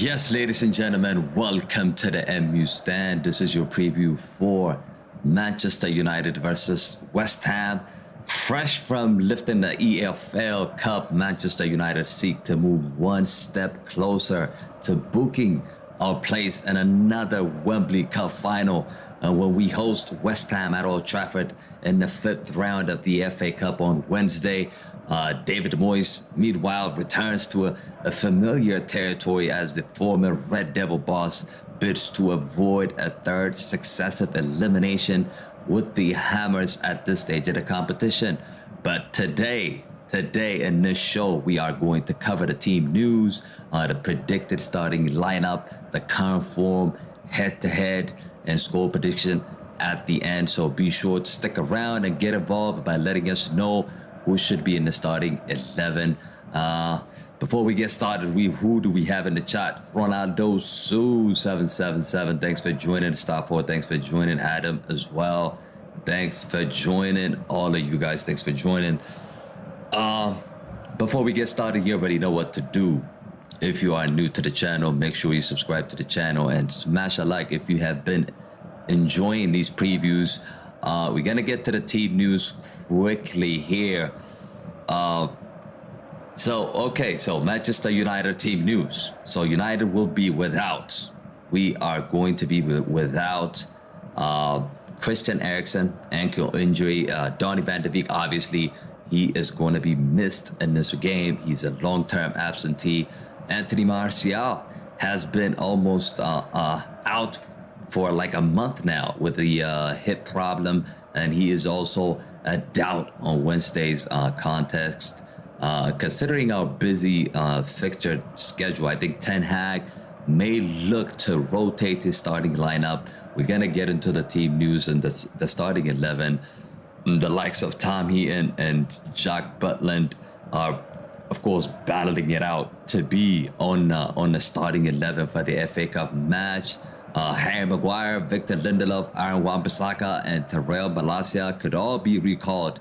Yes, ladies and gentlemen, welcome to the MU Stand. This is your preview for Manchester United versus West Ham. Fresh from lifting the EFL Cup, Manchester United seek to move one step closer to booking our place in another Wembley Cup final when we host West Ham at Old Trafford in the 5th round of the FA Cup on Wednesday. David Moyes, meanwhile, returns to a familiar territory as the former Red Devil boss bids to avoid a third successive elimination with the Hammers at this stage of the competition. But today in this show, we are going to cover the team news, the predicted starting lineup, the current form, head-to-head, and score prediction at the end. So be sure to stick around and get involved by letting us know who should be in the starting 11. Before we get started, who do we have in the chat? Ronaldo Sue 777. Thanks for joining. Starford, thanks for joining. Adam as well. Thanks for joining. All of you guys, thanks for joining. Before we get started, you already know what to do. If you are new to the channel, make sure you subscribe to the channel and smash a like if you have been enjoying these previews. We're gonna get to the team news quickly here. So Manchester United team news. So United will be without. We are going to be without Christian Eriksen, ankle injury. Donny van de Beek, obviously, he is going to be missed in this game. He's a long-term absentee. Anthony Martial has been almost out for like a month now with the hip problem, and he is also a doubt on Wednesday's contest. Considering our busy fixture schedule, I think Ten Hag may look to rotate his starting lineup. We're gonna get into the team news and the starting 11. The likes of Tommy and Jack Butland are, of course, battling it out to be on the starting 11 for the FA Cup match. Harry Maguire, Victor Lindelof, Aaron Wan-Bissaka, and Terrell Malacia could all be recalled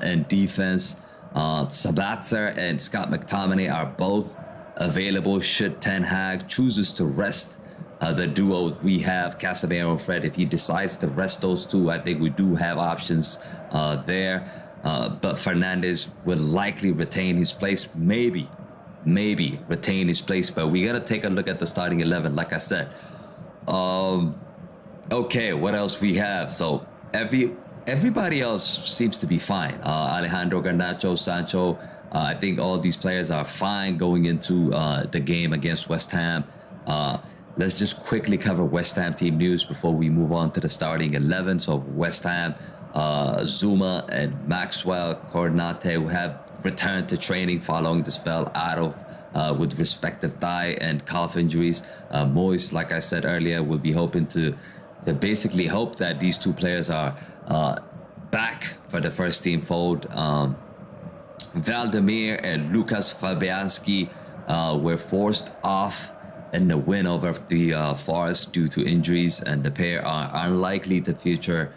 in defense. Sabitzer and Scott McTominay are both available should Ten Hag chooses to rest the duo we have, Casemiro and Fred. If he decides to rest those two, I think we do have options there. But Fernandes will likely retain his place, maybe retain his place. But we got to take a look at the starting 11, like I said. Okay, what else we have? So everybody else seems to be fine. Alejandro Garnacho, Sancho, I think all these players are fine going into the game against West Ham. Let's just quickly cover West Ham team news before we move on to the starting 11. So West Ham, Zuma and Maxwell Cornate, who have returned to training following the spell out of with respective thigh and calf injuries. Moyes, like I said earlier, will be hoping to basically hope that these two players are back for the first team fold. Valdemir and Lucas Fabianski were forced off in the win over the Forest due to injuries, and the pair are unlikely to feature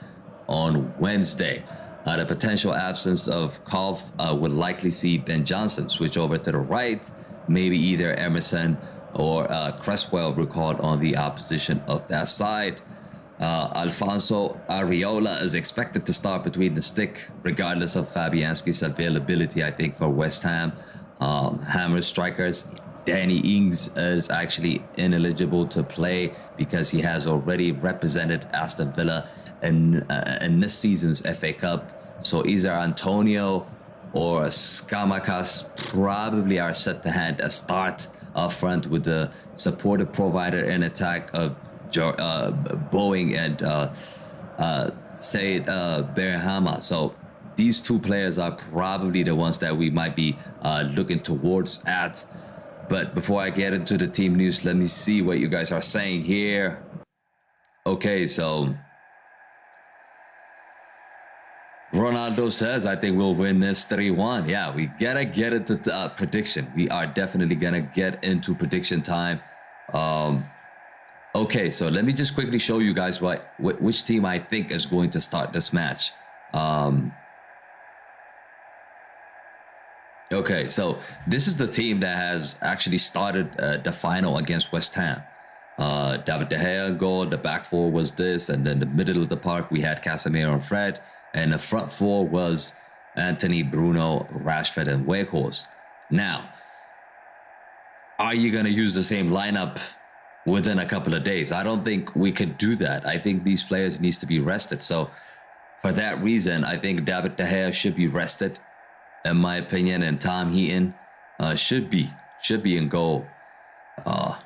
on Wednesday. The potential absence of Kolf would likely see Ben Johnson switch over to the right, maybe either Emerson or Cresswell recalled on the opposition of that side. Alfonso Areola is expected to start between the stick, regardless of Fabianski's availability, I think, for West Ham. Hammer strikers, Danny Ings is actually ineligible to play because he has already represented Aston Villa in this season's FA Cup. So either Antonio or Skamakas probably are set to hand a start up front with the supportive provider in attack of Boeing and Said Berhama. So these two players are probably the ones that we might be looking towards at. But before I get into the team news, let me see what you guys are saying here. Okay, so Ronaldo says, I think we'll win this 3-1. Yeah, we gotta get into prediction. We are definitely gonna get into prediction time. Okay, so let me just quickly show you guys which team I think is going to start this match. Okay, Okay, so this is the team that has actually started the final against West Ham. David De Gea goal. The back four was this, and then the middle of the park we had Casemiro and Fred, and the front four was Anthony, Bruno, Rashford, and Weghorst. Now, are you gonna use the same lineup within a couple of days? I don't think we could do that. I think these players needs to be rested. So, for that reason, I think David De Gea should be rested, in my opinion, and Tom Heaton should be in goal.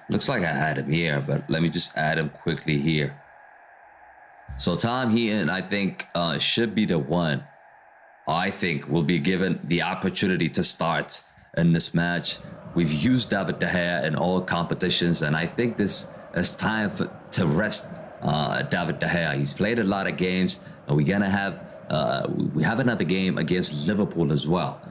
Looks like I had him here, but let me just add him quickly here. So Tom Heaton, I think, should be the one I think will be given the opportunity to start in this match. We've used David De Gea in all competitions, and I think this is time to rest David De Gea. He's played a lot of games, and we're gonna have we have another game against Liverpool as well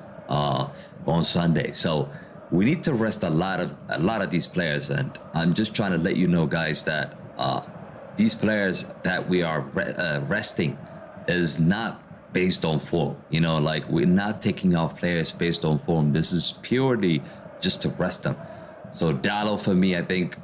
on Sunday. So we need to rest a lot of these players, and I'm just trying to let you know, guys, that these players that we are resting is not based on form. You know, like, we're not taking off players based on form. This is purely just to rest them. So Dalot, for me, I think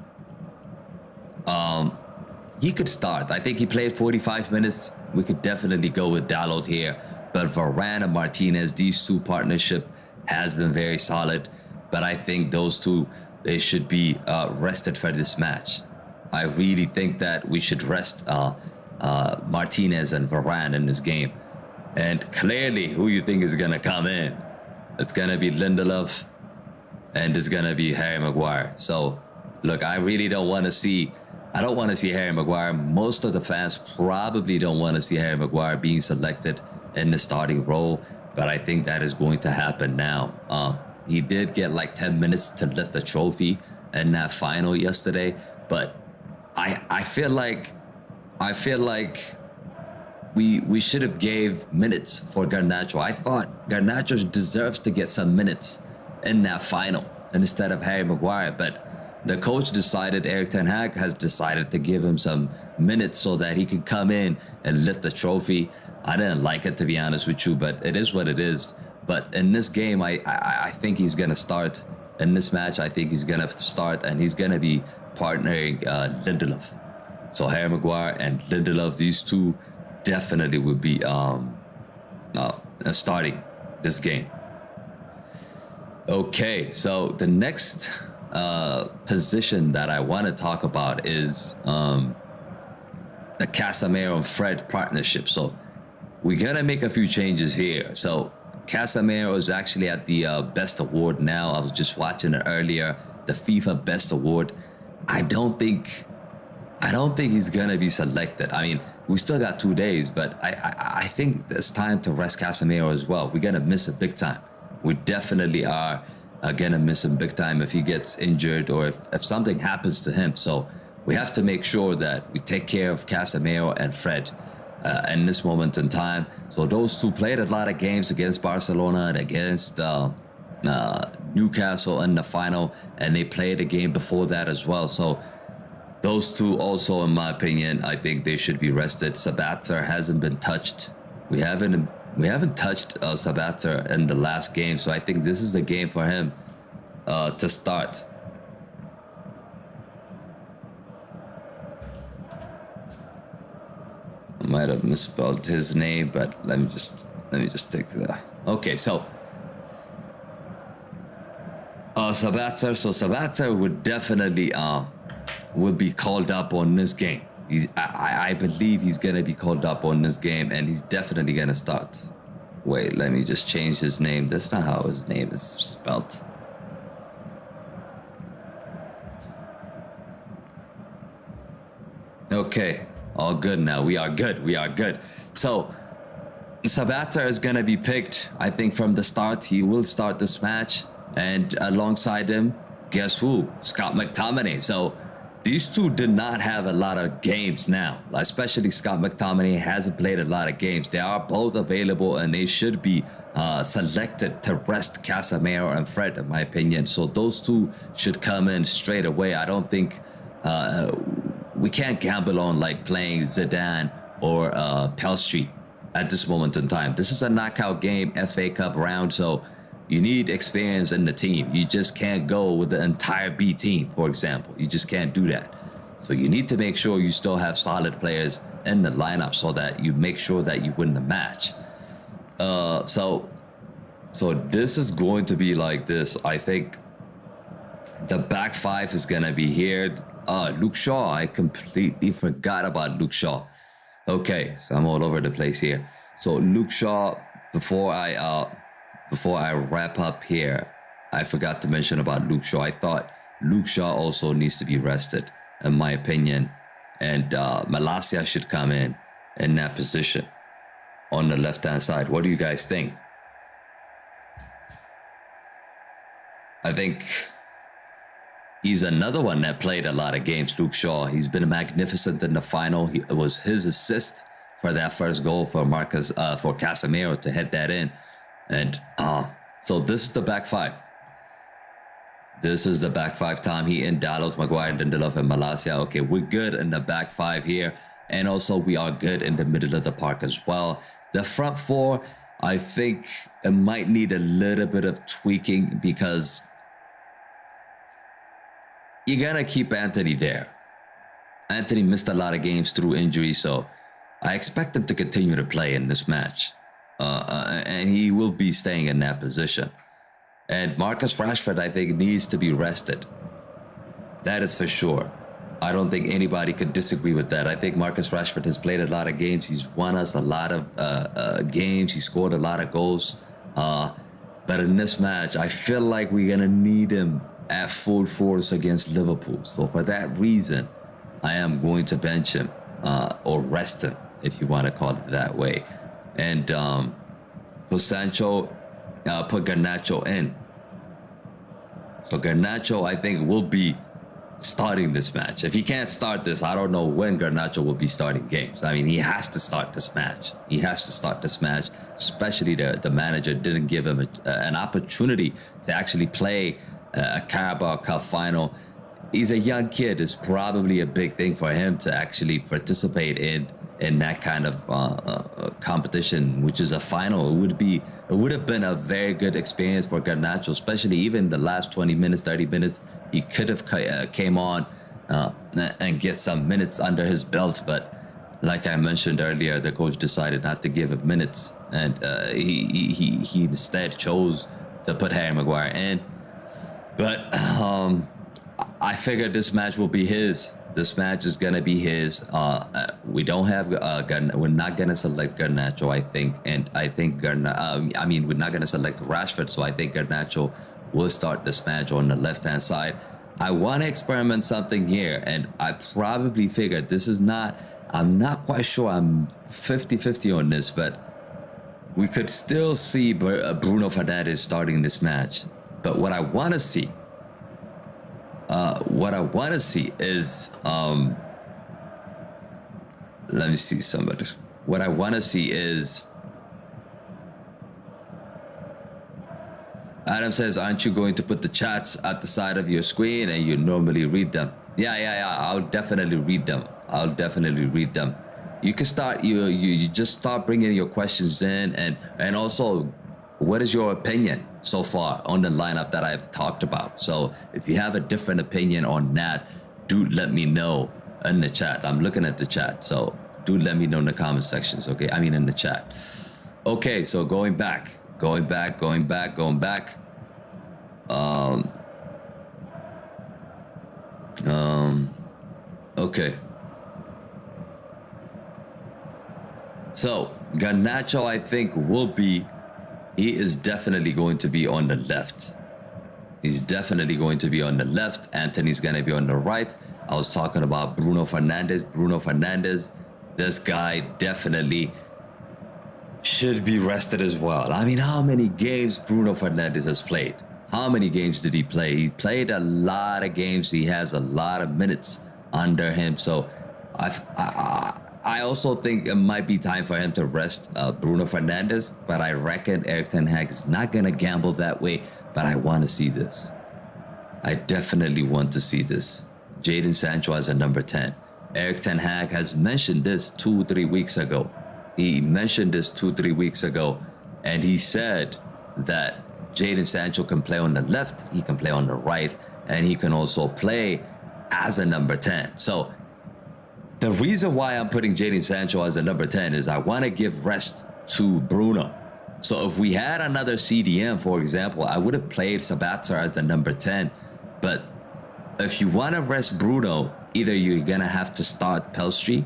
he could start. I think he played 45 minutes. We could definitely go with Dalot here. But Varane and Martinez, these two partnership has been very solid. But I think those two, they should be rested for this match. I really think that we should rest Martinez and Varane in this game. And clearly, who you think is going to come in? It's going to be Lindelof, and it's going to be Harry Maguire. So, look, I really don't want to see... I don't want to see Harry Maguire. Most of the fans probably don't want to see Harry Maguire being selected in the starting role, but I think that is going to happen now. He did get like 10 minutes to lift the trophy in that final yesterday, but I feel like we should have gave minutes for Garnacho. I thought Garnacho deserves to get some minutes in that final instead of Harry Maguire, but the coach decided, Erik ten Hag has decided to give him some minutes so that he can come in and lift the trophy. I didn't like it, to be honest with you, but it is what it is. But in this game, I think he's going to start. In this match, I think he's going to start, and he's going to be partnering Lindelof. So Harry Maguire and Lindelof, these two definitely would be starting this game. Okay, so the next position that I want to talk about is the Casemiro and Fred partnership. So we're going to make a few changes here. So Casemiro is actually at the best award now. I was just watching it earlier, the FIFA best award. I don't think he's gonna be selected. I mean, we still got 2 days, but I think it's time to rest Casemiro as well. We're gonna miss it big time. We definitely are gonna miss him big time if he gets injured or if something happens to him. So we have to make sure that we take care of Casemiro and Fred in this moment in time. So those two played a lot of games against Barcelona and against Newcastle in the final, and they played a game before that as well. So those two also, in my opinion, I think they should be rested. Sabitzer hasn't been touched. We haven't touched Sabitzer in the last game, so I think this is the game for him to start. I might have misspelled his name, but let me just take that. Okay, so Sabitzer. So Sabitzer would definitely would be called up on this game. I believe he's gonna be called up on this game, and he's definitely gonna start. Wait, let me just change his name. That's not how his name is spelled. Okay, all good now. We are good. We are good. So Sabitzer is gonna be picked, I think, from the start. He will start this match, and alongside him, guess who? Scott McTominay. So these two did not have a lot of games now, especially Scott McTominay hasn't played a lot of games. They are both available, and they should be selected to rest Casemiro and Fred, in my opinion. So those two should come in straight away. I don't think we can't gamble on like playing Zidane or Pelstri at this moment in time. This is a knockout game, FA Cup round, so You need experience in the team. You just can't go with the entire B team, for example. You just can't do that. So you need to make sure you still have solid players in the lineup so that you make sure that you win the match. So this is going to be like this. I think the back five is going to be here. Luke Shaw. I completely forgot about Luke Shaw. Okay, so I'm all over the place here. So Luke Shaw, before I wrap up here, I forgot to mention about Luke Shaw. I thought Luke Shaw also needs to be rested, in my opinion. And Malacia should come in that position on the left-hand side. What do you guys think? I think he's another one that played a lot of games, Luke Shaw. He's been magnificent in the final. It was his assist for that first goal for for Casemiro to head that in. And so this is the back five. This is the back five. Tom Heaton, Dalot, Maguire, Lindelof, and Malacia. Okay, we're good in the back five here. And also we are good in the middle of the park as well. The front four, I think it might need a little bit of tweaking because you gotta keep Anthony there. Anthony missed a lot of games through injury, so I expect him to continue to play in this match. And he will be staying in that position. And Marcus Rashford, I think, needs to be rested. That is for sure. I don't think anybody could disagree with that. I think Marcus Rashford has played a lot of games. He's won us a lot of games. He scored a lot of goals. But in this match, I feel like we're going to need him at full force against Liverpool. So for that reason, I am going to bench him or rest him, if you want to call it that way. And put Sancho, put Garnacho in. So Garnacho, I think, will be starting this match. If he can't start this, I don't know when Garnacho will be starting games. I mean, he has to start this match. He has to start this match, especially the manager didn't give him an opportunity to actually play a Carabao Cup final. He's a young kid. It's probably a big thing for him to actually participate in that kind of competition, which is a final. It would have been a very good experience for Garnacho, especially even the last 20 minutes, 30 minutes. He could have came on and get some minutes under his belt, but like I mentioned earlier, the coach decided not to give him minutes, and he instead chose to put Harry Maguire in. But I figured this match will be his. This match is gonna be his. We don't have we're not gonna select Garnacho, I think, and I think we're not gonna select Rashford, so I think Garnacho will start this match on the left-hand side. I want to experiment something here, and I probably figured this is not. I'm not quite sure. I'm 50-50 on this, but we could still see Bruno Fernandes starting this match. But what I want to see. Is let me see somebody. What I want to see is Adam says, aren't you going to put the chats at the side of your screen and you normally read them? Yeah. I'll definitely read them. You can start. You just start bringing your questions in, and also, what is your opinion so far on the lineup that I've talked about? So if you have a different opinion on that, do let me know in the chat. I'm looking at the chat, so do let me know in the comment sections. Okay, I mean in the chat. Okay, so going back. Okay. So Garnacho, I think, he is definitely going to be on the left. Anthony's going to be on the right. I was talking about Bruno Fernandes. This guy definitely should be rested as well. I mean, how many games Bruno Fernandes has played? How many games did he play? He played a lot of games. He has a lot of minutes under him. So I also think it might be time for him to rest Bruno Fernandes, but I reckon Erik ten Hag is not going to gamble that way, but I want to see this. I definitely want to see this. Jadon Sancho as a number 10. Erik ten Hag has mentioned this 2-3 weeks ago. And he said that Jadon Sancho can play on the left, he can play on the right, and he can also play as a number 10. So the reason why I'm putting Jadon Sancho as a number 10 is I want to give rest to Bruno. So if we had another CDM, for example, I would have played Sabitzer as the number 10. But if you want to rest Bruno, either you're going to have to start Pelstri,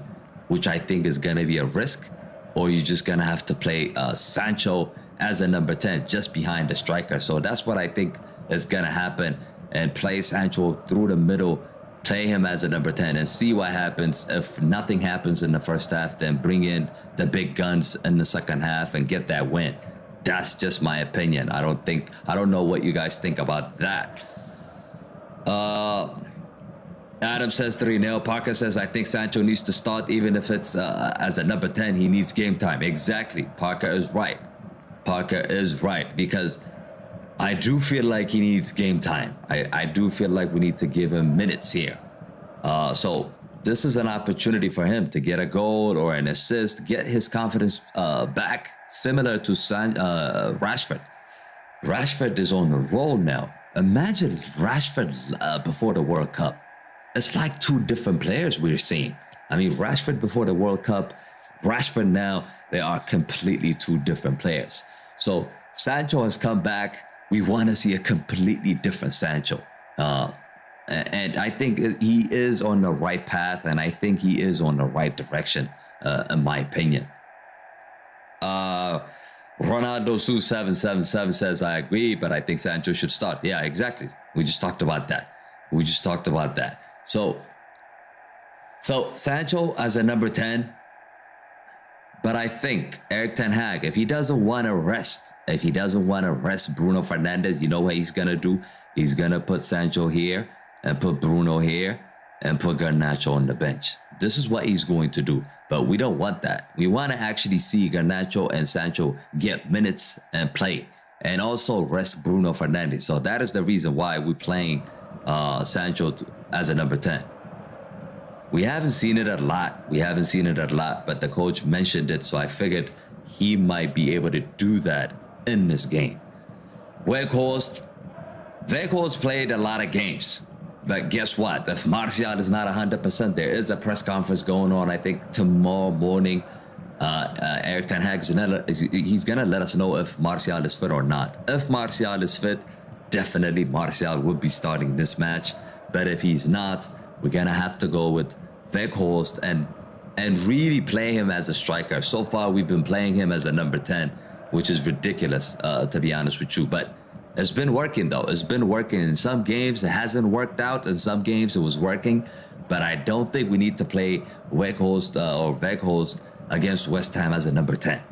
which I think is going to be a risk, or you're just going to have to play Sancho as a number 10 just behind the striker. So that's what I think is going to happen, and play Sancho through the middle, play him as a number 10 and see what happens. If nothing happens in the first half, then bring in the big guns in the second half and get that win. That's just my opinion. I don't know what you guys think about that. Adam says 3-0. Parker says, I think Sancho needs to start even if it's as a number 10. He needs game time. Exactly. Parker is right. Parker is right, because I do feel like he needs game time. I do feel like we need to give him minutes here. So this is an opportunity for him to get a goal or an assist, get his confidence back, similar to Rashford. Rashford is on the roll now. Imagine Rashford before the World Cup. It's like two different players we're seeing. I mean, Rashford before the World Cup, Rashford now, they are completely two different players. So Sancho has come back. We want to see a completely different Sancho. And I think he is on the right path, and I think he is on the right direction, in my opinion. Ronaldo2777 says, I agree, but I think Sancho should start. Yeah, exactly. We just talked about that. So Sancho as a number 10, but I think Erik ten Hag, if he doesn't want to rest Bruno Fernandes, you know what he's going to do? He's going to put Sancho here and put Bruno here and put Garnacho on the bench. This is what he's going to do, but we don't want that. We want to actually see Garnacho and Sancho get minutes and play, and also rest Bruno Fernandes. So that is the reason why we're playing Sancho as a number 10. We haven't seen it a lot, but the coach mentioned it, so I figured he might be able to do that in this game. Weghorst played a lot of games, but guess what? If Martial is not 100%, there is a press conference going on, I think, tomorrow morning. Erik ten Hag, he's going to let us know if Martial is fit or not. If Martial is fit, definitely Martial will be starting this match. But if he's not, we're going to have to go with Weghorst and really play him as a striker. So far, we've been playing him as a number 10, which is ridiculous, to be honest with you. But it's been working, though. It's been working. In some games, it hasn't worked out. In some games, it was working. But I don't think we need to play Weghorst against West Ham as a number 10.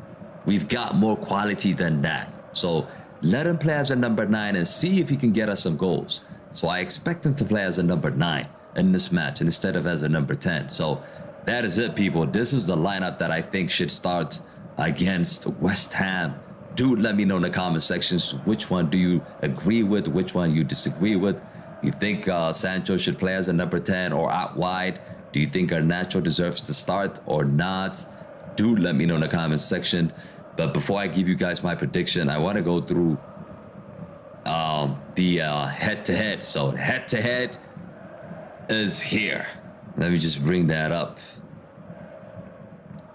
We've got more quality than that. So let him play as a number 9 and see if he can get us some goals. So I expect him to play as a number 9 in this match instead of as a number 10. So that is it, people. This is the lineup that I think should start against West Ham. Do let me know in the comment sections which one do you agree with, which one you disagree with. You think Sancho should play as a number 10 or out wide? Do you think Garnacho deserves to start or not? Do let me know in the comment section. But before I give you guys my prediction, I want to go through the head-to-head. So head-to-head is here. Let me just bring that up.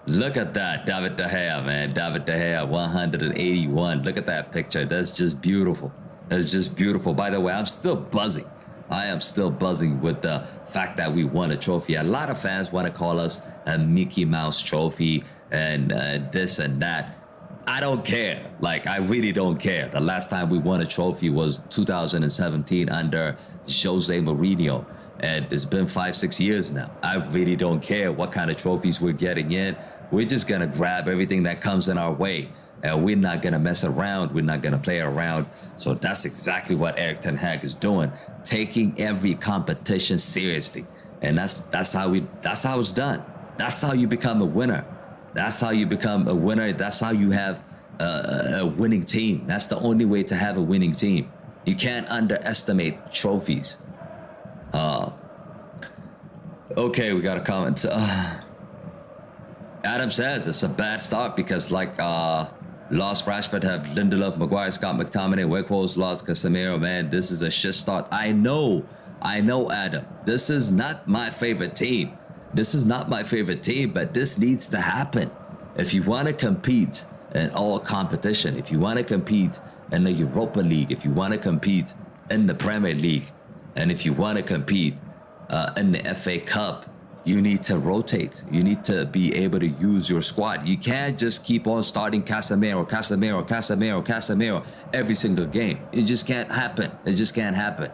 Look at that, David De Gea, man. David De Gea, 181. Look at that picture. That's just beautiful. That's just beautiful. By the way, I'm still buzzing. I am still buzzing with the fact that we won a trophy. A lot of fans want to call us a Mickey Mouse trophy and this and that. I don't care. Like, I really don't care. The last time we won a trophy was 2017 under Jose Mourinho. And it's been 5-6 years now. I really don't care what kind of trophies we're getting in. We're just going to grab everything that comes in our way. And we're not going to mess around. We're not going to play around. So that's exactly what Erik ten Hag is doing. Taking every competition seriously. And that's how it's done. That's how you become a winner. That's how you become a winner. That's how you have a winning team. That's the only way to have a winning team. You can't underestimate trophies. Okay, we got a comment. Adam says it's a bad start because, like, Lost Rashford, have Lindelof, Maguire, Scott McTominay, Weghorst, lost Casemiro. Man, this is a shit start. I know, Adam. This is not my favorite team. This is not my favorite team, but this needs to happen. If you want to compete in all competition, if you want to compete in the Europa League, if you want to compete in the Premier League, and if you want to compete in the FA Cup, you need to rotate. You need to be able to use your squad. You can't just keep on starting Casemiro every single game. It just can't happen. It just can't happen.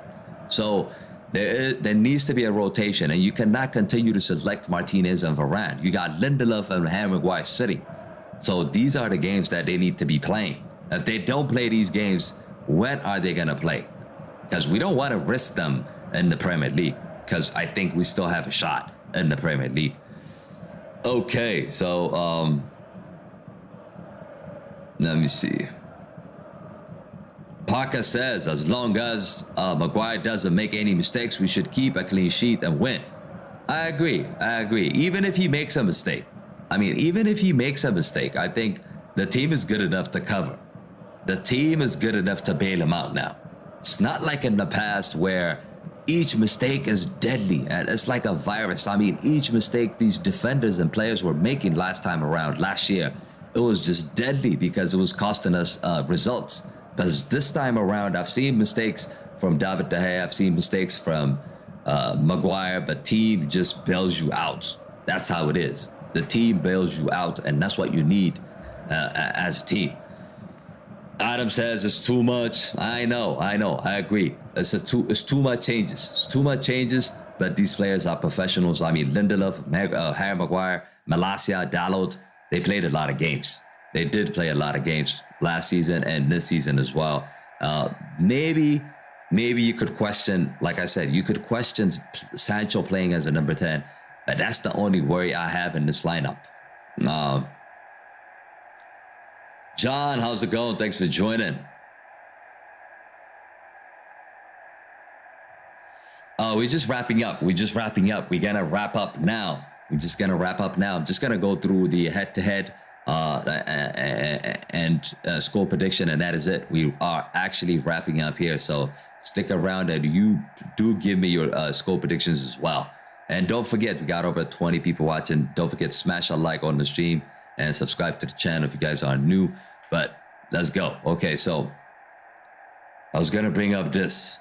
So there needs to be a rotation, and you cannot continue to select Martinez and Varane. You got Lindelof and Harry Maguire sitting. So these are the games that they need to be playing. If they don't play these games, when are they going to play? Because we don't want to risk them in the Premier League, because I think we still have a shot in the Premier League. Okay, so let me see. Parker says, as long as Maguire doesn't make any mistakes, we should keep a clean sheet and win. I agree. Even if he makes a mistake. Even if he makes a mistake, I think the team is good enough to cover. The team is good enough to bail him out now. It's not like in the past where each mistake is deadly. It's like a virus. Each mistake these defenders and players were making last year, it was just deadly because it was costing us results. But this time around, I've seen mistakes from David De Gea. I've seen mistakes from Maguire, but team just bails you out. That's how it is. The team bails you out, and that's what you need as a team. Adam says it's too much. I know. I agree. It's too much changes. It's too much changes, but these players are professionals. Lindelof, Harry Maguire, Malacia, Dalot, they played a lot of games. They did play a lot of games last season and this season as well. Maybe you could question, like I said, you could question Sancho playing as a number 10, but that's the only worry I have in this lineup. John, how's it going? Thanks for joining. We're just wrapping up. We're gonna wrap up now. I'm just gonna go through the head-to-head and score prediction, and that is it. We are actually wrapping up here, so stick around and you do give me your score predictions as well. And don't forget, we got over 20 people watching. Don't forget, smash a like on the stream and subscribe to the channel if you guys are new. But let's go. Okay, so I was going to bring up this.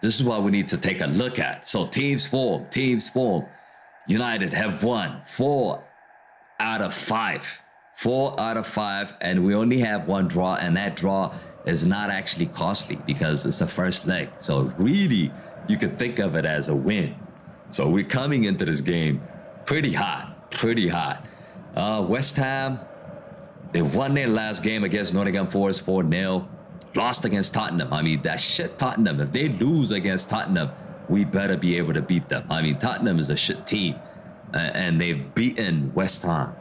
This is what we need to take a look at. So teams form. United have won 4 out of 5. 4 out of 5, and we only have one draw, and that draw is not actually costly because it's the first leg. So really, you could think of it as a win. So we're coming into this game pretty hot. West Ham, they won their last game against Nottingham Forest 4-0. Lost against Tottenham. That shit Tottenham. If they lose against Tottenham, we better be able to beat them. Tottenham is a shit team, and they've beaten West Ham.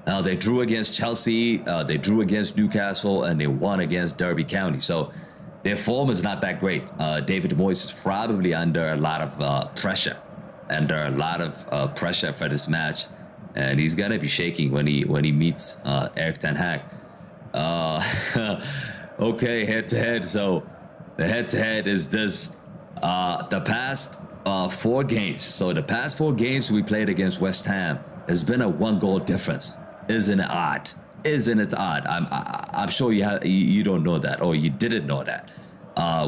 They drew against Chelsea, they drew against Newcastle, and they won against Derby County. So their form is not that great. David Moyes is probably under a lot of pressure. For this match, and he's gonna be shaking when he meets Erik ten Hag. Okay, head-to-head. So the head-to-head is this. The past 4 games. So the past 4 games we played against West Ham has been a 1-goal difference. Isn't it odd? I'm sure you don't know that, or you didn't know that.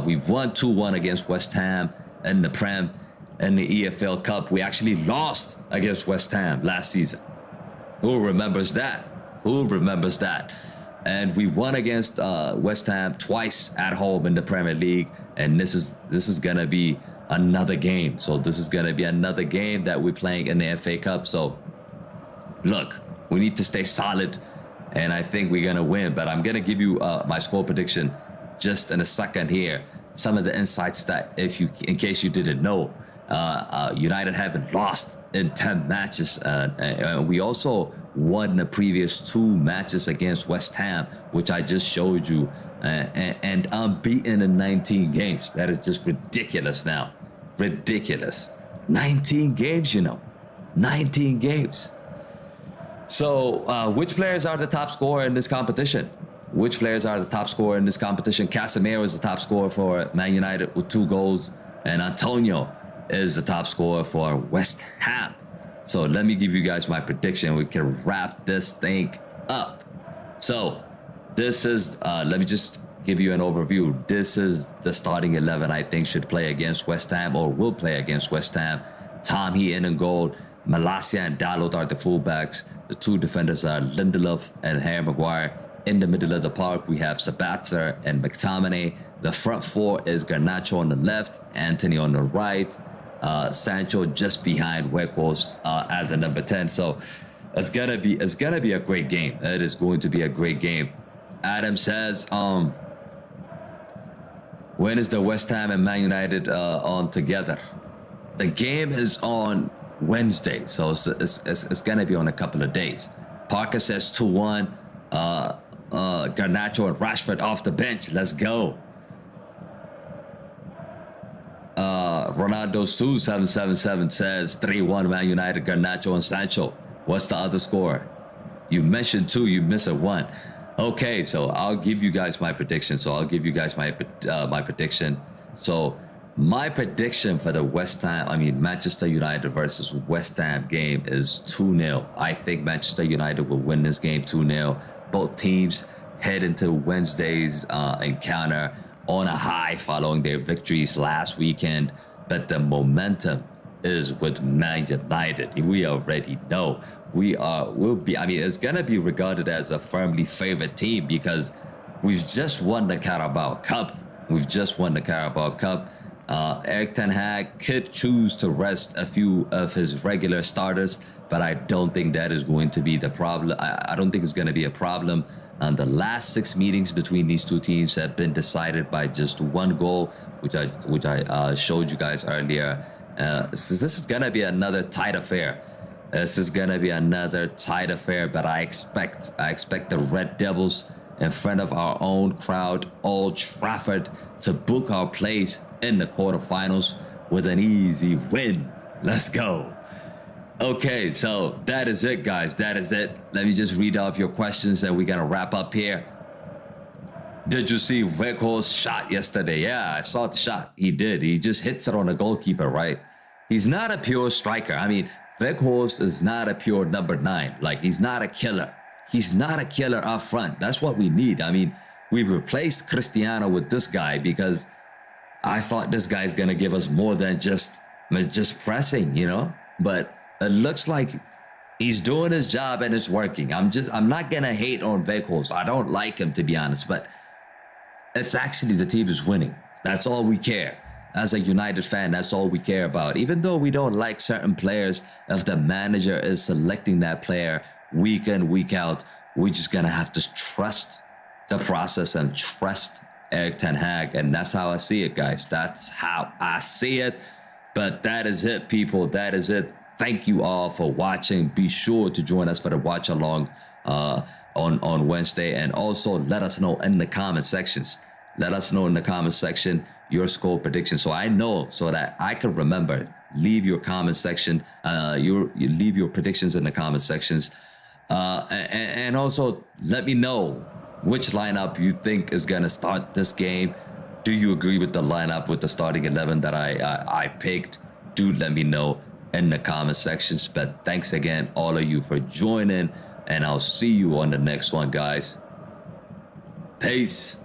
We've won 2-1 against West Ham in the Prem. In the EFL Cup, we actually lost against West Ham last season. Who remembers that? And we won against West Ham twice at home in the Premier League, and this is gonna be another game. So this is gonna be another game that we're playing in the FA Cup. So look, we need to stay solid, and I think we're gonna win. But I'm gonna give you my score prediction just in a second here. Some of the insights that, in case you didn't know, United haven't lost in 10 matches. We also won the previous 2 matches against West Ham, which I just showed you, and unbeaten in 19 games. That is just ridiculous now. Ridiculous. 19 games, 19 games. So, which players are the top scorer in this competition? Which players are the top scorer in this competition? Casemiro is the top scorer for Man United with 2 goals, and Antonio is the top scorer for West Ham. So let me give you guys my prediction. We can wrap this thing up. So this is, let me just give you an overview. This is the starting 11 I think should play against West Ham or will play against West Ham. Tom Heaton in goal. Malacia and Dalot are the fullbacks. The 2 defenders are Lindelof and Harry Maguire. In the middle of the park, we have Sabitzer and McTominay. The front 4 is Garnacho on the left, Anthony on the right, Sancho just behind Weghorst as a number 10. So it's gonna be a great game. It is going to be a great game. Adam says, when is the West Ham and Man United on together? The game is on Wednesday, so it's gonna be on a couple of days. Parker says 2-1. Garnacho and Rashford off the bench. Let's go. Ronaldo Sue 777 says 3-1 Man United, Garnacho and Sancho. What's the other score? You mentioned 2, you missed a 1. Okay, so I'll give you guys my prediction. My prediction. So my prediction for the Manchester United versus West Ham game is 2-0. I think Manchester United will win this game 2-0. Both teams head into Wednesday's encounter on a high following their victories last weekend. But the momentum is with Man United. We already know it's gonna be regarded as a firmly favored team because we've just won the Carabao Cup. Erik ten Hag could choose to rest a few of his regular starters, but I don't think that is going to be the problem. I don't think it's going to be a problem. The last 6 meetings between these 2 teams have been decided by just 1 goal, which I showed you guys earlier. This is going to be another tight affair. But I expect the Red Devils in front of our own crowd, Old Trafford, to book our place in the quarterfinals with an easy win. Let's go. Okay, so that is it, guys. That is it. Let me just read off your questions and we're going to wrap up here. Did you see Weghorst's shot yesterday? Yeah, I saw the shot. He did. He just hits it on the goalkeeper, right? He's not a pure striker. Weghorst is not a pure number 9. Like, he's not a killer. He's not a killer up front. That's what we need. We replaced Cristiano with this guy because I thought this guy's going to give us more than just pressing, But it looks like he's doing his job and it's working. I'm not going to hate on Weghorst. I don't like him, to be honest, but it's actually the team is winning. That's all we care. As a United fan, that's all we care about. Even though we don't like certain players, if the manager is selecting that player week in, week out, we're just going to have to trust the process and trust Erik ten Hag. And that's how I see it, guys. That's how I see it. But that is it, people. That is it. Thank you all for watching. Be sure to join us for the watch along on Wednesday. And also let us know in the comment sections. Let us know in the comment section your score prediction. So I know, so that I can remember. Leave your comment section. You leave your predictions in the comment sections. And also let me know which lineup you think is going to start this game. Do you agree with the lineup, with the starting 11 that I picked? Do let me know in the comment sections. But thanks again, all of you, for joining. And I'll see you on the next one, guys. Peace.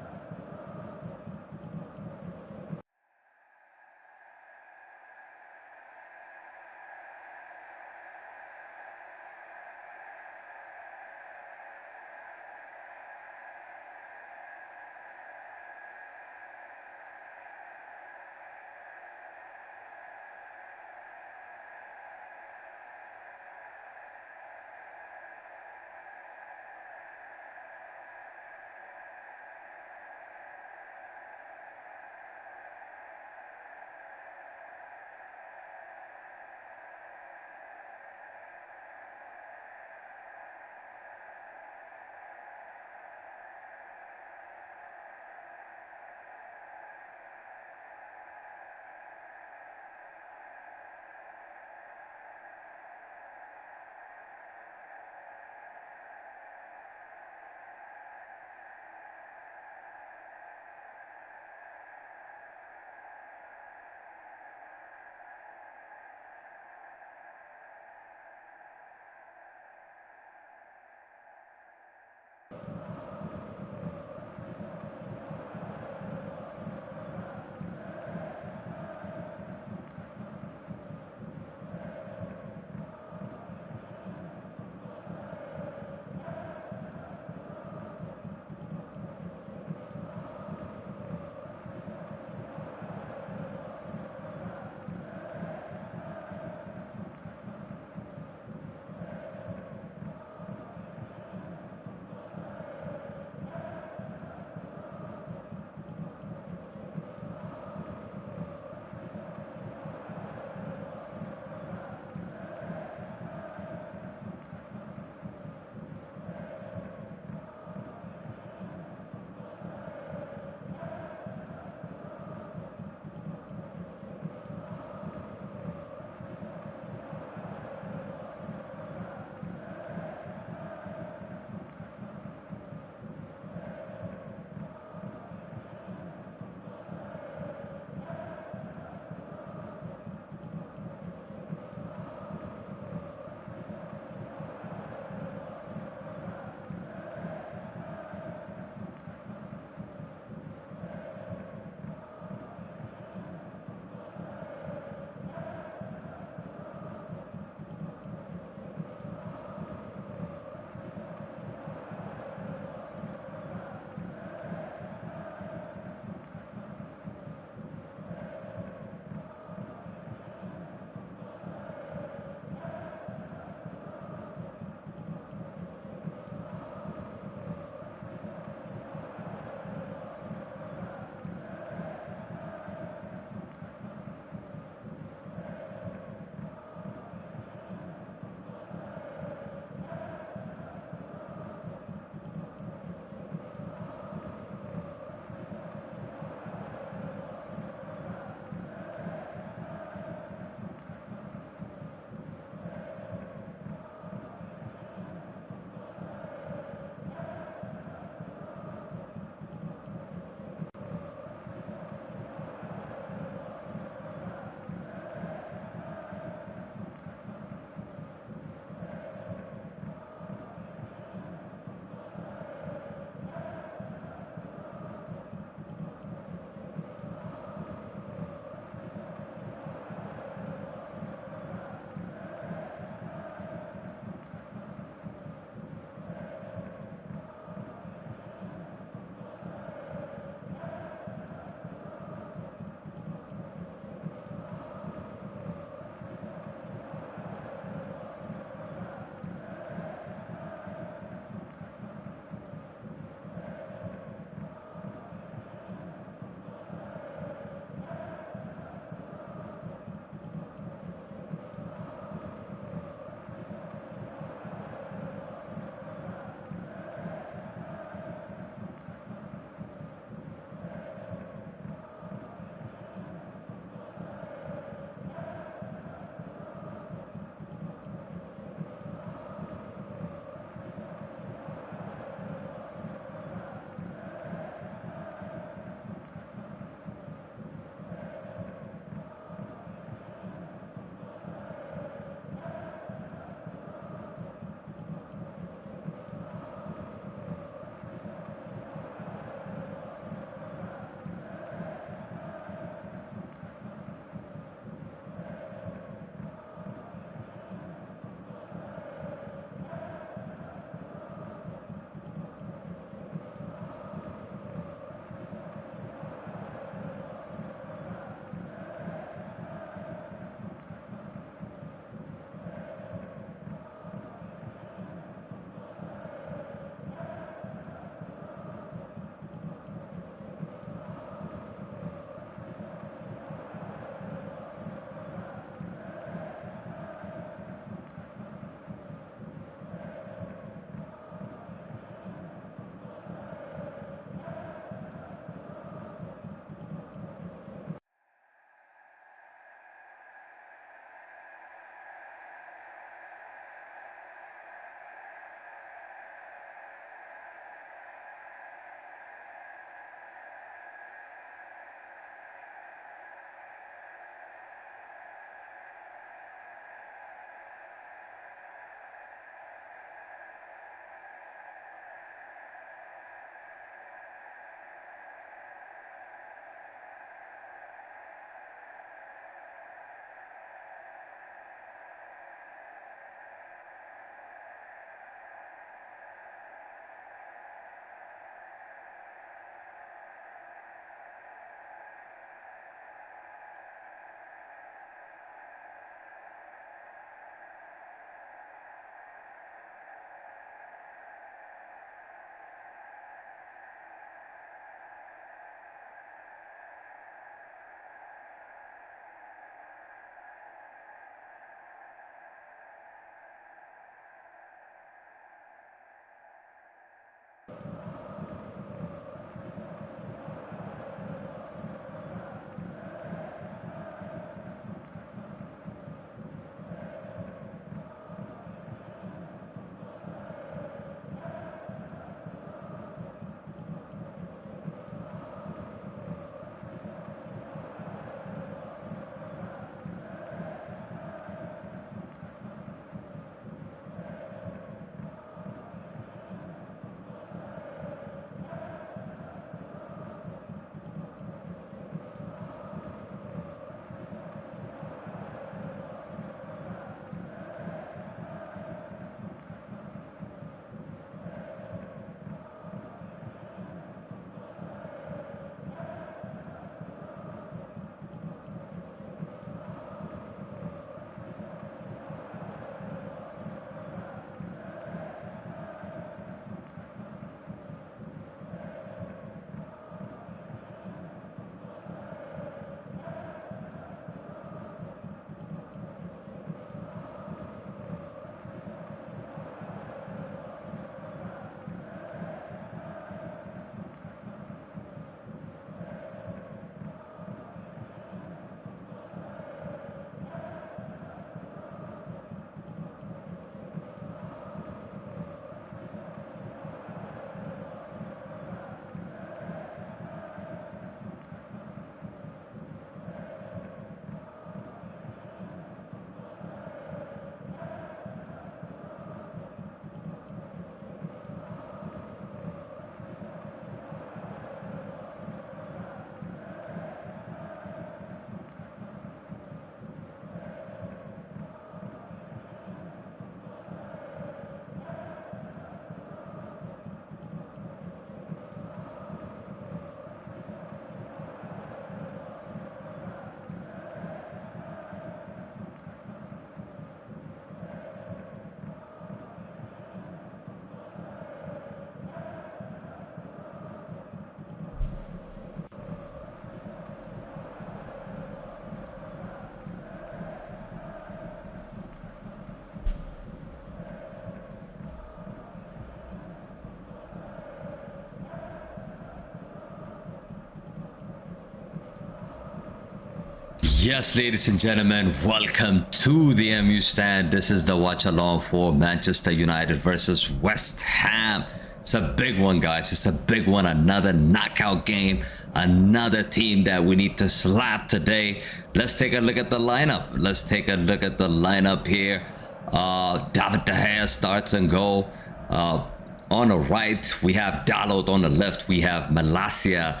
Yes, ladies and gentlemen, welcome to the MU stand. This is the watch along for Manchester United versus West Ham. It's a big one, guys. It's a big one. Another knockout game. Another team that we need to slap today. Let's take a look at the lineup. Let's take a look at the lineup here. David De Gea starts and goal. On the right, we have Dalot. On the left, we have Malacia.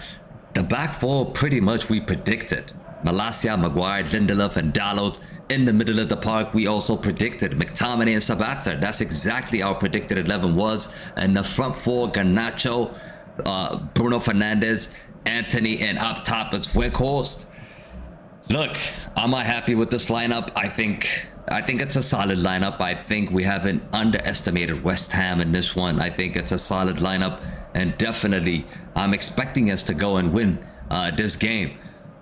The back four, pretty much we predicted. Malacia, Maguire, Lindelof, and Dalot in the middle of the park. We also predicted McTominay and Sabitzer. That's exactly our predicted 11 was. And the front four, Garnacho, Bruno Fernandes, Anthony, and up top it's Weghorst. Look, am I happy with this lineup? I think it's a solid lineup. I think we haven't underestimated West Ham in this one. I think it's a solid lineup, and definitely I'm expecting us to go and win this game.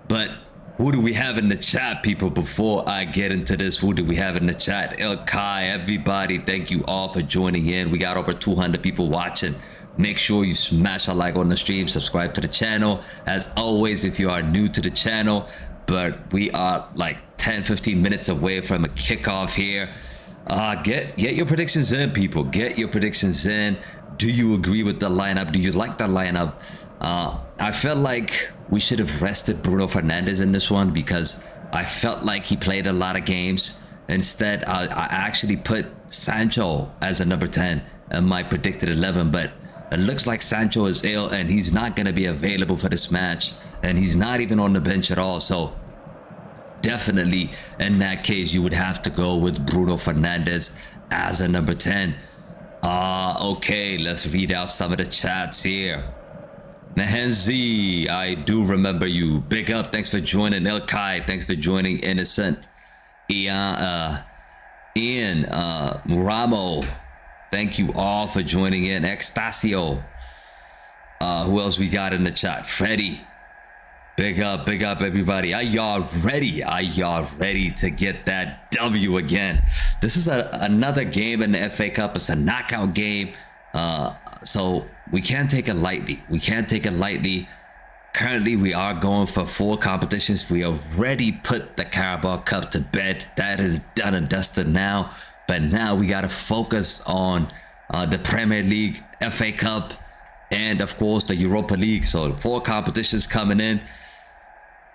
But who do we have in the chat, people? Before I get into this, who do we have in the chat? Ilkai, everybody, thank you all for joining in. We got over 200 people watching. Make sure you smash a like on the stream, subscribe to the channel. As always, if you are new to the channel, but we are like 10-15 minutes away from a kickoff here. Get your predictions in, people. Get your predictions in. Do you agree with the lineup? Do you like the lineup? I felt like we should have rested Bruno Fernandes in this one because I felt like he played a lot of games. Instead, I actually put Sancho as a number 10 in my predicted 11, but it looks like Sancho is ill and he's not going to be available for this match, and he's not even on the bench at all. So definitely in that case, you would have to go with Bruno Fernandes as a number 10. Okay, let's read out some of the chats here. Nahenzi, I do remember you. Big up, thanks for joining. Ilkai, thanks for joining. Innocent, Ian, Muramo, thank you all for joining in. Extasio, who else we got in the chat? Freddie, big up everybody. Are y'all ready? Are y'all ready to get that W again? This is another game in the FA Cup. It's a knockout game, so we can't take it lightly. We can't take it lightly. Currently, we are going for 4 competitions. We already put the Carabao Cup to bed. That is done and dusted now. But now we got to focus on the Premier League, FA Cup, and of course the Europa League. So 4 competitions coming in.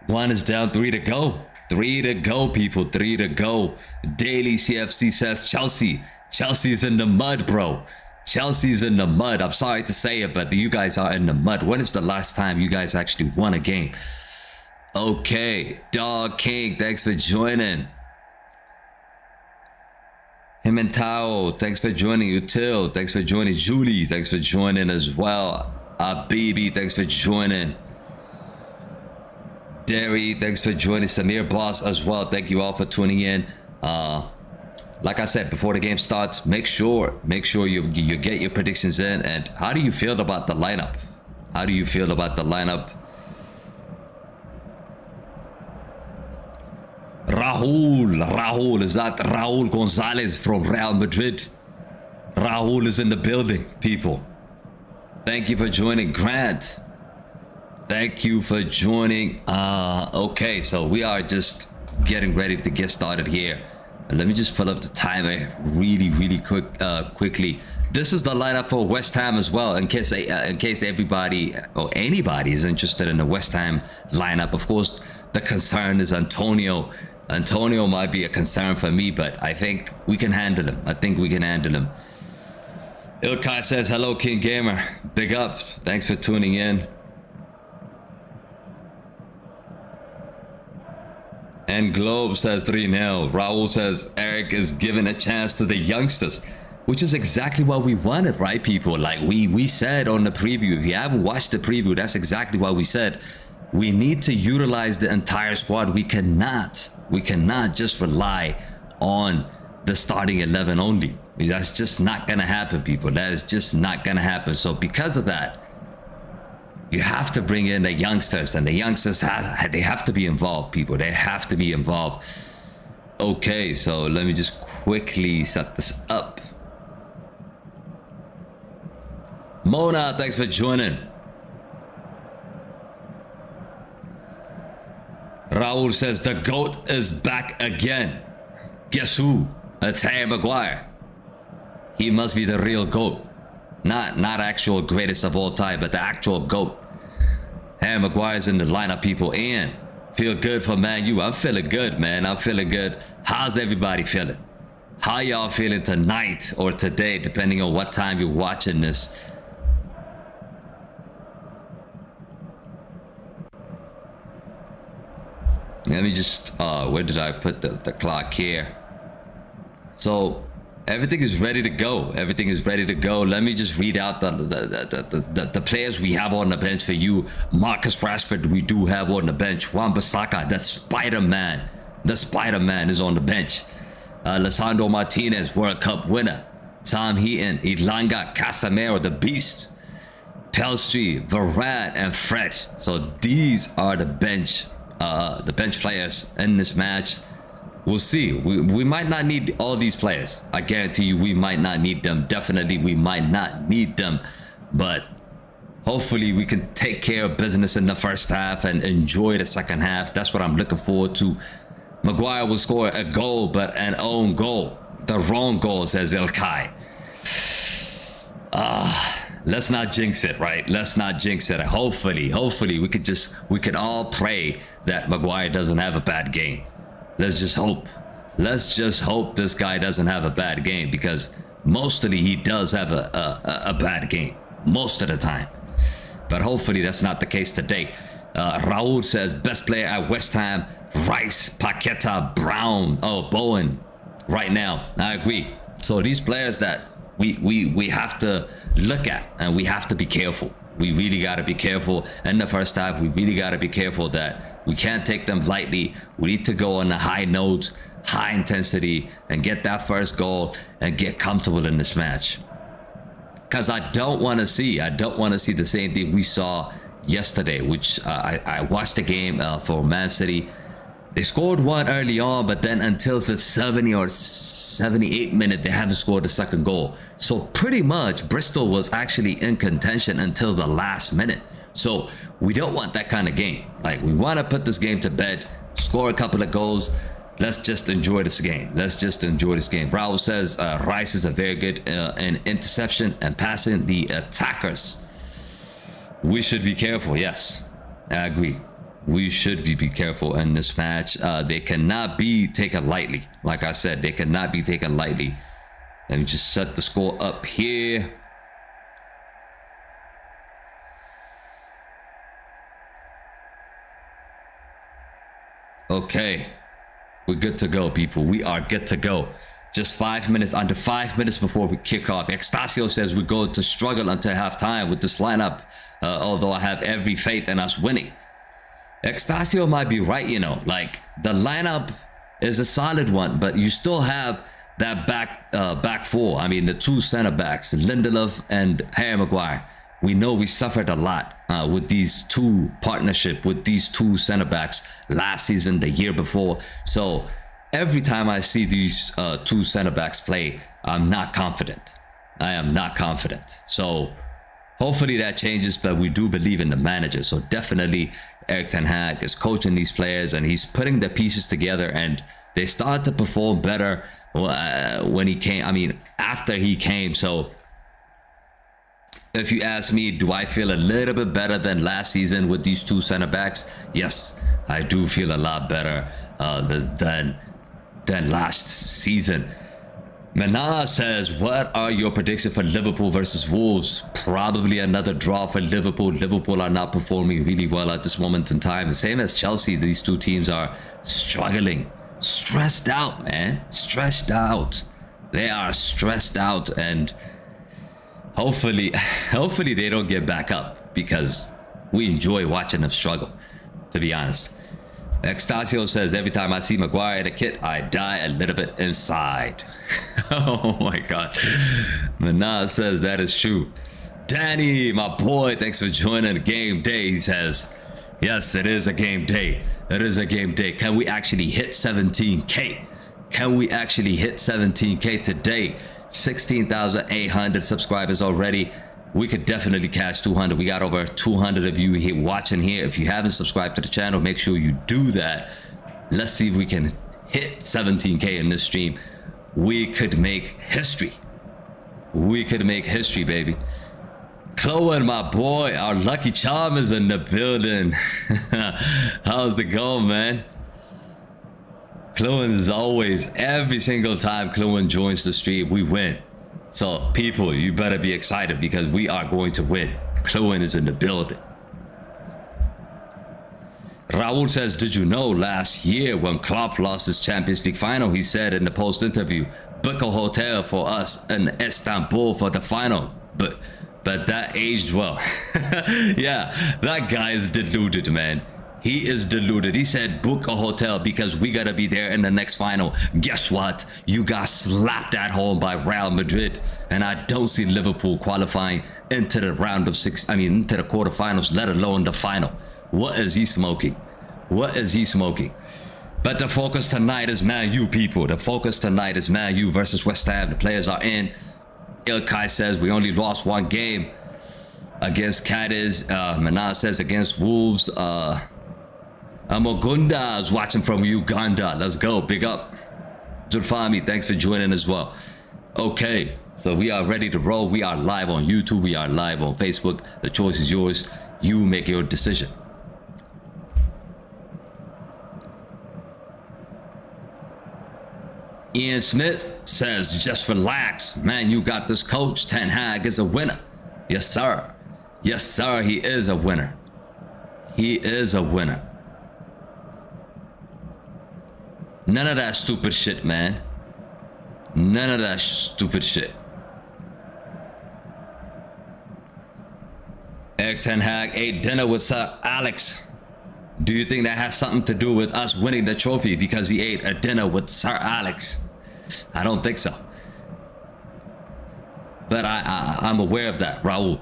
1 is down, 3 to go. 3 to go, people. 3 to go. Daily CFC says Chelsea. Chelsea's in the mud, bro. Chelsea's in the mud. I'm sorry to say it, but you guys are in the mud. When is the last time you guys actually won a game? Okay, Dog King, thanks for joining. Him and Tao, thanks for joining. Util, thanks for joining. Julie, thanks for joining as well. Abibi, thanks for joining. Derry, thanks for joining. Samir Boss as well. Thank you all for tuning in. Like I said, before the game starts, make sure you get your predictions in. And how do you feel about the lineup? How do you feel about the lineup? Raul, is that Raul Gonzalez from Real Madrid? Raul is in the building, people. Thank you for joining. Grant, thank you for joining. Okay, so we are just getting ready to get started here. And let me just pull up the timer really quickly. This is the lineup for West Ham as well, in case everybody or anybody is interested in the West Ham lineup. Of course, the concern is Antonio. Antonio might be a concern for me, but I think we can handle him. I think we can handle him. Ilkai says, hello, King Gamer. Big up. Thanks for tuning in. And Globe says 3-0. Raul says Eric is giving a chance to the youngsters, which is exactly what we wanted, right, people? Like we said on the preview. If you haven't watched the preview, that's exactly what we said. We need to utilize the entire squad. We cannot just rely on the starting 11 only. That's just not gonna happen, people. That is just not gonna happen. So because of that, you have to bring in the youngsters, and the youngsters they have to be involved, people. They have to be involved. Okay, so let me just quickly set this up. Mona, thanks for joining. Raul says the GOAT is back again. Guess who? It's Harry Maguire. He must be the real GOAT. Not actual greatest of all time, but the actual GOAT. Harry Maguire's in the lineup, people. And feel good for Man U. I'm feeling good, man. I'm feeling good. How's everybody feeling? How y'all feeling tonight or today, depending on what time you're watching this? Let me just, where did I put the clock here? So everything is ready to go. Everything is ready to go. Let me just read out the players we have on the bench for you. Marcus Rashford, we do have on the bench. Wan-Bissaka, the Spider-Man. The Spider-Man is on the bench. Lisandro Martinez, World Cup winner. Tom Heaton, Ilanga, Casemiro, the Beast. Pelstri, Varane, and Fred. So these are the bench players in this match. We'll see. We might not need all these players. I guarantee you we might not need them. Definitely we might not need them. But hopefully we can take care of business in the first half and enjoy the second half. That's what I'm looking forward to. Maguire will score a goal, but an own goal. The wrong goal, says Ilkay. Let's not jinx it, right? Let's not jinx it. Hopefully we could all pray that Maguire doesn't have a bad game. Let's just hope. Let's just hope this guy doesn't have a bad game, because mostly he does have a bad game most of the time. But hopefully that's not the case today. Raul says best player at West Ham, Rice, Paqueta, Brown, Bowen right now. I agree. So these players that we have to look at, and we have to be careful. We really got to be careful in the first half. We really got to be careful that we can't take them lightly. We need to go on a high note, high intensity, and get that first goal and get comfortable in this match. Because I don't want to see the same thing we saw yesterday, which I watched the game for Man City. They scored one early on, but then until the 70 or 78 minute, they haven't scored the second goal. So pretty much Bristol was actually in contention until the last minute. So we don't want that kind of game. Like, we want to put this game to bed, score a couple of goals. Let's just enjoy this game. Let's just enjoy this game. Raul says Rice is a very good in interception and passing the attackers. We should be careful. Yes, I agree. We should be careful in this match. They cannot be taken lightly. Like I said, they cannot be taken lightly. Let me just set the score up here. Okay, we're good to go, people. We are good to go. Just 5 minutes, under 5 minutes before we kick off. Extasio says we're going to struggle until halftime with this lineup, although I have every faith in us winning. Extasio might be right, you know, like the lineup is a solid one, but you still have that back four. I mean, the two center backs, Lindelof and Harry Maguire. We know we suffered a lot with these two partnership, with these two center backs last season, the year before. So every time I see these two center backs play, I'm not confident. I am not confident. So hopefully that changes, but we do believe in the manager. So definitely Erik ten Hag is coaching these players, and he's putting the pieces together, and they start to perform better when he came. I mean, after he came. So if you ask me, do I feel a little bit better than last season with these two center backs? Yes, I do feel a lot better than last season. Mana says, what are your predictions for Liverpool versus Wolves? Probably another draw for Liverpool. Liverpool are not performing really well at this moment in time. The same as Chelsea, these two teams are struggling. Stressed out, man. Stressed out. They are stressed out, and hopefully they don't get back up, because we enjoy watching them struggle, to be honest. Extasio says, every time I see Maguire in a kit, I die a little bit inside. Oh my God. Mana says that is true. Danny, my boy, thanks for joining game day. He says, yes, it is a game day. It is a game day. Can we actually hit 17K? Can we actually hit 17K today? 16,800 subscribers already. we could definitely catch 200. We got over 200 of you here watching here. If you haven't subscribed to the channel, make sure you do that. Let's see if we can hit 17K in this stream. We could make history. We could make history, baby. Chloe, my boy, our lucky charm is in the building. How's it going, man? Chloe is always, every single time Chloe joins the stream, we win. So people, you better be excited because we are going to win. Chloe is in the building. Raul says, did you know last year when Klopp lost his Champions League final, he said in the post interview, book a hotel for us in Istanbul for the final. But that aged well. Yeah, that guy is deluded, man. He is deluded. He said book a hotel because we gotta be there in the next final. Guess what? You got slapped at home by Real Madrid, and I don't see Liverpool qualifying into the round of into the quarterfinals, let alone the final. What is he smoking? What is he smoking? But the focus tonight is Man U, people. The focus tonight is Man U versus West Ham. The players are in. Ilkay says we only lost one game against Cadiz. Manaz says against Wolves. Amogunda is watching from Uganda. Let's go. Big up. Zulfami, thanks for joining as well. Okay, so we are ready to roll. We are live on YouTube. We are live on Facebook. The choice is yours. You make your decision. Ian Smith says, just relax. Man, you got this coach. Ten Hag is a winner. Yes, sir. Yes, sir. He is a winner. He is a winner. None of that stupid shit, man. None of that stupid shit. Eric Ten Hag ate dinner with Sir Alex. Do you think that has something to do with us winning the trophy because he ate a dinner with Sir Alex? I don't think so. But I'm aware of that, Raul.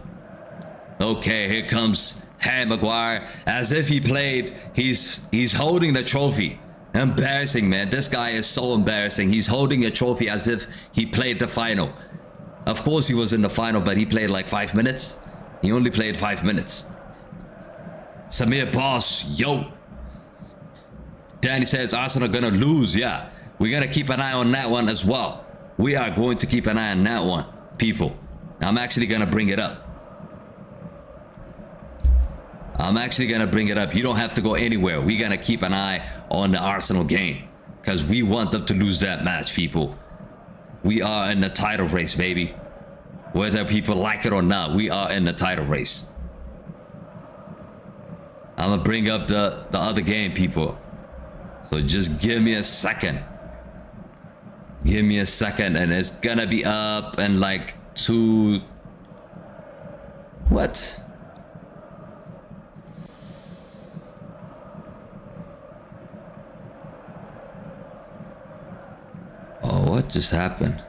Okay, here comes Harry Maguire. As if he played, he's holding the trophy. Embarrassing, man. This guy is so embarrassing. He's holding a trophy as if he played the final. Of course he was in the final, but he played like 5 minutes. He only played 5 minutes. Samir Boss, yo. Danny says Arsenal gonna lose. Yeah, we're gonna keep an eye on that one as well. We are going to keep an eye on that one, people. I'm actually gonna bring it up. I'm actually gonna bring it up. You don't have to go anywhere. We're gonna keep an eye on the Arsenal game because we want them to lose that match, people. We are in the title race, baby. Whether people like it or not, we are in the title race. I'm gonna bring up the other game, people. So just give me a second. Give me a second, and it's gonna be up in like 2. What? Oh, what just happened?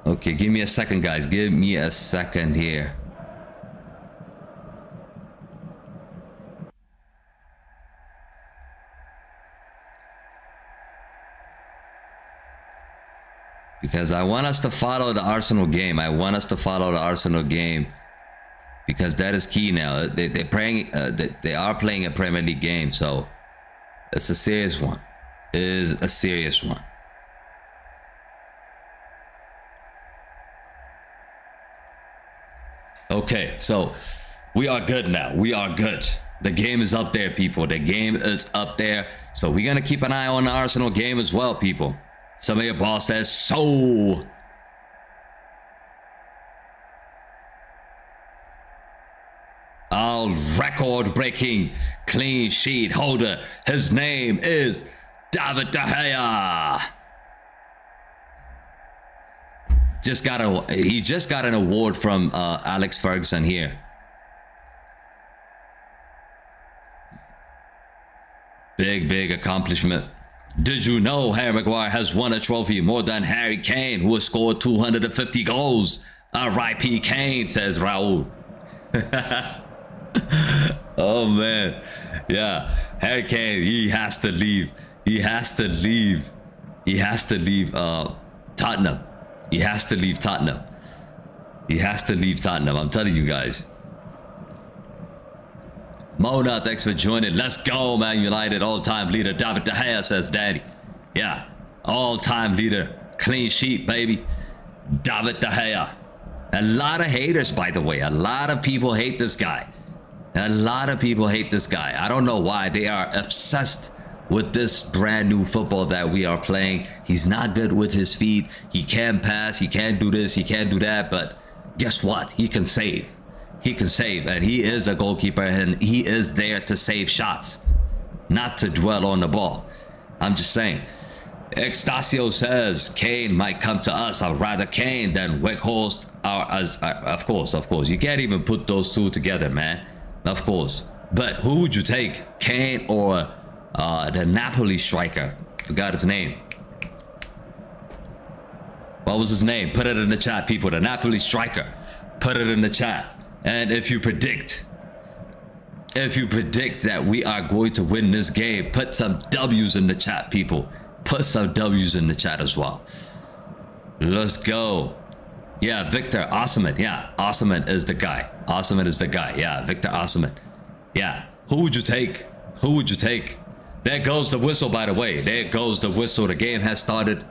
Okay, give me a second, guys. Give me a second here. Because I want us to follow the Arsenal game. I want us to follow the Arsenal game. Because that is key now. They are playing a Premier League game, so it's a serious one. It is a serious one. Okay, so we are good now. We are good. The game is up there, people. The game is up there. So we're gonna keep an eye on the Arsenal game as well, people. Some of your boss says so. Our record-breaking clean sheet holder. His name is David De Gea. He just got an award from Alex Ferguson here. Big accomplishment. Did you know Harry Maguire has won a trophy more than Harry Kane, who has scored 250 goals? R.I.P. Kane, says Raul. Oh man, yeah, Harry Kane, he has to leave. He has to leave Tottenham. He has to leave Tottenham. He has to leave Tottenham. I'm telling you guys. Mona, thanks for joining. Let's go, Man United. All-time leader David De Gea, says Danny. Yeah, all-time leader. Clean sheet, baby. David De Gea. A lot of haters, by the way. A lot of people hate this guy. A lot of people hate this guy. I don't know why. They are obsessed with this brand new football that we are playing. He's not good with his feet. He can't pass. He can't do this. He can't do that. But guess what? He can save. He can save. And he is a goalkeeper. And he is there to save shots, not to dwell on the ball. I'm just saying. Extasio says Kane might come to us. I'd rather Kane than Weghorst. Of course. You can't even put those two together, man. Of course. But who would you take? Kane or the Napoli striker? Forgot his name. What was his name? Put it in the chat, people. The Napoli striker. Put it in the chat. And if you predict that we are going to win this game, put some W's in the chat, people. Put some W's in the chat as well. Let's go. Yeah, Victor Osimhen. Yeah, Osimhen is the guy. Osimhen is the guy. Yeah, Victor Osimhen. Yeah. Who would you take? Who would you take? There goes the whistle, by the way. There goes the whistle. The game has started.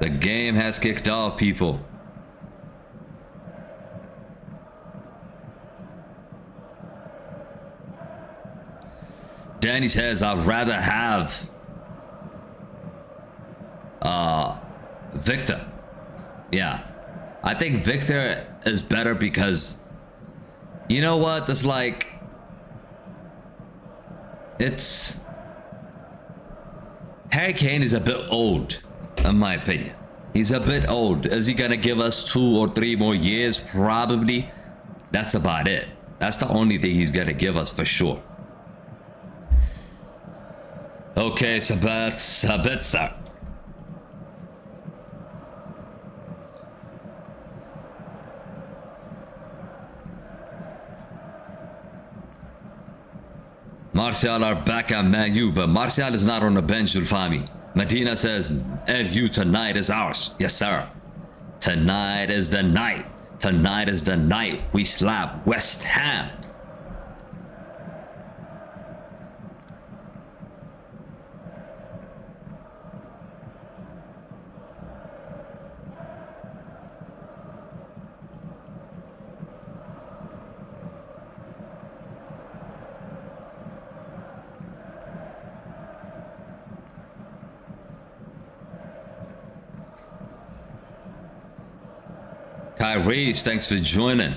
The game has kicked off, people. Danny says, I'd rather have Victor. Yeah. I think Victor is better because, you know what? It's like, Harry Kane is a bit old, in my opinion. He's a bit old. Is he gonna give us 2 or 3 more years? Probably. That's about it. That's the only thing he's gonna give us for sure. Okay, Sabitzer. Martial are back at Man U, but Martial is not on the bench, Zulfami. Medina says, MU tonight is ours. Yes, sir. Tonight is the night. Tonight is the night we slap West Ham. Kyrie, thanks for joining.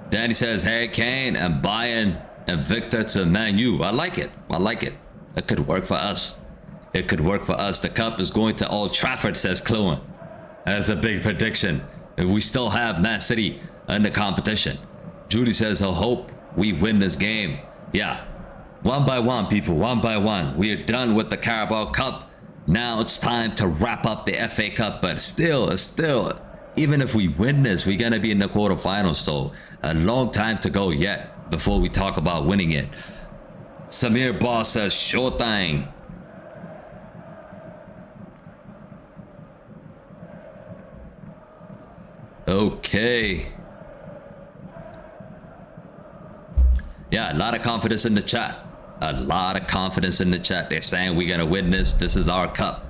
Danny says Harry Kane and Bayern and Victor to Man U. I like it. I like it. It could work for us. It could work for us. The cup is going to Old Trafford, says Cluen. That's a big prediction. If we still have Man City in the competition. Judy says, I hope we win this game. Yeah. One by one, people. One by one. We are done with the Carabao Cup. Now it's time to wrap up the FA Cup, but still, even if we win this, we're going to be in the quarterfinals, so a long time to go yet before we talk about winning it. Samir Boss says, sure thing. Okay. Yeah, a lot of confidence in the chat. A lot of confidence in the chat. They're saying we're going to win this. This is our cup.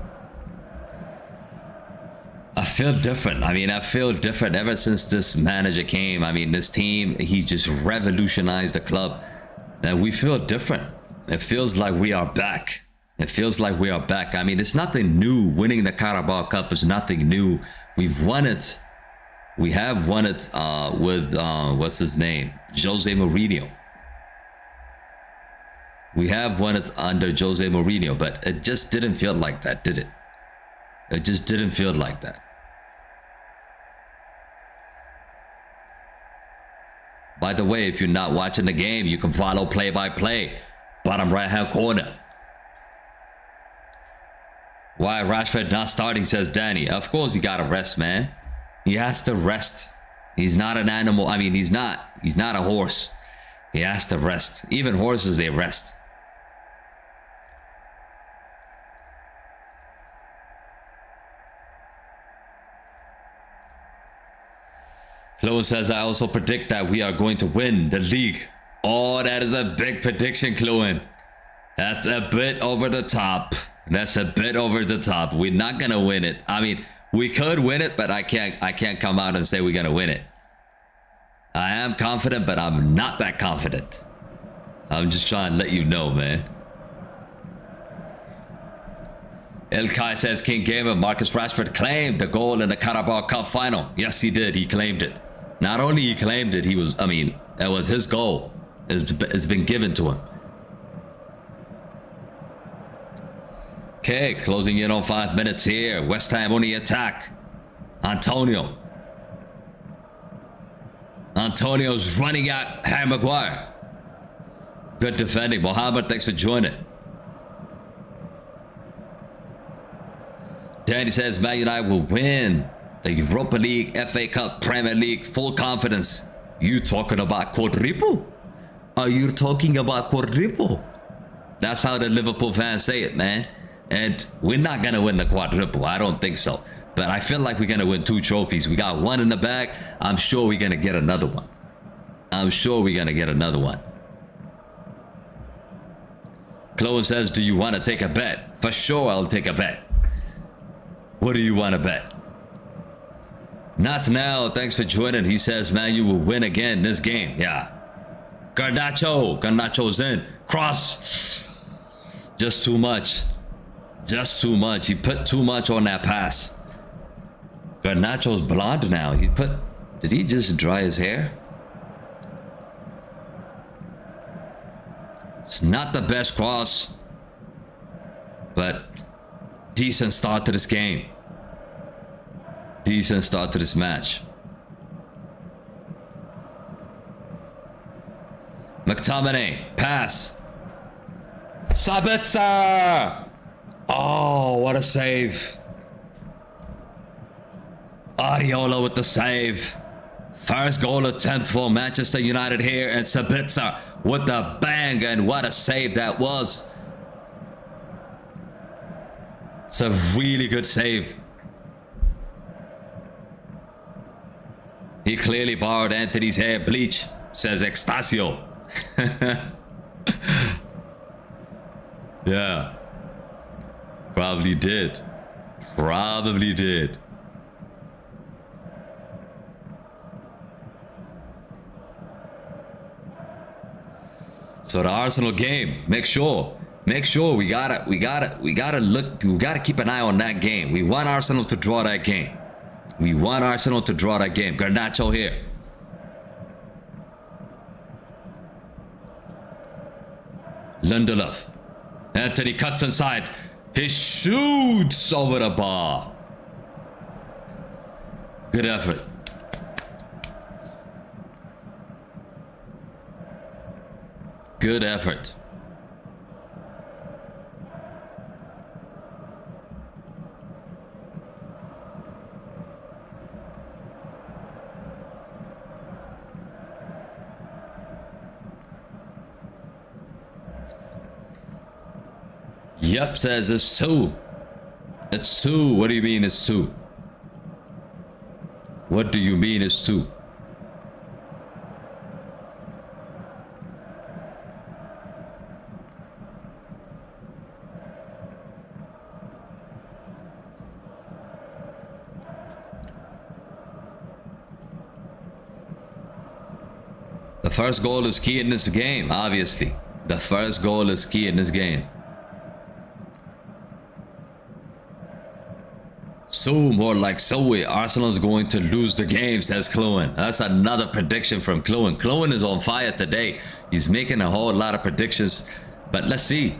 I feel different. I mean, I feel different ever since this manager came. I mean, this team, he just revolutionized the club. And we feel different. It feels like we are back. It feels like we are back. I mean, it's nothing new. Winning the Carabao Cup is nothing new. We've won it. We have won it with, what's his name? Jose Mourinho. We have won it under Jose Mourinho, but it just didn't feel like that, did it? It just didn't feel like that. By the way, if you're not watching the game, you can follow play-by-play. Bottom right-hand corner. Why Rashford not starting, says Danny. Of course he gotta rest, man. He has to rest. He's not an animal. I mean, he's not a horse. He has to rest. Even horses, they rest. Chloe says, I also predict that we are going to win the league. Oh, that is a big prediction, Chloe. That's a bit over the top. That's a bit over the top. We're not gonna win it. I mean, we could win it, but I can't come out and say we're gonna win it. I am confident, but I'm not that confident. I'm just trying to let you know, man. El Kai says, King Gamer, Marcus Rashford claimed the goal in the Carabao Cup final. Yes, he did. He claimed it. Not only he claimed it, that was his goal. It's been given to him. Okay, closing in on 5 minutes here. West Ham on the attack. Antonio's running at Harry Maguire. Good defending. Mohammed, thanks for joining. Danny says, Man United will win the Europa League, FA Cup, Premier League, full confidence. You talking about quadruple? Are you talking about quadruple? That's how the Liverpool fans say it, man. And we're not going to win the quadruple. I don't think so. But I feel like we're going to win 2 trophies. We got 1 in the bag. I'm sure we're going to get another one. Chloe says, do you want to take a bet? For sure, I'll take a bet. What do you want to bet? Not now. Thanks for joining. He says, Man, you will win again this game. Yeah. Garnacho's in. Cross. Just too much. He put too much on that pass. Garnacho's blonde now. Did he just dry his hair? It's not the best cross, but decent start to this game. Decent start to this match. McTominay, pass. Sabitzer! Oh, what a save. Areola with the save. First goal attempt for Manchester United here, and Sabitzer with the bang, and what a save that was. It's a really good save. He clearly borrowed Anthony's hair bleach, says Extasio. Yeah. Probably did. So the Arsenal game, make sure we gotta keep an eye on that game. We want Arsenal to draw that game. Garnacho here. Lindelof. Anthony cuts inside. He shoots over the bar. Good effort. Good effort. Yep, says it's 2. It's 2. What do you mean it's 2? What do you mean it's 2? The first goal is key in this game, obviously. The first goal is key in this game. So more like Zoe. Arsenal's going to lose the game, says Clowen. That's another prediction from Clowen. Clowen is on fire today. He's making a whole lot of predictions. But let's see.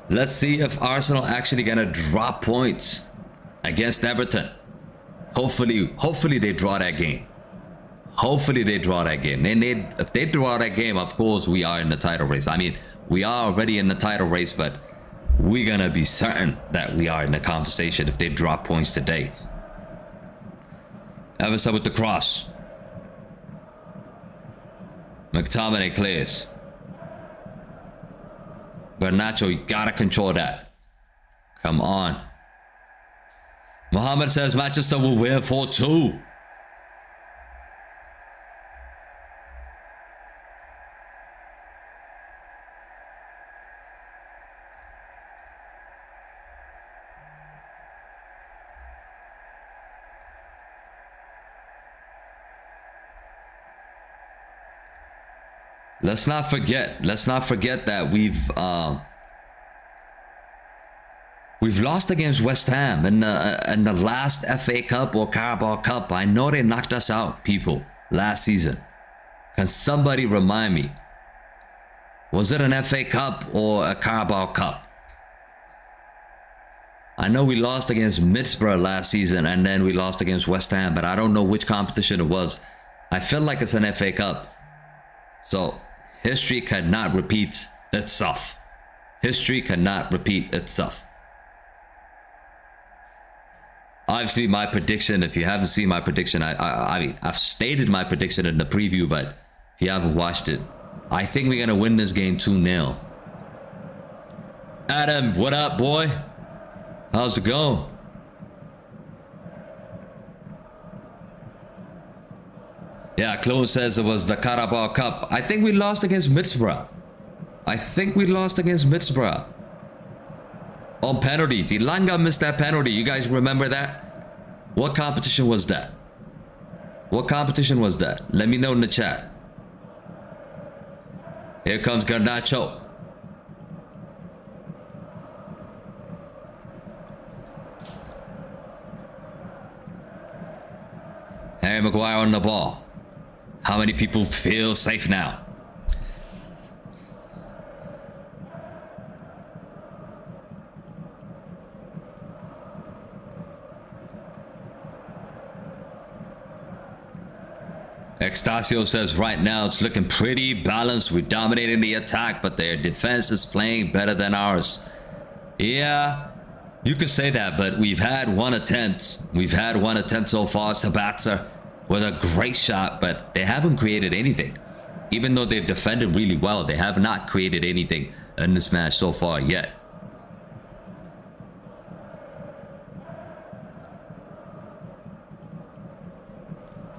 Let's see if Arsenal actually gonna drop points against Everton. Hopefully they draw that game. If they draw that game, of course we are in the title race. I mean, we are already in the title race, but we're gonna be certain that we are in the conversation if they drop points today. Everton with the cross. McTominay clears. Garnacho, you gotta control that. Come on. Mohammed says Manchester will win 4-2. Let's not forget that we've lost against West Ham in the last FA Cup or Carabao Cup. I know they knocked us out, people, last season. Can somebody remind me? Was it an FA Cup or a Carabao Cup? I know we lost against Middlesbrough last season and then we lost against West Ham, but I don't know which competition it was. I feel like it's an FA Cup. So history cannot repeat itself. History cannot repeat itself. Obviously, my prediction, if you haven't seen my prediction, I mean, I've stated my prediction in the preview, but if you haven't watched it, I think we're going to win this game 2-0. Adam, what up, boy? How's it going? Yeah, Chloe says it was the Carabao Cup. I think we lost against Middlesbrough. On penalties. Ilanga missed that penalty. You guys remember that? What competition was that? Let me know in the chat. Here comes Garnacho. Harry Maguire on the ball. How many people feel safe now? Extasio says right now it's looking pretty balanced. We're dominating the attack, but their defense is playing better than ours. Yeah, you could say that, but we've had one attempt so far. Sabata with a great shot, but they haven't created anything. Even though they've defended really well, they have not created anything in this match so far yet.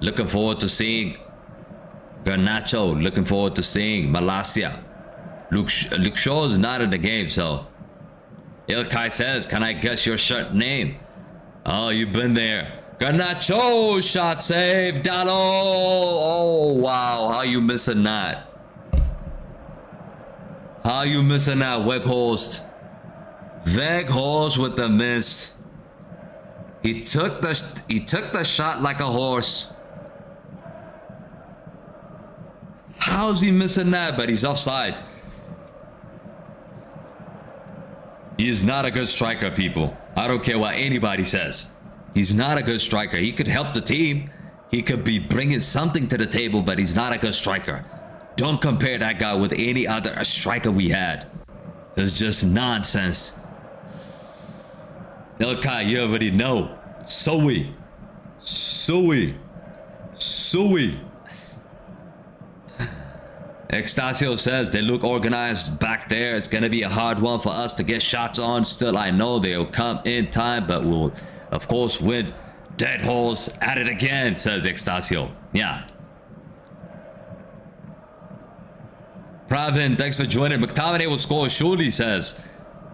Looking forward to seeing Garnacho. Looking forward to seeing Malacia. Luke Shaw is not in the game, so Ilkay says, can I guess your shirt name? Oh, you've been there. Garnacho, shot save, Dallo. Oh, wow. How you missing that? Weghorst. Weghorst with the miss. He took the shot like a horse. How's he missing that? But he's offside. He is not a good striker, people. I don't care what anybody says. He's not a good striker. He could help the team. He could be bringing something to the table, but he's not a good striker. Don't compare that guy with any other striker we had. It's just nonsense. Ilkay, you already know. Sui. Extasio says they look organized back there. It's going to be a hard one for us to get shots on. Still, I know they'll come in time, but we'll, of course, win. Dead horse at it again, says Extasio. Yeah. Pravin, thanks for joining. McTominay will score surely, says.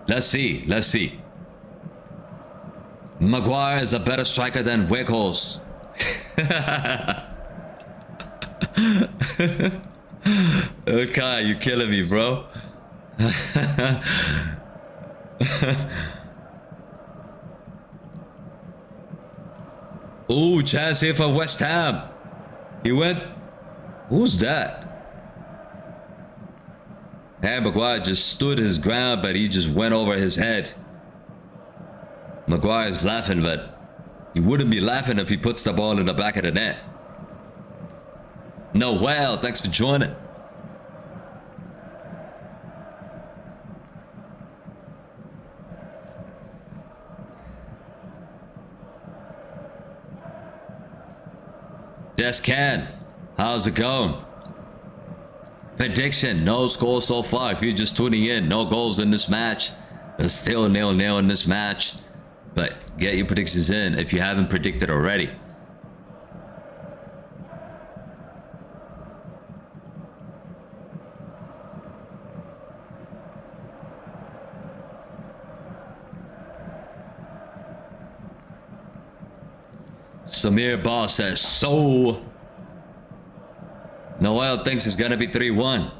Let's see. Maguire is a better striker than Weghorst. Okay, you're killing me, bro. Ooh, chance here for West Ham. He went. Who's that? Harry Maguire just stood his ground, but he just went over his head. Maguire's laughing, but he wouldn't be laughing if he puts the ball in the back of the net. Noel, thanks for joining. Descan, how's it going? Prediction, no score so far. If you're just tuning in, no goals in this match. It's still 0-0 in this match. But get your predictions in if you haven't predicted already. Samir Ball says, so Noel thinks it's gonna be 3-1.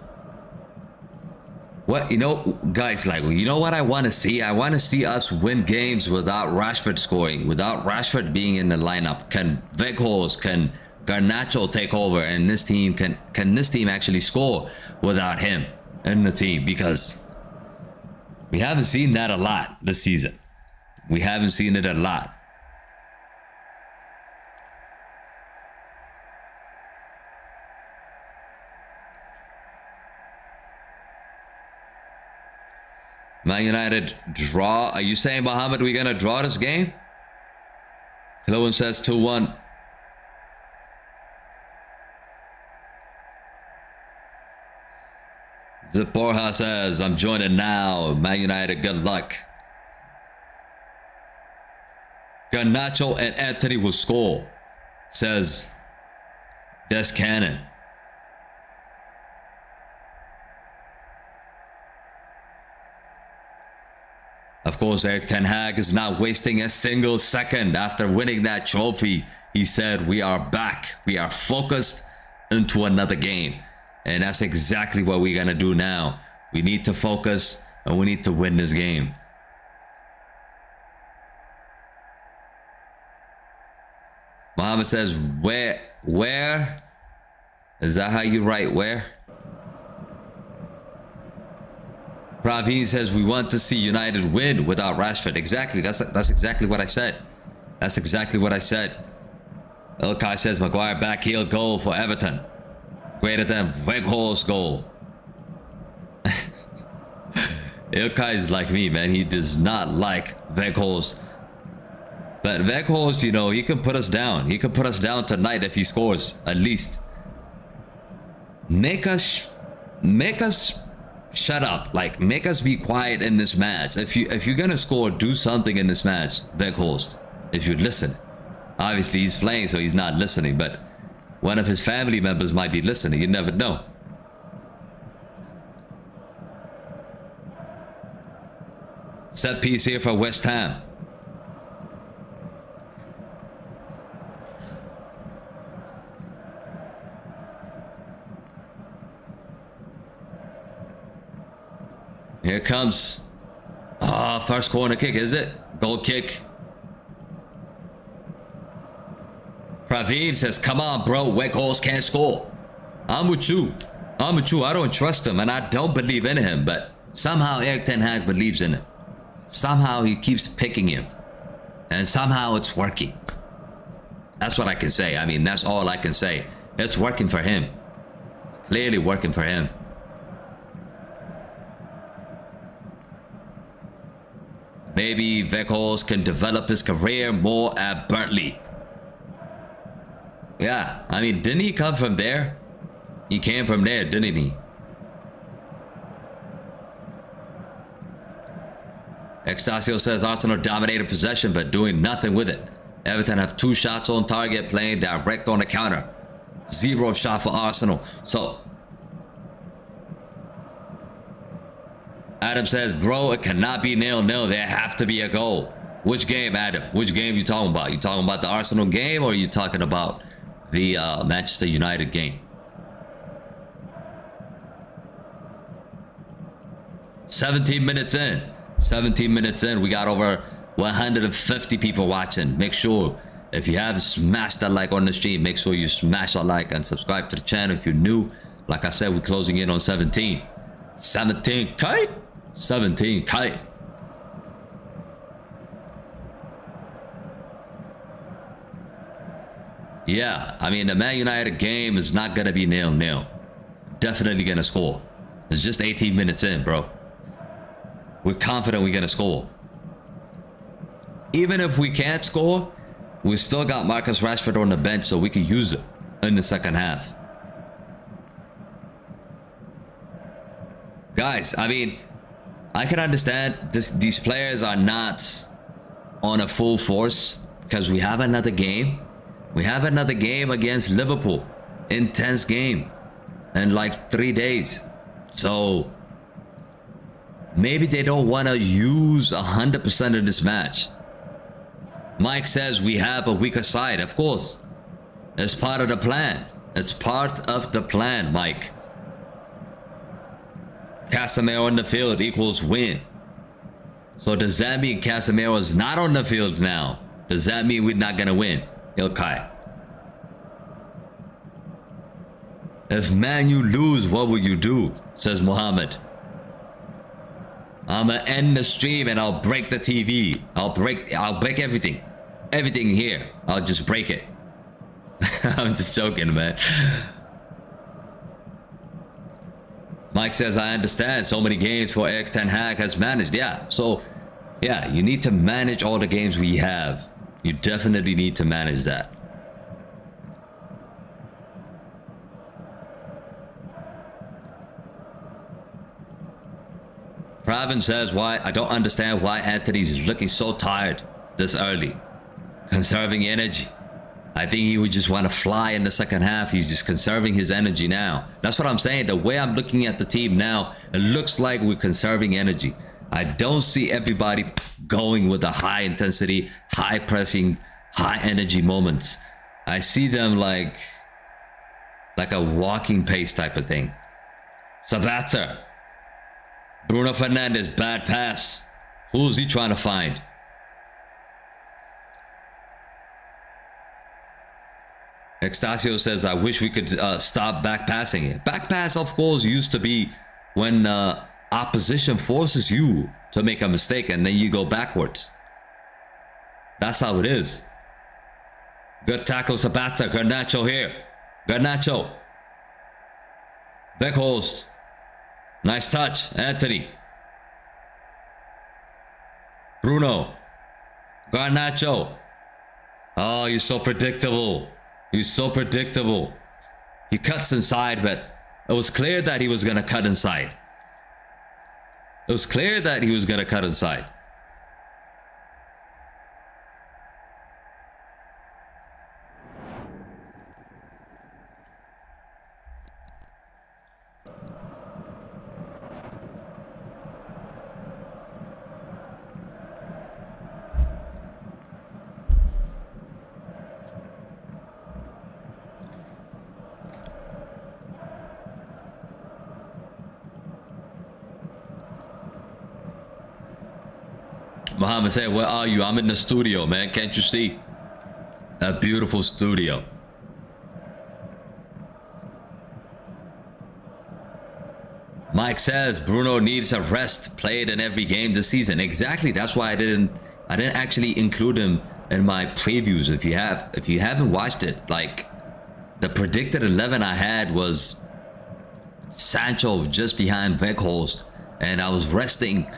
What, you know, guys, like, you know what I want to see? I want to see us win games without Rashford scoring, without Rashford being in the lineup. Can Weghorst, can Garnacho take over, and this team can this team actually score without him in the team? Because we haven't seen that a lot this season. We haven't seen it a lot. Man United draw. Are you saying, Mohammed, we're gonna draw this game? Chloe says 2-1. The Borja says, I'm joining now. Man United, good luck. Garnacho and Anthony will score, says Des Cannon. Of course, Erik ten Hag is not wasting a single second after winning that trophy. He said, we are back. We are focused into another game. And that's exactly what we're going to do now. We need to focus and we need to win this game. Mohammed says, where? Is that how you write where? Praveen says, we want to see United win without Rashford. Exactly. That's exactly what I said. That's exactly what I said. Ilkay says, Maguire backheel goal for Everton. Greater than Weghorst's goal. Ilkay is like me, man. He does not like Weghorst. But Weghorst, you know, he can put us down. He can put us down tonight if he scores, at least. Make us shut up. Like, make us be quiet in this match. If you're gonna score, do something in this match, Weghorst. If you listen. Obviously, he's playing, so he's not listening. But one of his family members might be listening. You never know. Set piece here for West Ham. Here comes first corner kick, is it? Goal kick. Praveen says, come on, bro. Weghorst can't score. I'm with you. I'm with you. I don't trust him and I don't believe in him, but somehow Erik ten Hag believes in him. Somehow he keeps picking him. And somehow it's working. That's what I can say. I mean, that's all I can say. It's working for him. It's clearly working for him. Maybe Weghorst can develop his career more at Burnley. Yeah, I mean, didn't he come from there? He came from there, didn't he? Extasio says Arsenal dominated possession but doing nothing with it. Everton have 2 shots on target, playing direct on the counter. 0 shot for Arsenal. So Adam says, bro, it cannot be 0-0. There have to be a goal. Which game, Adam? Which game you talking about? You talking about the Arsenal game, or are you talking about the Manchester United game? 17 minutes in. 17 minutes in. We got over 150 people watching. Make sure, if you haven't smashed that like on the stream, make sure you smash that like and subscribe to the channel if you're new. Like I said, we're closing in on 17. 17K. 17K. Yeah, I mean, the Man United game is not gonna be 0-0. Definitely gonna score. It's just 18 minutes in, bro. We're confident we're gonna score. Even if we can't score, we still got Marcus Rashford on the bench, so we can use it in the second half. guys, I mean, I can understand these players are not on a full force because we have another game. We have another game against Liverpool. Intense game in like 3 days. So maybe they don't want to use 100% of this match. Mike says we have a weaker side. Of course. It's part of the plan. It's part of the plan, Mike. Casemiro on the field equals win. So does that mean Casemiro is not on the field now? Does that mean we're not gonna win? Okay. If Man U lose, what will you do? Says Mohammed. I'ma end the stream and I'll break the TV. I'll break everything. Everything here. I'll just break it. I'm just joking, man. Mike says, I understand so many games for Erik ten Hag has managed. Yeah, so, yeah, you need to manage all the games we have. You definitely need to manage that. Pravin says, why I don't understand why Anthony's looking so tired this early. Conserving energy. I think he would just want to fly in the second half. He's just conserving his energy now. That's what I'm saying. The way I'm looking at the team now, it looks like we're conserving energy. I don't see everybody going with the high intensity, high pressing, high energy moments. I see them like a walking pace type of thing. Sabata. Bruno Fernandes, bad pass. Who's he trying to find? Extasio says, I wish we could stop back passing it. Back pass, of course, used to be when opposition forces you to make a mistake and then you go backwards. That's how it is. Good tackle, Sabata. Garnacho here. Garnacho. Beckhorst. Nice touch, Anthony. Bruno. Garnacho. Oh, you're so predictable. He's so predictable. He cuts inside, but it was clear that he was going to cut inside. It was clear that he was going to cut inside. Muhammad said, where are you? I'm in the studio, man. Can't you see? A beautiful studio. Mike says Bruno needs a rest. Played in every game this season. Exactly. That's why I didn't actually include him in my previews. If you haven't watched it, like the predicted 11 I had was Sancho just behind Weghorst, and I was resting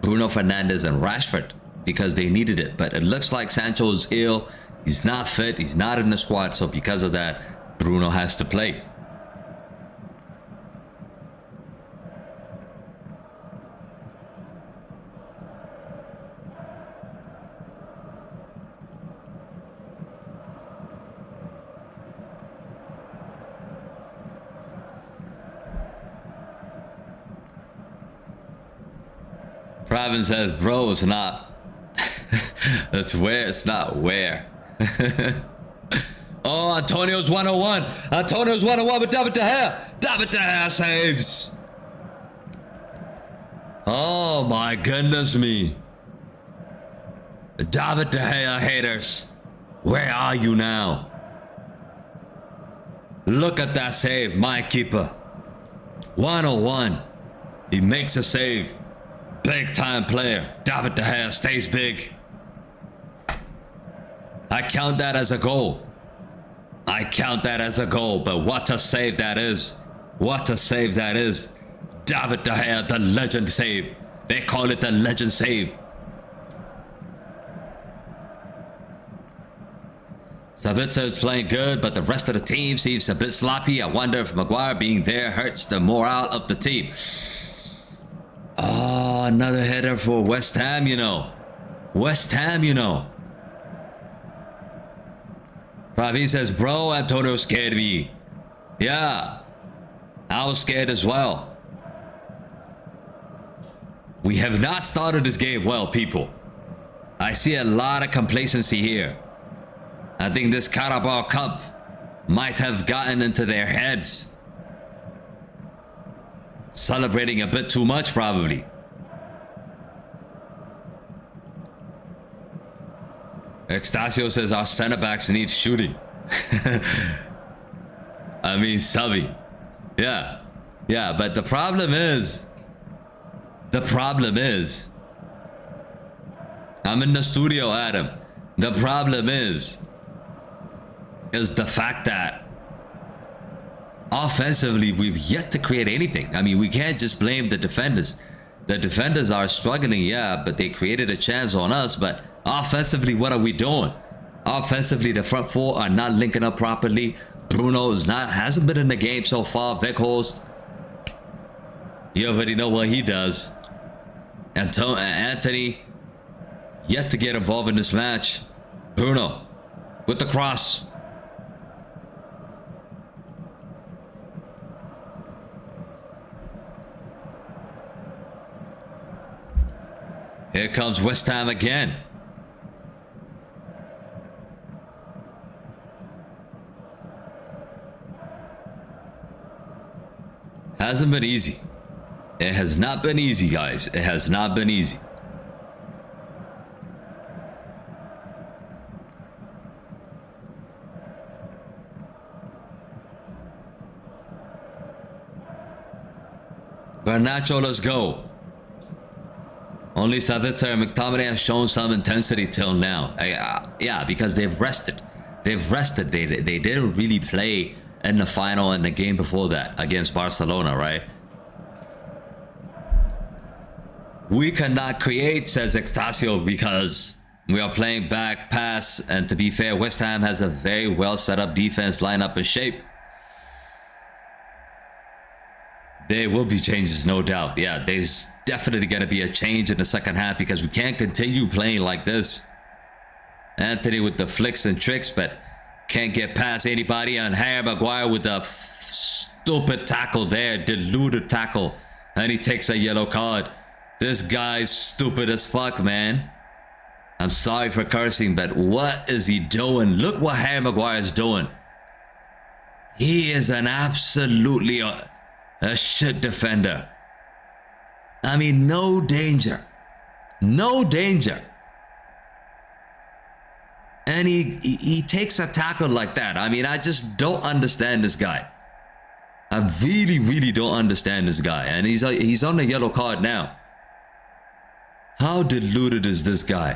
Bruno Fernandes and Rashford because they needed it. But it looks like Sancho is ill. He's not fit. He's not in the squad. So because of that, Bruno has to play. Pravin says, bro, it's not. It's where, it's not where. Oh, Antonio's 101. Antonio's 101 with David De Gea. David De Gea saves. Oh my goodness me. David De Gea haters. Where are you now? Look at that save, my keeper. 101. He makes a save. Big time player. David De Gea stays big. I count that as a goal. I count that as a goal, but what a save that is. What a save that is. David De Gea, the legend save. They call it the legend save. Sabitzer is playing good, but the rest of the team seems a bit sloppy. I wonder if Maguire being there hurts the morale of the team. another header for West Ham, you know. West Ham, you know. Praveen says, bro, Antonio scared me. Yeah, I was scared as well. We have not started this game well, people. I see a lot of complacency here. I think this Carabao Cup might have gotten into their heads. Celebrating a bit too much, probably. Extasio says our center backs need shooting. I mean, Savi. Yeah. Yeah, but the problem is, I'm in the studio, Adam. The problem is the fact that offensively, we've yet to create anything. I mean, we can't just blame the defenders. The defenders are struggling, yeah, but they created a chance on us. But offensively, what are we doing? Offensively, the front four are not linking up properly. Bruno hasn't been in the game so far. Weghorst, you already know what he does. Anthony, yet to get involved in this match. Bruno, with the cross. Here comes West Ham again. Hasn't been easy. It has not been easy, guys. It has not been easy. Garnacho, let's go. Only Sabitzer and McTominay have shown some intensity till now. Yeah, because they've rested. They didn't really play in the final and the game before that against Barcelona, right? We cannot create, says Extasio, because we are playing back pass. And to be fair, West Ham has a very well set up defense lineup in shape. There will be changes, no doubt. Yeah, there's definitely going to be a change in the second half because we can't continue playing like this. Anthony with the flicks and tricks, but can't get past anybody. And Harry Maguire with a stupid tackle there, deluded tackle. And he takes a yellow card. This guy's stupid as fuck, man. I'm sorry for cursing, but what is he doing? Look what Harry Maguire is doing. He is an absolutely... a shit defender. I mean, no danger. No danger. And he takes a tackle like that. I mean, I just don't understand this guy. I really don't understand this guy. And he's on the yellow card now. How deluded is this guy?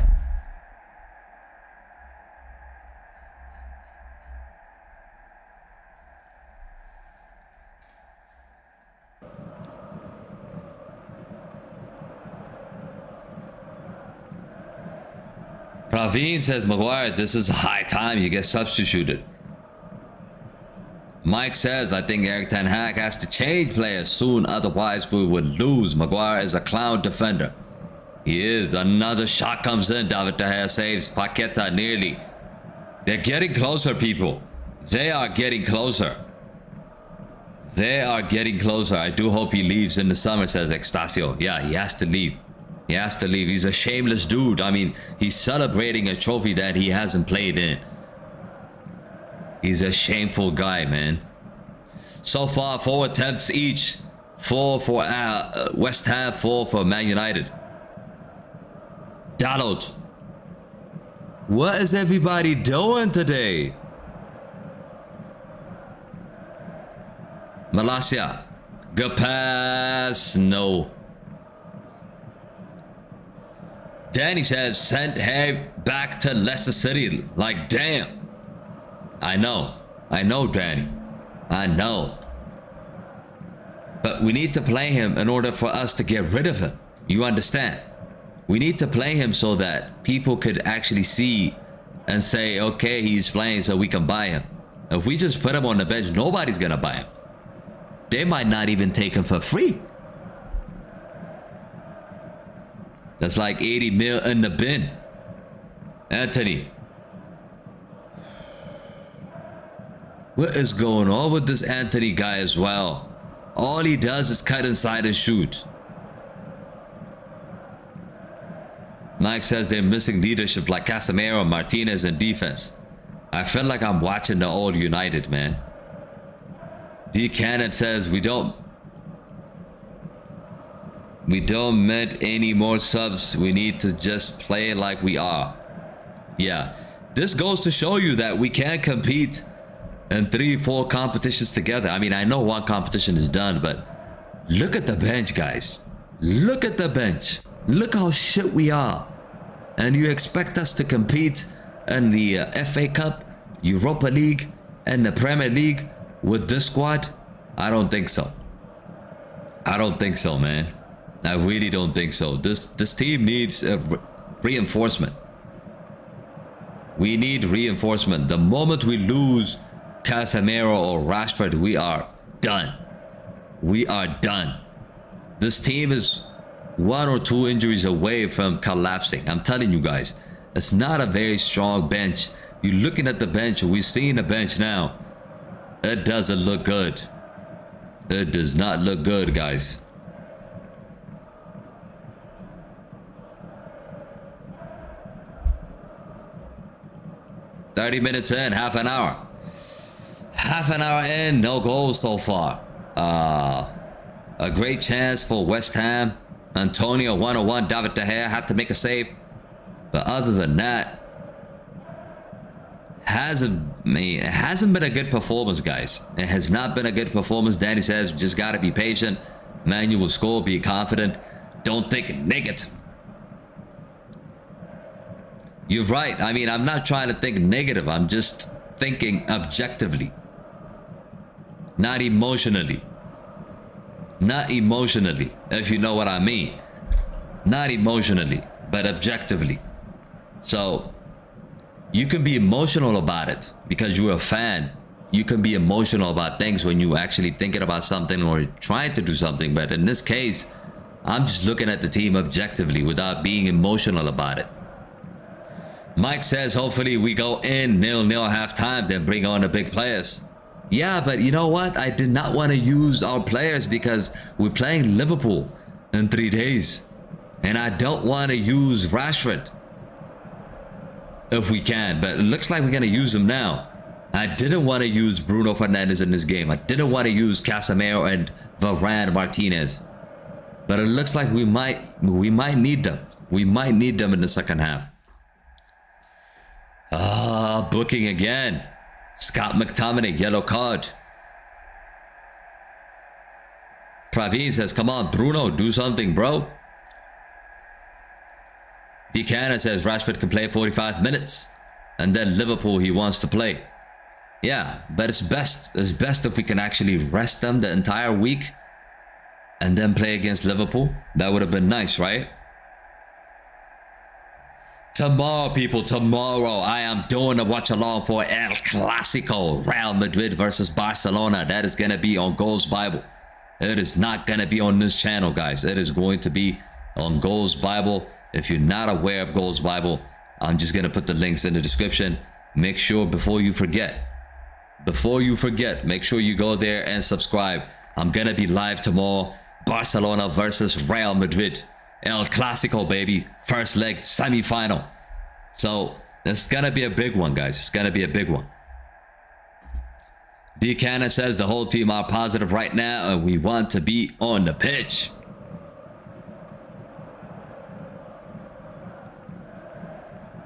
Praveen says, Maguire, this is high time you get substituted. Mike says, I think Erik Ten Hag has to change players soon, otherwise we would lose. Maguire is a clown defender. He is. Another shot comes in. David De Gea saves. Paqueta nearly. They're getting closer, people. They are getting closer. They are getting closer. I do hope he leaves in the summer, says Extasio. Yeah, he has to leave. He has to leave. He's a shameless dude. I mean, he's celebrating a trophy that he hasn't played in. He's a shameful guy, man. So far, 4 attempts each. 4 for West Ham, 4 for Man United. Dalot. What is everybody doing today? Malasia. Good pass. No. Danny says, sent Harry back to Leicester City. Like, damn. I know, Danny. I know. But we need to play him in order for us to get rid of him. You understand? We need to play him so that people could actually see and say, okay, he's playing so we can buy him. If we just put him on the bench, nobody's going to buy him. They might not even take him for free. That's like 80 mil in the bin. Anthony. What is going on with this Anthony guy as well? All he does is cut inside and shoot. Mike says they're missing leadership like Casemiro, Martinez, and defense. I feel like I'm watching the old United, man. D. Cannon says we don't need any more subs. We need to just play like we are. Yeah, this goes to show you that we can compete in 3-4 competitions together. I mean, I know one competition is done, but look at the bench, guys. Look at the bench. Look how shit we are. And you expect us to compete in the FA Cup, Europa League, and the Premier League with this squad? I don't think so. I don't think so, man. I really don't think so. This team needs a reinforcement. We need reinforcement. The moment we lose Casemiro or Rashford, we are done. We are done. This team is 1 or 2 injuries away from collapsing. I'm telling you guys, it's not a very strong bench. You're looking at the bench. We're seeing the bench now. It doesn't look good. It does not look good, guys. "30 minutes in, half an hour. Half an hour in, no goals so far. A great chance for West Ham. Antonio 101, David De Gea had to make a save. But other than that, it hasn't been a good performance, guys. It has not been a good performance. Danny says, just got to be patient. Manu will score, be confident. Don't think negative. You're right. I mean, I'm not trying to think negative. I'm just thinking objectively. Not emotionally. Not emotionally, if you know what I mean. Not emotionally, but objectively. So, you can be emotional about it because you're a fan. You can be emotional about things when you're actually thinking about something or trying to do something. But in this case, I'm just looking at the team objectively without being emotional about it. Mike says, hopefully we go in 0-0 halftime, then bring on the big players. Yeah, but you know what? I did not want to use our players because we're playing Liverpool in 3 days. And I don't want to use Rashford if we can. But it looks like we're going to use him now. I didn't want to use Bruno Fernandes in this game. I didn't want to use Casemiro and Varane Martinez. But it looks like we might need them. We might need them in the second half. Booking again. Scott McTominay, yellow card. Praveen says, come on, Bruno, do something, bro. Buchanan says Rashford can play 45 minutes. And then Liverpool, he wants to play. Yeah, but it's best. It's best if we can actually rest them the entire week and then play against Liverpool. That would have been nice, right? Tomorrow, people, tomorrow, I am doing a watch along for El Clasico, Real Madrid versus Barcelona. That is going to be on Goalsbible. It is not going to be on this channel, guys. It is going to be on Goalsbible. If you're not aware of Goalsbible, I'm just going to put the links in the description. Make sure before you forget, make sure you go there and subscribe. I'm going to be live tomorrow. Barcelona versus Real Madrid. El Clasico, baby. First leg, semi-final. So, it's going to be a big one, guys. It's going to be a big one. D. Cannon says the whole team are positive right now and we want to be on the pitch.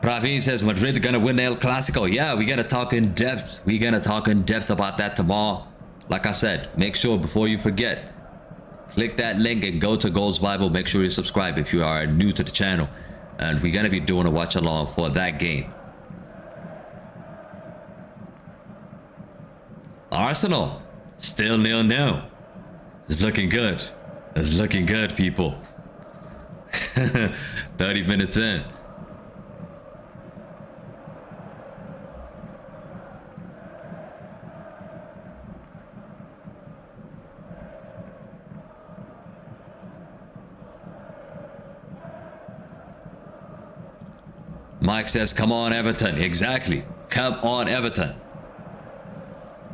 Praveen says Madrid going to win El Clasico. Yeah, we're going to talk in depth. We're going to talk in depth about that tomorrow. Like I said, make sure before you forget, click that link and go to Goalsbible. Make sure you subscribe if you are new to the channel. And we're going to be doing a watch along for that game. Arsenal, still 0-0. It's looking good. It's looking good, people. 30 minutes in. Mike says, come on, Everton. Exactly. Come on, Everton.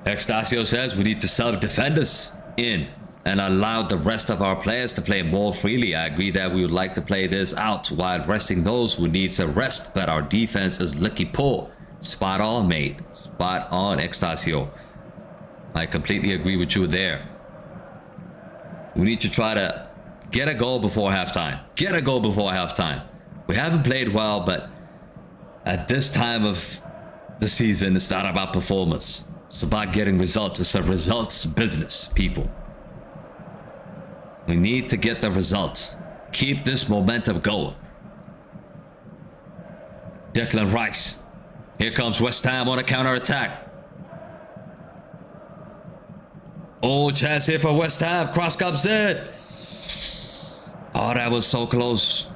Extasio says we need to sub defenders in and allow the rest of our players to play more freely. I agree that we would like to play this out while resting those who needs a rest, but our defense is looking poor. Spot on, mate. Spot on, Extasio. I completely agree with you there. We need to try to get a goal before halftime. Get a goal before halftime. We haven't played well, but at this time of the season, it's not about performance. It's about getting results. It's a results business, people. We need to get the results. Keep this momentum going. Declan Rice. Here comes West Ham on a counter-attack. Oh, chance here for West Ham. Cross comes in. Oh, that was so close.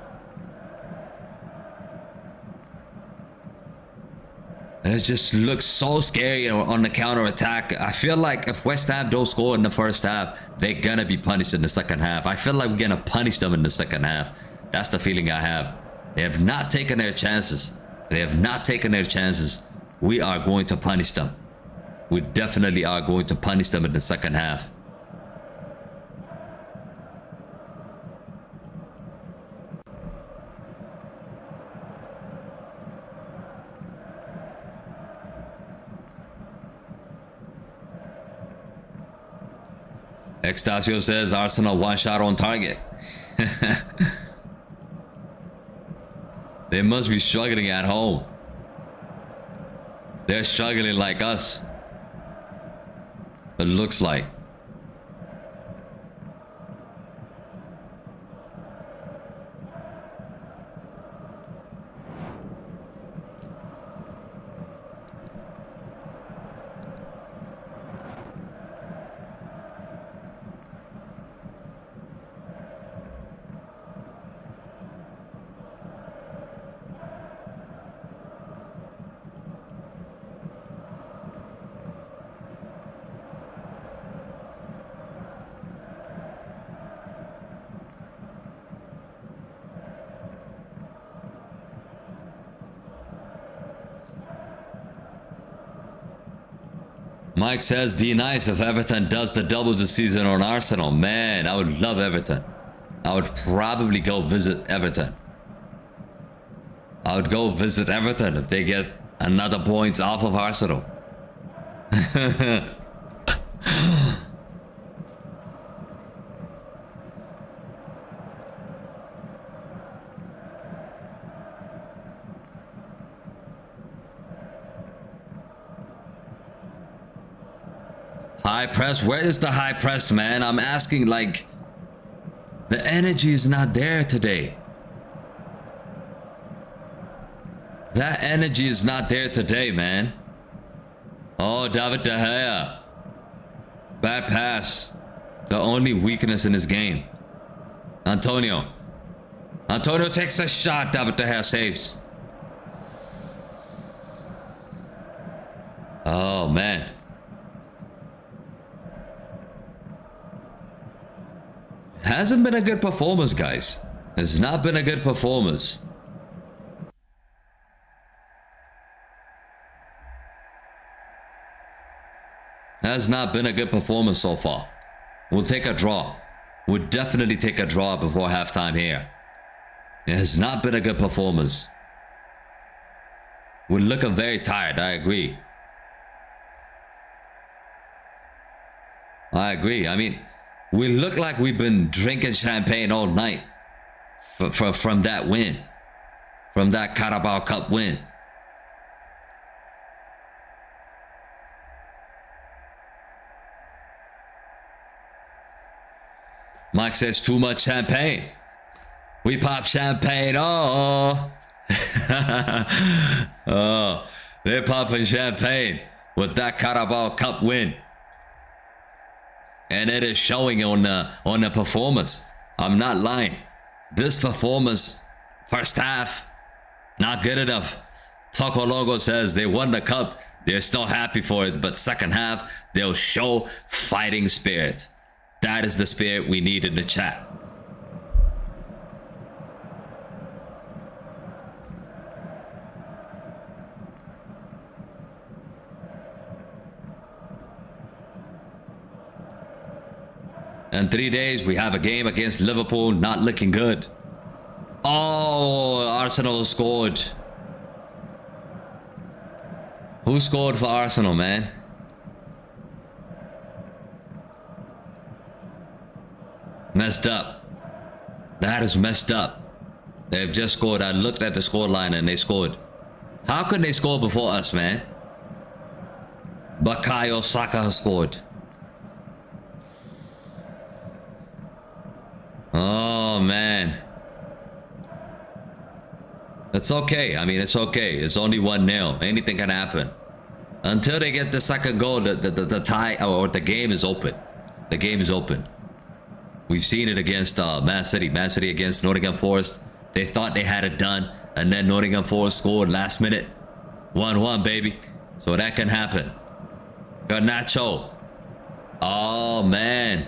It just looks so scary on the counter-attack. I feel like if West Ham don't score in the first half, they're gonna be punished in the second half. I feel like we're gonna punish them in the second half. That's the feeling I have. They have not taken their chances. They have not taken their chances. We are going to punish them. We definitely are going to punish them in the second half. Extasio says Arsenal one shot on target. They must be struggling at home. They're struggling like us. It looks like. Mike says, be nice if Everton does the double this season on Arsenal. Man, I would love Everton. I would probably go visit Everton. I would go visit Everton if they get another point off of Arsenal. High press? Where is the high press, man? I'm asking, like, the energy is not there today. That energy is not there today, man. Oh, David De Gea. Bad pass. The only weakness in his game. Antonio. Antonio takes a shot. David De Gea saves. Oh, man. Hasn't been a good performance, guys. It's not been a good performance. Has not been a good performance so far. We'll take a draw. We'll definitely take a draw before halftime here. It has not been a good performance. We're looking very tired, I agree. I agree. I mean, we look like we've been drinking champagne all night from that win. From that Carabao Cup win. Mike says too much champagne. We pop champagne. Oh. Oh. They're popping champagne with that Carabao Cup win. And it is showing on the performance. I'm not lying. This performance, first half, not good enough. Taco Logo says they won the cup. They're still happy for it. But second half, they'll show fighting spirit. That is the spirit we need in the chat. In 3 days, we have a game against Liverpool, not looking good. Oh, Arsenal scored. Who scored for Arsenal, man? Messed up. That is messed up. They've just scored. I looked at the scoreline and they scored. How could they score before us, man? Bukayo Saka has scored. Oh, man. It's okay. I mean, it's okay. It's only 1-0. Anything can happen. Until they get the second goal, the tie or the game is open. The game is open. We've seen it against Man City. Man City against Nottingham Forest. They thought they had it done. And then Nottingham Forest scored last minute. 1-1, baby. So that can happen. Garnacho. Oh, man.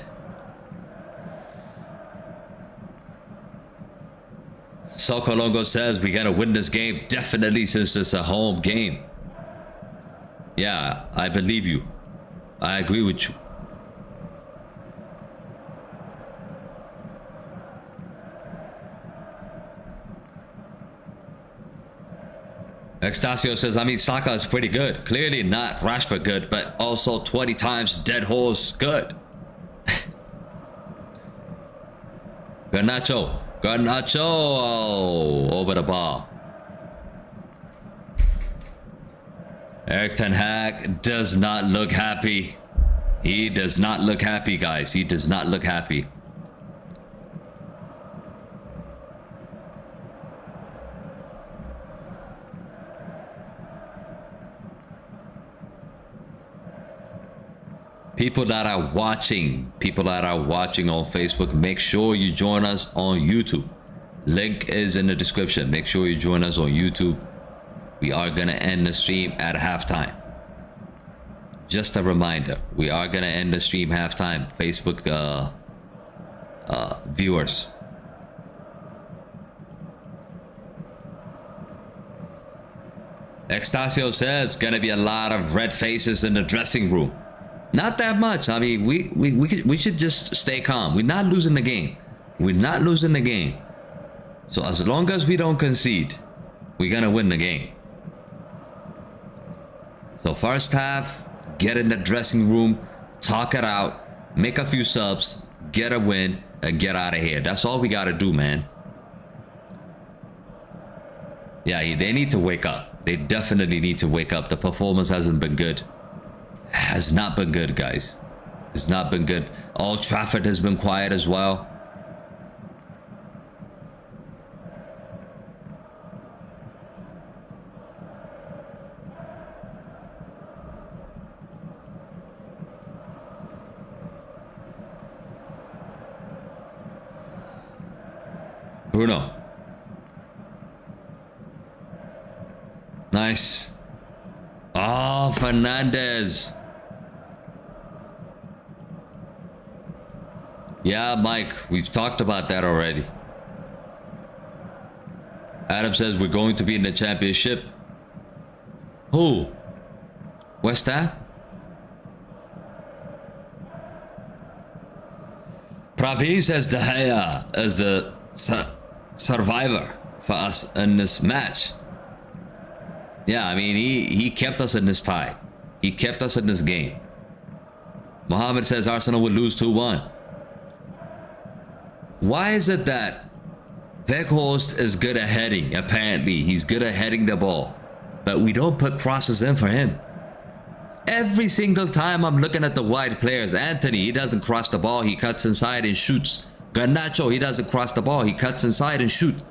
Sokolongo says we gotta win this game. Definitely, since it's a home game. Yeah, I believe you. I agree with you. Extasio says, I mean, Saka is pretty good. Clearly not Rashford good, but also 20 times dead horse good. Garnacho. Garnacho. Oh, over the bar. Erik ten Hag does not look happy. He does not look happy, guys. He does not look happy. People that are watching on Facebook, make sure you join us on YouTube. Link is in the description. Make sure you join us on YouTube. We are gonna end the stream at halftime. Just a reminder, we are gonna end the stream halftime. Facebook viewers. Extasio says gonna be a lot of red faces in the dressing room. Not that much. I mean, we should just stay calm. We're not losing the game. We're not losing the game. So as long as we don't concede, we're gonna win the game. So first half, get in the dressing room, talk it out, make a few subs, get a win, and get out of here. That's all we gotta do, man. Yeah, they need to wake up. They definitely need to wake up. The performance hasn't been good. Has not been good, guys. It's not been good. Old Trafford has been quiet as well. Bruno. Nice. Oh, Fernandez. Yeah, Mike, we've talked about that already. Adam says we're going to be in the championship. Who? West Ham? Praveen says De Gea is the survivor for us in this match. Yeah, I mean, he kept us in this tie. He kept us in this game. Mohammed says Arsenal would lose 2-1. Why is it that Weghorst is good at heading? Apparently, he's good at heading the ball. But we don't put crosses in for him. Every single time I'm looking at the wide players. Anthony, he doesn't cross the ball. He cuts inside and shoots. Garnacho, he doesn't cross the ball. He cuts inside and shoots.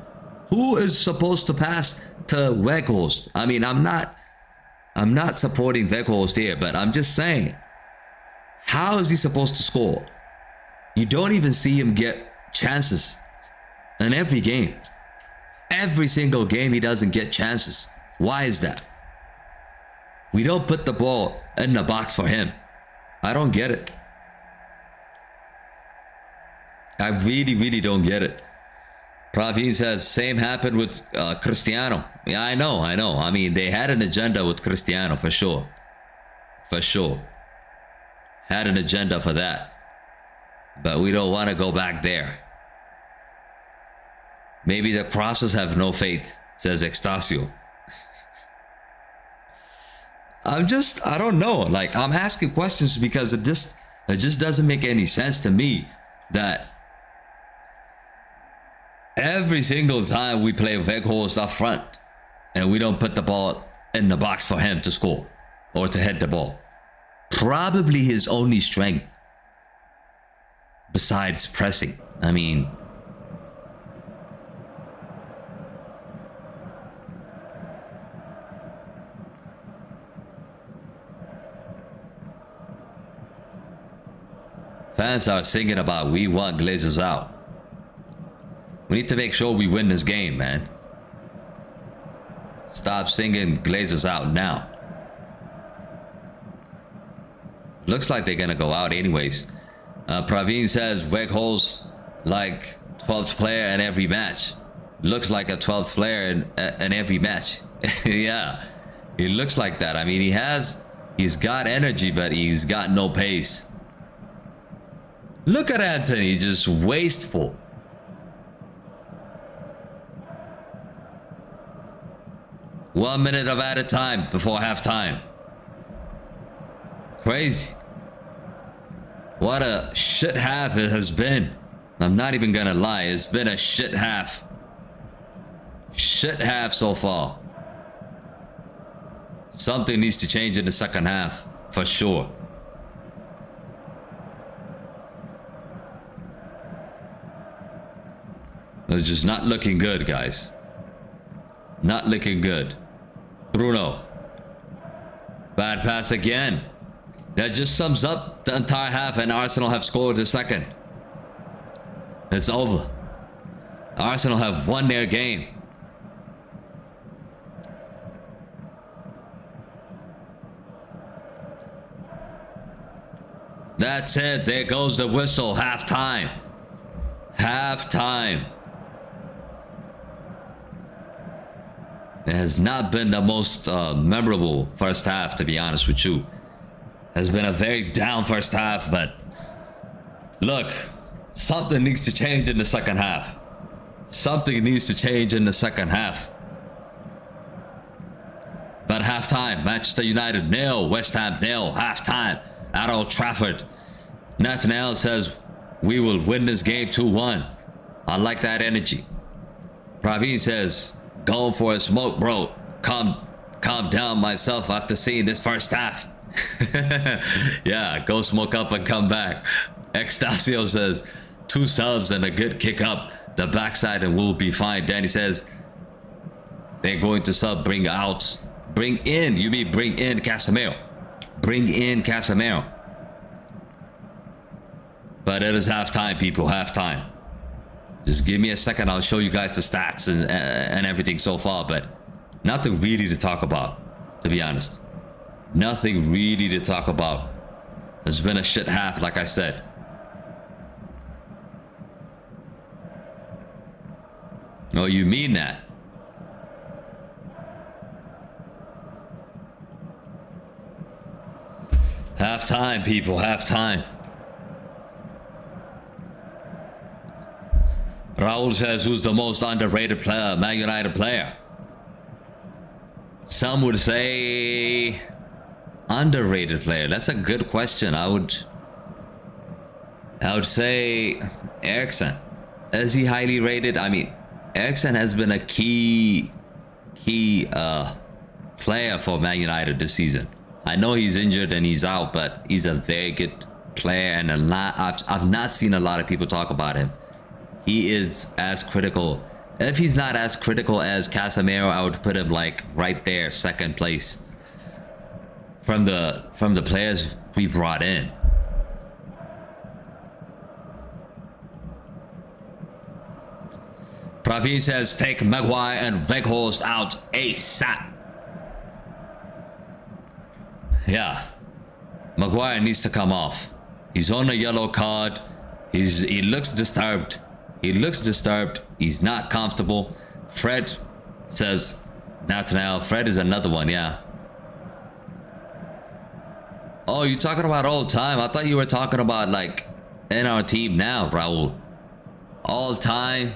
Who is supposed to pass to Weghorst? I mean, I'm not supporting Weghorst here, but I'm just saying, how is he supposed to score? You don't even see him get chances in every game. Every single game he doesn't get chances. Why is that? We don't put the ball in the box for him. I don't get it. I really don't get it. Praveen says same happened with Cristiano. Yeah, I know. I mean, they had an agenda with Cristiano for sure. For sure. Had an agenda for that. But we don't want to go back there. Maybe the crosses have no faith, says Extasio. I don't know. Like, I'm asking questions because it just doesn't make any sense to me that every single time we play Weghorst up front and we don't put the ball in the box for him to score or to hit the ball. Probably his only strength besides pressing. I mean, fans are singing about we want Glazers out. We need to make sure we win this game, man. Stop singing Glazers out now. Looks like they're gonna go out anyways. Praveen says Weghorst like 12th player in every match. Looks like a 12th player in every match. Yeah, he looks like that. I mean, he's got energy, but he's got no pace. Look at Anthony, just wasteful. 1 minute of added time before halftime. Crazy. What a shit half it has been. I'm not even gonna lie, it's been a shit half. Shit half so far. Something needs to change in the second half, for sure. It's just not looking good, guys. Not looking good. Bruno. Bad pass again. That just sums up the entire half, and Arsenal have scored the second. It's over. Arsenal have won their game. That's it. There goes the whistle. Halftime. Halftime. It has not been the most memorable first half, to be honest with you. It has been a very down first half, but look, something needs to change in the second half. Something needs to change in the second half. But halftime, Manchester United 0, West Ham 0, halftime at Old Trafford. Nathaniel says, we will win this game 2-1. I like that energy. Praveen says, going for a smoke, bro. Calm down myself after seeing this first half. Yeah, go smoke up and come back. Extasio says, 2 subs and a good kick up the backside and we'll be fine. Danny says, they're going to sub, bring in, you mean bring in Casemiro. Bring in Casemiro. But it is halftime, people, halftime. Just give me a second, I'll show you guys the stats and everything so far, but nothing really to talk about, to be honest. Nothing really to talk about. It's been a shit half, like I said. Oh, you mean that? Halftime, people, halftime. Raul says, who's the most underrated player, Man United player? Some would say underrated player. That's a good question. I would say Eriksen. Is he highly rated? I mean, Eriksen has been a key player for Man United this season. I know he's injured and he's out, but he's a very good player, and I've not seen a lot of people talk about him. He is as critical. If he's not as critical as Casemiro, I would put him like right there, second place from the players we brought in. Praveen says, take Maguire and Weghorst out ASAP. Yeah, Maguire needs to come off. He's on a yellow card. He looks disturbed. He looks disturbed. He's not comfortable. Fred says, Nathaniel, Fred is another one, yeah. Oh, you talking about all time? I thought you were talking about like in our team now, Raul. All time.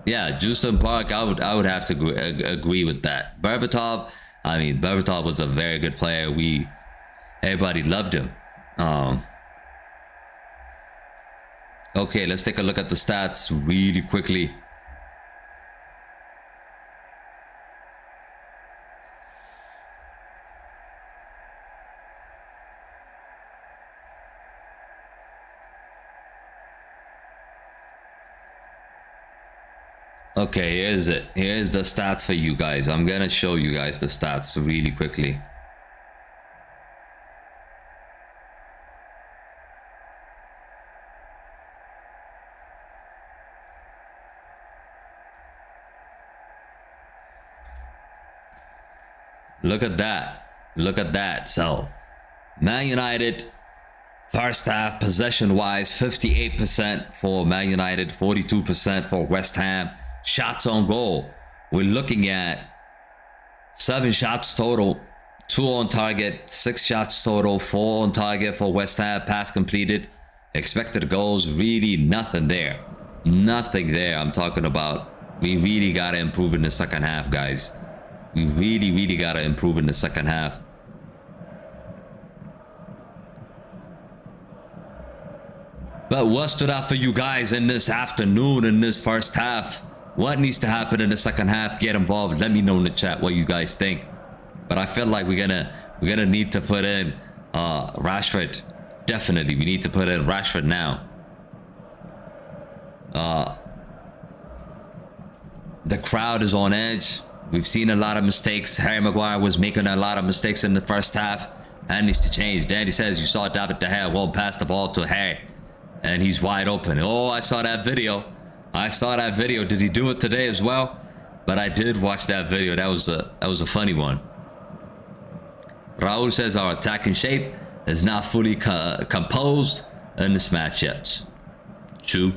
Yeah, Justin Park, I would have to agree with that. Berbatov, I mean, Berbatov was a very good player. Everybody loved him. Okay, let's take a look at the stats really quickly. Okay, here's it. Here's the stats for you guys. I'm gonna show you guys the stats really quickly. Look at that. Look at that. So, Man United, first half, possession-wise, 58% for Man United, 42% for West Ham. Shots on goal, we're looking at 7 shots total, 2 on target, 6 shots total, 4 on target for West Ham. Pass completed. Expected goals, really nothing there. Nothing there. I'm talking about, we really got to improve in the second half, guys. We really got to improve in the second half. But what stood out for you guys in this afternoon, in this first half? What needs to happen in the second half? Get involved. Let me know in the chat what you guys think. But I feel like we're gonna need to put in Rashford. Definitely, we need to put in Rashford now. The crowd is on edge. We've seen a lot of mistakes. Harry Maguire was making a lot of mistakes in the first half. That needs to change. Danny says you saw David De Gea won't pass the ball to Harry, and he's wide open. Oh, I saw that video. I saw that video. Did he do it today as well? But I did watch that video. That was a funny one. Raul says our attacking shape is not fully composed in this match yet. True.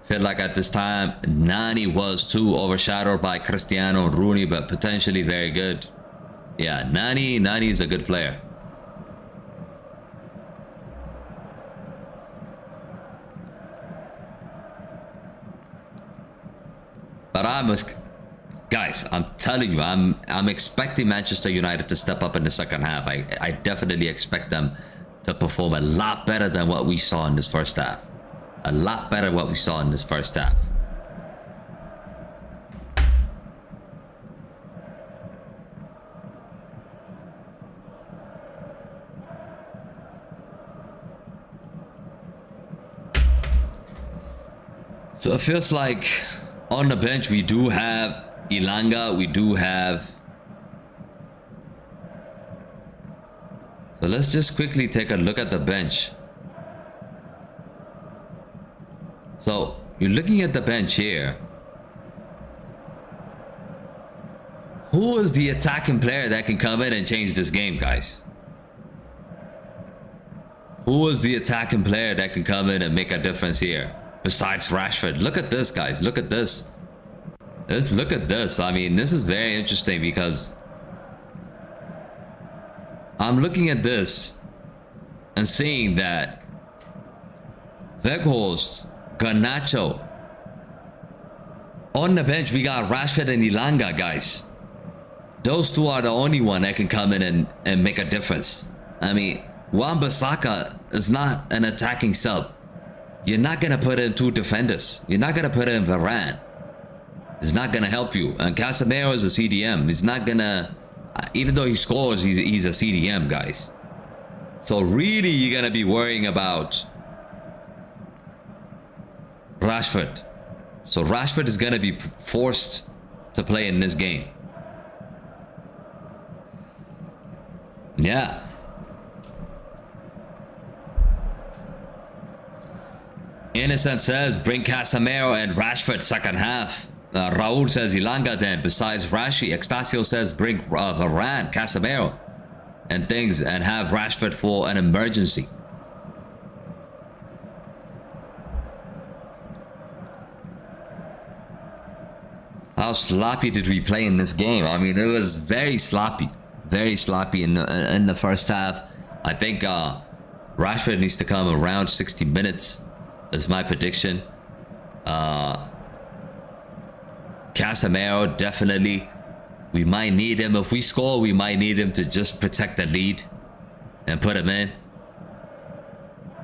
Feel like at this time Nani was too overshadowed by Cristiano and Rooney, but potentially very good. Yeah, Nani is a good player. But guys, I'm telling you, I'm expecting Manchester United to step up in the second half. I definitely expect them to perform a lot better than what we saw in this first half. A lot better than what we saw in this first half. So it feels like on the bench we do have Ilanga, we do have... So let's just quickly take a look at the bench. So you're looking at the bench here. Who is the attacking player that can come in and change this game, guys? Who is the attacking player that can come in and make a difference here besides Rashford? Look at this, guys. Look at this. Look at this. I mean, this is very interesting because I'm looking at this and seeing that Weghorst, Garnacho. On the bench, we got Rashford and Ilanga, guys. Those two are the only one that can come in and make a difference. I mean, Wan-Bissaka is not an attacking sub. You're not going to put in 2 defenders. You're not going to put in Varane. It's not going to help you. And Casemiro is a CDM. He's not going to... Even though he scores, he's a CDM, guys. So really, you're going to be worrying about Rashford. So Rashford is going to be forced to play in this game. Yeah. Innocent says bring Casemiro and Rashford second half. Raul says Ilanga then besides Rashi. Extasio says bring Varane, Casemiro and things and have Rashford for an emergency. How sloppy did we play in this game? I mean, it was very sloppy in the first half. I think Rashford needs to come around 60 minutes. Is my prediction. Casemiro, definitely. We might need him. If we score, we might need him to just protect the lead and put him in.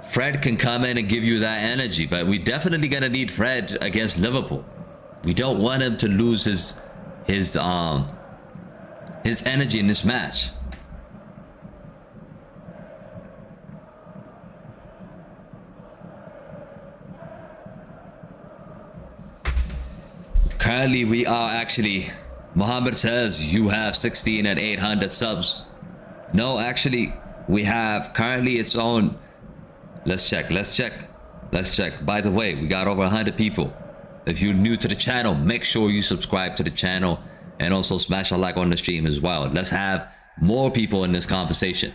Fred can come in and give you that energy, but we definitely gonna need Fred against Liverpool. We don't want him to lose his energy in this match. Currently, we are actually... Mohammed says you have 16 and 800 subs. No, actually, we have... Currently, it's on... Let's check. By the way, we got over 100 people. If you're new to the channel, make sure you subscribe to the channel. And also smash a like on the stream as well. Let's have more people in this conversation.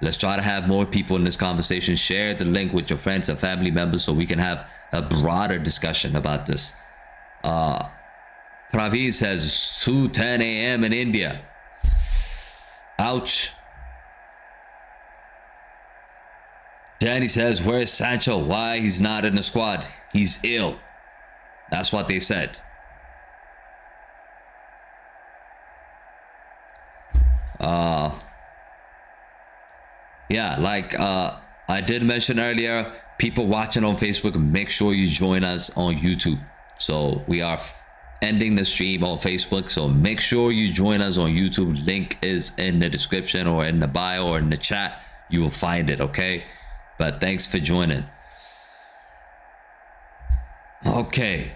Let's try to have more people in this conversation. Share the link with your friends and family members so we can have a broader discussion about this. Praveen says 2:10 a.m. in India. Ouch. Danny says, where's Sancho? Why he's not in the squad? He's ill. That's what they said. Yeah, like I did mention earlier, people watching on Facebook, make sure you join us on YouTube. So we are ending the stream on Facebook, so make sure you join us on YouTube. Link is in the description or in the bio or in the chat. You will find it, okay? But thanks for joining. Okay.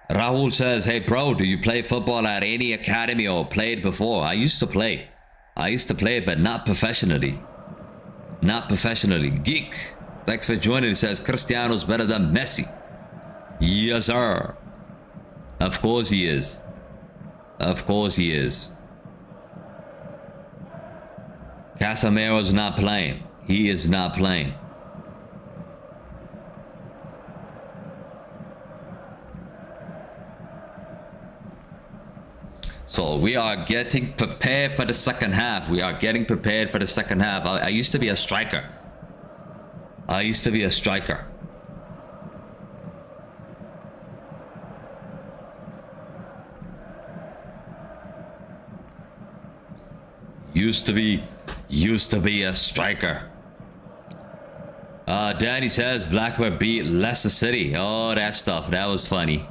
Rahul says, hey bro, do you play football at any academy or played before? I used to play, but not professionally. Geek, thanks for joining. It says Cristiano's better than Messi. Yes sir. Of course he is. Casemiro's not playing. He is not playing. So we are getting prepared for the second half. I used to be a striker. Used to be a striker. Danny says Blackburn beat Leicester City. Oh, that stuff. That was funny.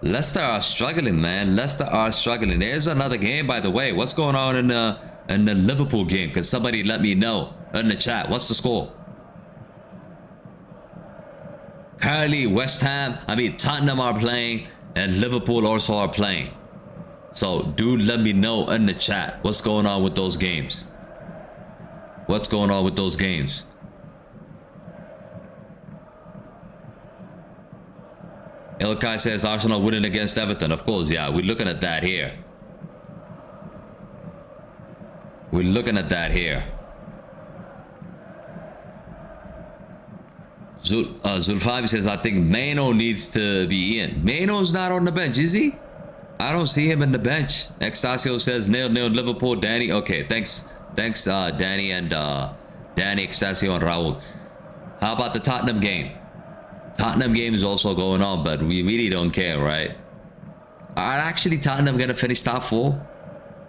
Leicester are struggling, man. There's another game, by the way. What's going on in the Liverpool game? Because somebody let me know in the chat. What's the score? Currently, Tottenham are playing and Liverpool also are playing. So, do let me know in the chat what's going on with those games. Ilkay says Arsenal winning against Everton. Of course, yeah, we're looking at that here. Zulfavi says, I think Mano needs to be in. Mano's not on the bench, is he? I don't see him in the bench. Extasio says 0-0 Liverpool. Danny, okay, thanks Danny and Danny, Extasio and Raul. How about the Tottenham game? Tottenham game is also going on, but we really don't care, right? Are actually Tottenham gonna finish top 4?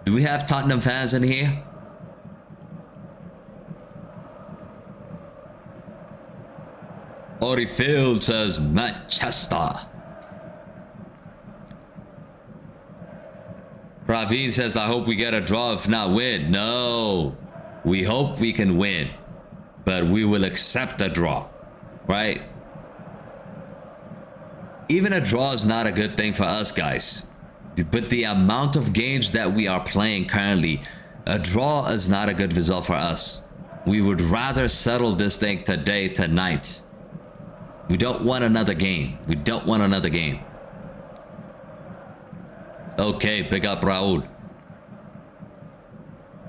Do we have Tottenham fans in here? Ori Field says Manchester. Praveen says, I hope we get a draw, if not win. No, we hope we can win, but we will accept a draw, right? Even a draw is not a good thing for us, guys. But the amount of games that we are playing currently, a draw is not a good result for us. We would rather settle this thing today, tonight. We don't want another game. Okay, pick up Raul.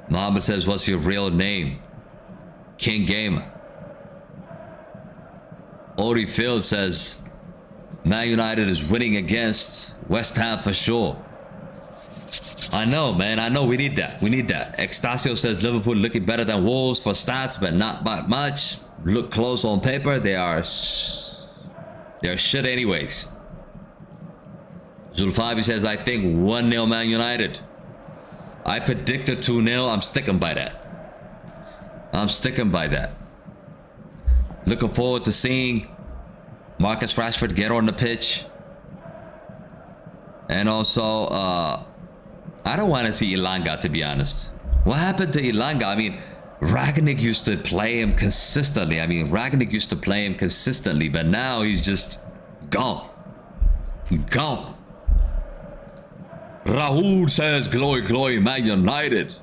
Mohammed says, what's your real name? King Gamer. Ori Field says, Man United is winning against West Ham for sure. I know, man. I know we need that. We need that. Extasio says Liverpool looking better than Wolves for stats, but not by much. Look close on paper. They're shit anyways. Zulfabi says, I think 1-0 Man United. I predicted 2-0. I'm sticking by that. I'm sticking by that. Looking forward to seeing Marcus Rashford get on the pitch. And also, I don't want to see Ilanga, to be honest. What happened to Ilanga? I mean, Ragnick used to play him consistently. but now he's just gone. Gone. Rahul says, glory, glory, Man United.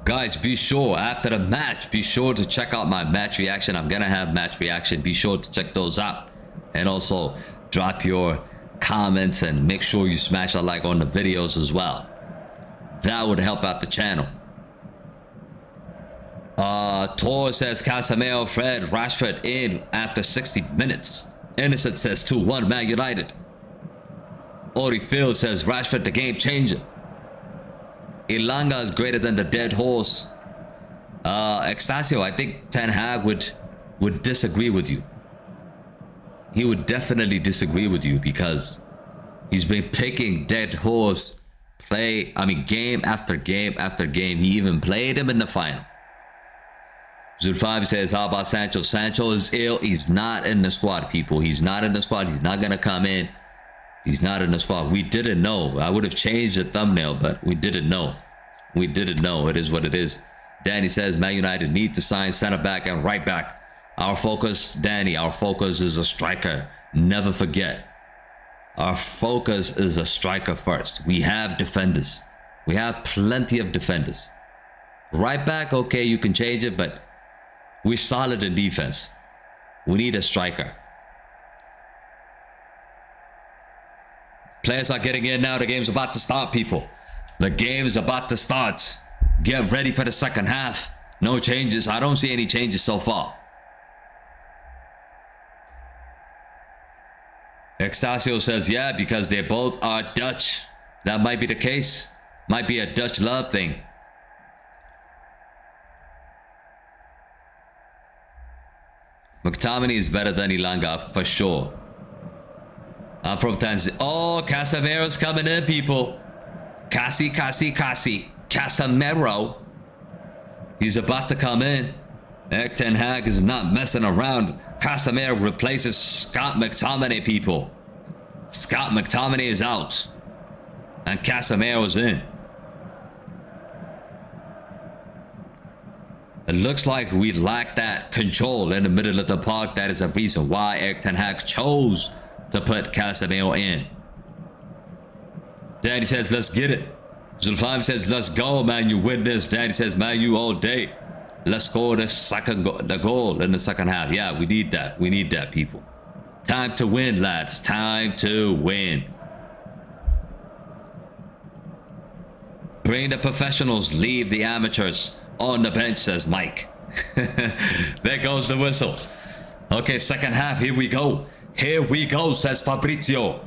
Guys, be sure after the match, be sure to check out my match reaction. I'm gonna have match reaction. Be sure to check those out. And also drop your comments and make sure you smash a like on the videos as well. That would help out the channel. Tor says Casemiro, Fred, Rashford in after 60 minutes. Innocent says 2-1 Man United. Ori Field says Rashford the game changer. Ilanga is greater than the dead horse. Extasio, I think Ten Hag would disagree with you. He would definitely disagree with you because he's been picking dead horse game after game after game. He even played him in the final. Zulfabi says, how about Sancho? Sancho is ill. He's not in the squad, people. He's not in the squad. He's not gonna come in. He's not in the squad. We didn't know. I would have changed the thumbnail, but we didn't know. We didn't know. It is what it is. Danny says Man United need to sign center back and right back. Our focus, Danny, our focus is a striker. Never forget. Our focus is a striker first. We have defenders. We have plenty of defenders. Right back, okay, you can change it, but we're solid in defense. We need a striker. Players are getting in now. The game's about to start, people. The game's about to start. Get ready for the second half. No changes. I don't see any changes so far. Extasio says, yeah, because they both are Dutch. That might be the case. Might be a Dutch love thing. McTominay is better than Ilanga for sure. I'm from Tanzania. Oh, Casemiro's coming in, people. Casemiro. He's about to come in. Erik Ten Hag is not messing around. Casemiro replaces Scott McTominay, people. Scott McTominay is out. And Casemiro's in. It looks like we lack that control in the middle of the park. That is a reason why Erik Ten Hag chose to put Casemiro in. Daddy says, let's get it. Zulfam says, let's go, man. You win this. Daddy says, man, you all day. Let's score the goal in the second half. Yeah, we need that. We need that, people. Time to win, lads. Time to win. Bring the professionals. Leave the amateurs on the bench, says Mike. There goes the whistle. Okay, second half. Here we go. Here we go, says Fabrizio.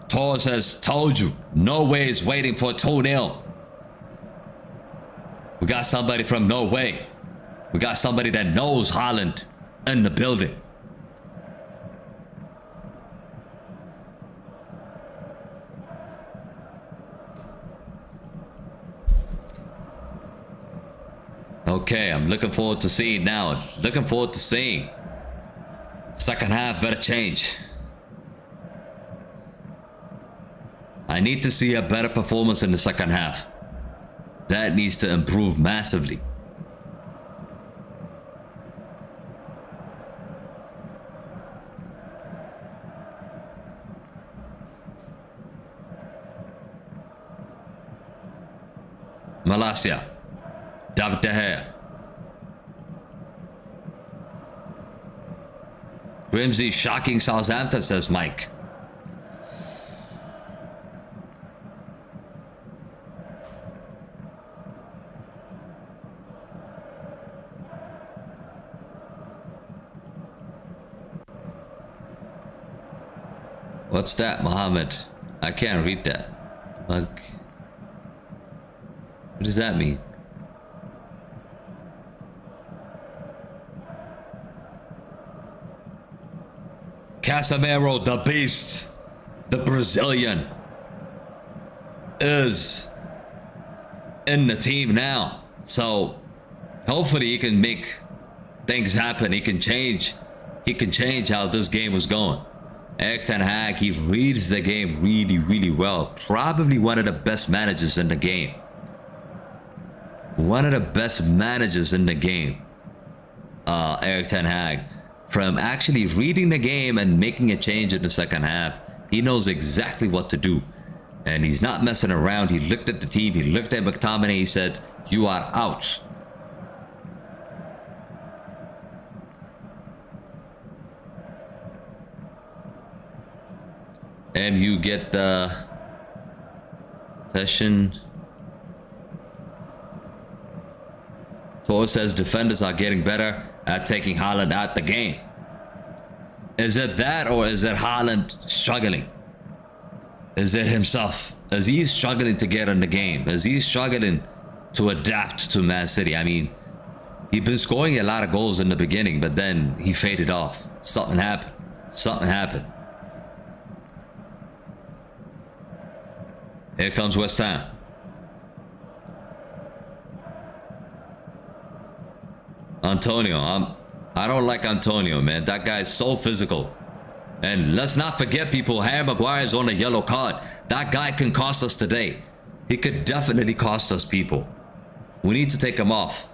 Tor says, told you. Norway is waiting for 2-0. We got somebody from Norway. We got somebody that knows Holland in the building. Okay, I'm looking forward to seeing now. Looking forward to seeing. Second half better change. I need to see a better performance in the second half. That needs to improve massively. Malasia. David De Gea. Grimsby shocking Southampton, says Mike. What's that, Mohammed? I can't read that. Like, what does that mean? Casemiro, the beast, the Brazilian, is in the team now. So hopefully he can make things happen. He can change how this game was going. Erik ten Hag, he reads the game really, really well. Probably one of the best managers in the game. One of the best managers in the game. Erik ten Hag. From actually reading the game and making a change in the second half. He knows exactly what to do. And he's not messing around. He looked at the team. He looked at McTominay. He said, "You are out." And you get the session. Tor says defenders are getting better at taking Haaland out the game. Is it that, or is it Haaland struggling? Is it himself? Is he struggling to get in the game? Is he struggling to adapt to Man City? I mean, he'd been scoring a lot of goals in the beginning, but then he faded off. Something happened. Something happened. Here comes West Ham. Antonio, I don't like Antonio, man. That guy is so physical. And let's not forget, people, Harry Maguire is on a yellow card. That guy can cost us today. He could definitely cost us, people. We need to take him off.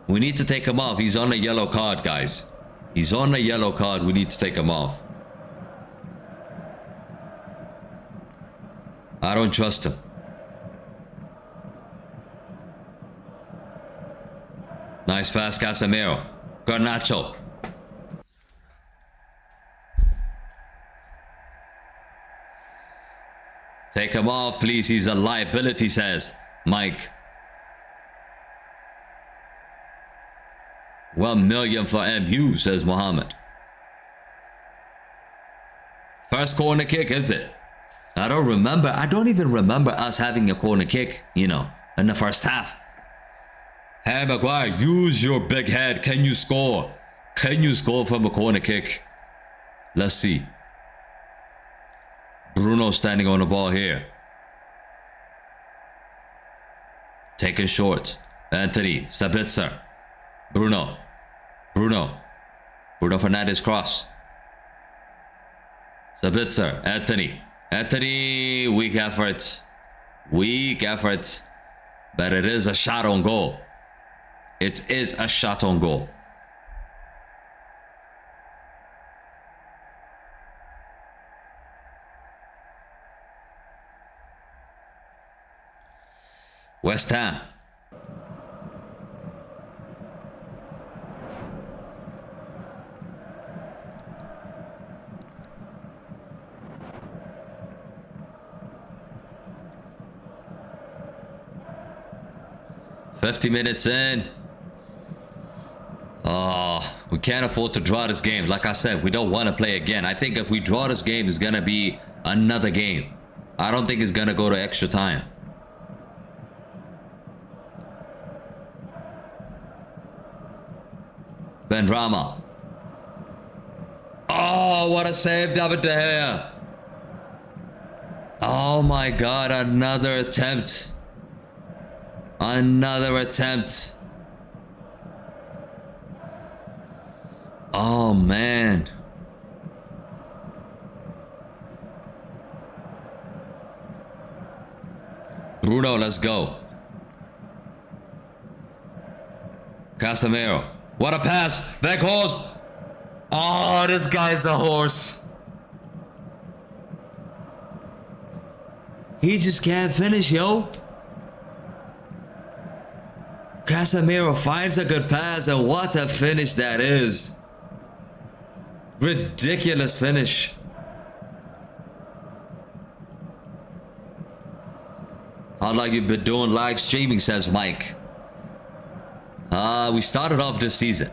We need to take him off. He's on a yellow card, guys. He's on a yellow card. We need to take him off. I don't trust him. Nice pass, Casemiro. Garnacho. Take him off, please. He's a liability, says Mike. 1 million for MU, says Mohammed. First corner kick, is it? I don't even remember us having a corner kick, you know, in the first half. Harry Maguire, use your big head. Can you score? Can you score from a corner kick? Let's see. Bruno standing on the ball here. Taken short. Anthony, Sabitzer. Bruno Fernandes cross. Sabitzer, Anthony, weak effort. But it is a shot on goal. It is a shot on goal. West Ham. $50 minutes in. We can't afford to draw this game. Like I said, we don't want to play again. I think if we draw this game, it's going to be another game. I don't think it's going to go to extra time. Ben Rama. Oh, what a save, David De Gea. Oh my God, another attempt. Another attempt. Oh man. Bruno, let's go. Casemiro. What a pass. Weghorst. Oh, this guy's a horse. He just can't finish, yo. Casemiro finds a good pass, and what a finish that is. Ridiculous finish. How long you been doing live streaming, says Mike. We started off this season.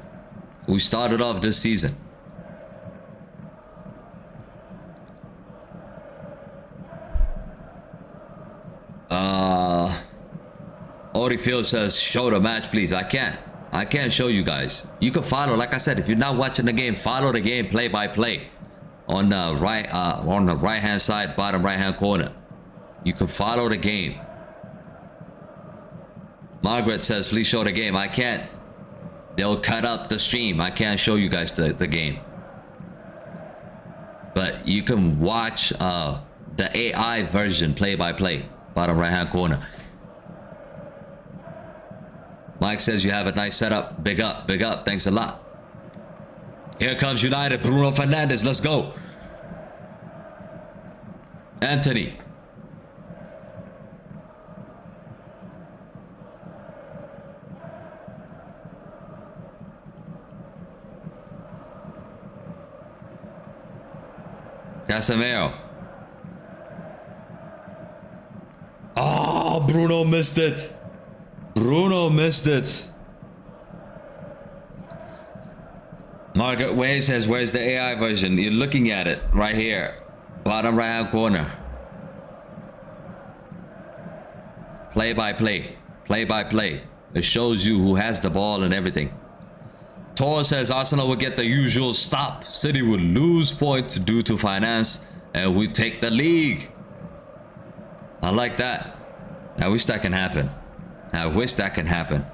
Odyfield says, show the match, please. I can't show you guys. You can follow, like I said, if you're not watching the game, follow the game play by play. On the right hand side, bottom right hand corner. You can follow the game. Margaret says, please show the game. I can't. They'll cut up the stream. I can't show you guys the game. But you can watch the AI version play by play. Bottom right hand corner. Mike says you have a nice setup. Big up, big up. Thanks a lot. Here comes United. Bruno Fernandes. Let's go. Anthony. Casemiro. Oh, Bruno missed it. Bruno missed it. Margaret Way says, where's the AI version? You're looking at it right here. Bottom right hand corner. Play by play. Play by play. It shows you who has the ball and everything. Tor says Arsenal will get the usual stop. City will lose points due to finance. And we take the league. I like that. I wish that can happen. I wish that can happen.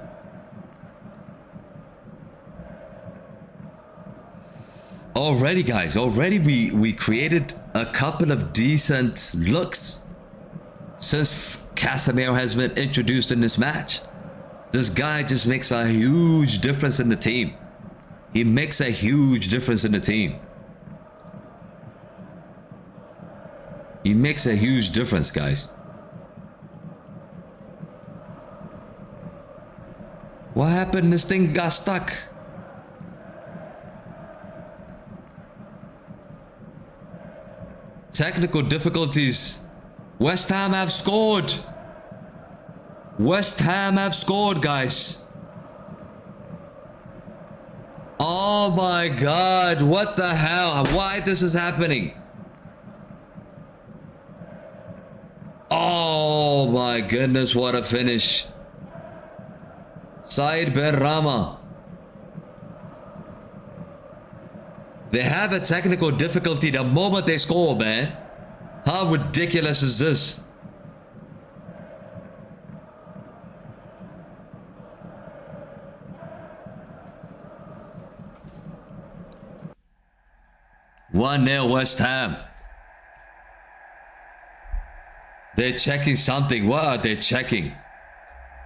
Already, guys. Already we created a couple of decent looks. Since Casemiro has been introduced in this match. This guy just makes a huge difference in the team. He makes a huge difference in the team. He makes a huge difference, guys. What happened? This thing got stuck. Technical difficulties. West Ham have scored. West Ham have scored, guys. Oh my God. What the hell? Why this is happening? Oh my goodness. What a finish. Said Ben Rama. They have a technical difficulty the moment they score, man. How ridiculous is this? One 0 West Ham. They're checking something. What are they checking?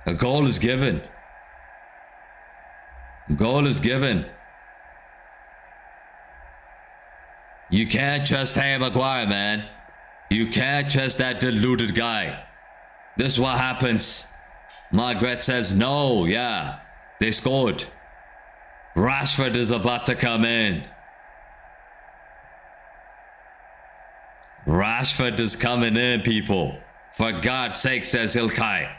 A goal is given. Goal is given. You can't trust Harry Maguire, man. You can't trust that deluded guy. This is what happens. Margaret says no. Yeah, they scored. Rashford is about to come in. Rashford is coming in, people. For God's sake, says Ilkay.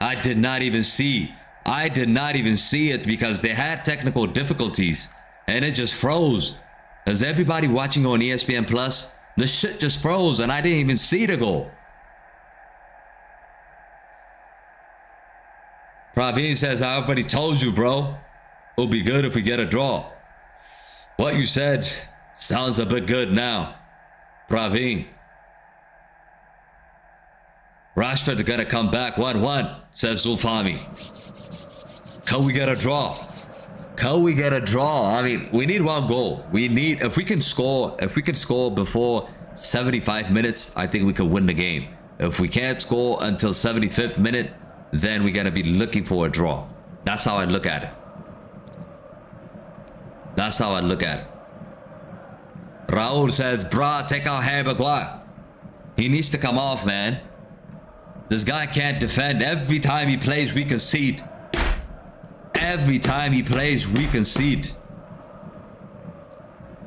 I did not even see it because they had technical difficulties and it just froze. As everybody watching on ESPN Plus, the shit just froze and I didn't even see the goal. Praveen says, I already told you, bro. It'll be good if we get a draw. What you said sounds a bit good now. Praveen. Rashford gonna come back 1-1, says Zulfami. Can we get a draw? Can we get a draw? I mean, we need one goal. We need, if we can score before 75 minutes, I think we could win the game. If we can't score until 75th minute, then we gotta be looking for a draw. That's how I look at it. That's how I look at it. Raul says, bruh, take out Harry Maguire. He needs to come off, man. This guy can't defend. Every time he plays, we concede. Every time he plays, we concede.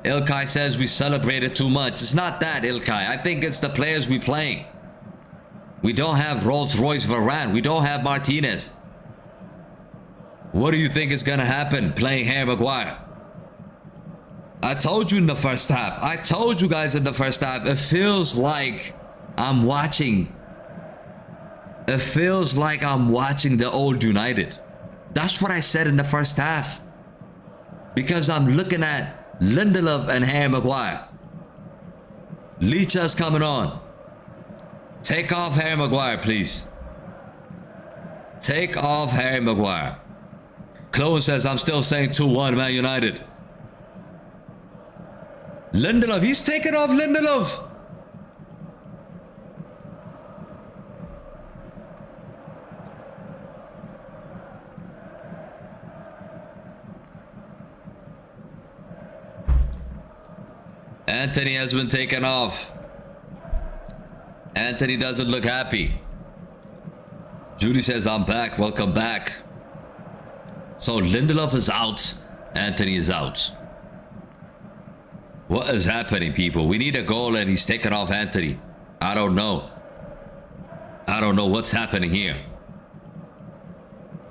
Ilkay says we celebrated too much. It's not that, Ilkay. I think it's the players we playing. We don't have Rolls-Royce Varane. We don't have Martinez. What do you think is gonna happen playing Harry Maguire? I told you in the first half. I told you guys in the first half. It feels like I'm watching It feels like I'm watching the old United. That's what I said in the first half. Because I'm looking at Lindelof and Harry Maguire. Licha's coming on. Take off Harry Maguire, please. Take off Harry Maguire. Clone says, I'm still saying 2-1 Man United. Lindelof, he's taking off Lindelof. Anthony has been taken off. Anthony doesn't look happy. Judy says, I'm back. Welcome back. So Lindelof is out. Anthony is out. What is happening, people? We need a goal and he's taken off Anthony. I don't know. I don't know what's happening here.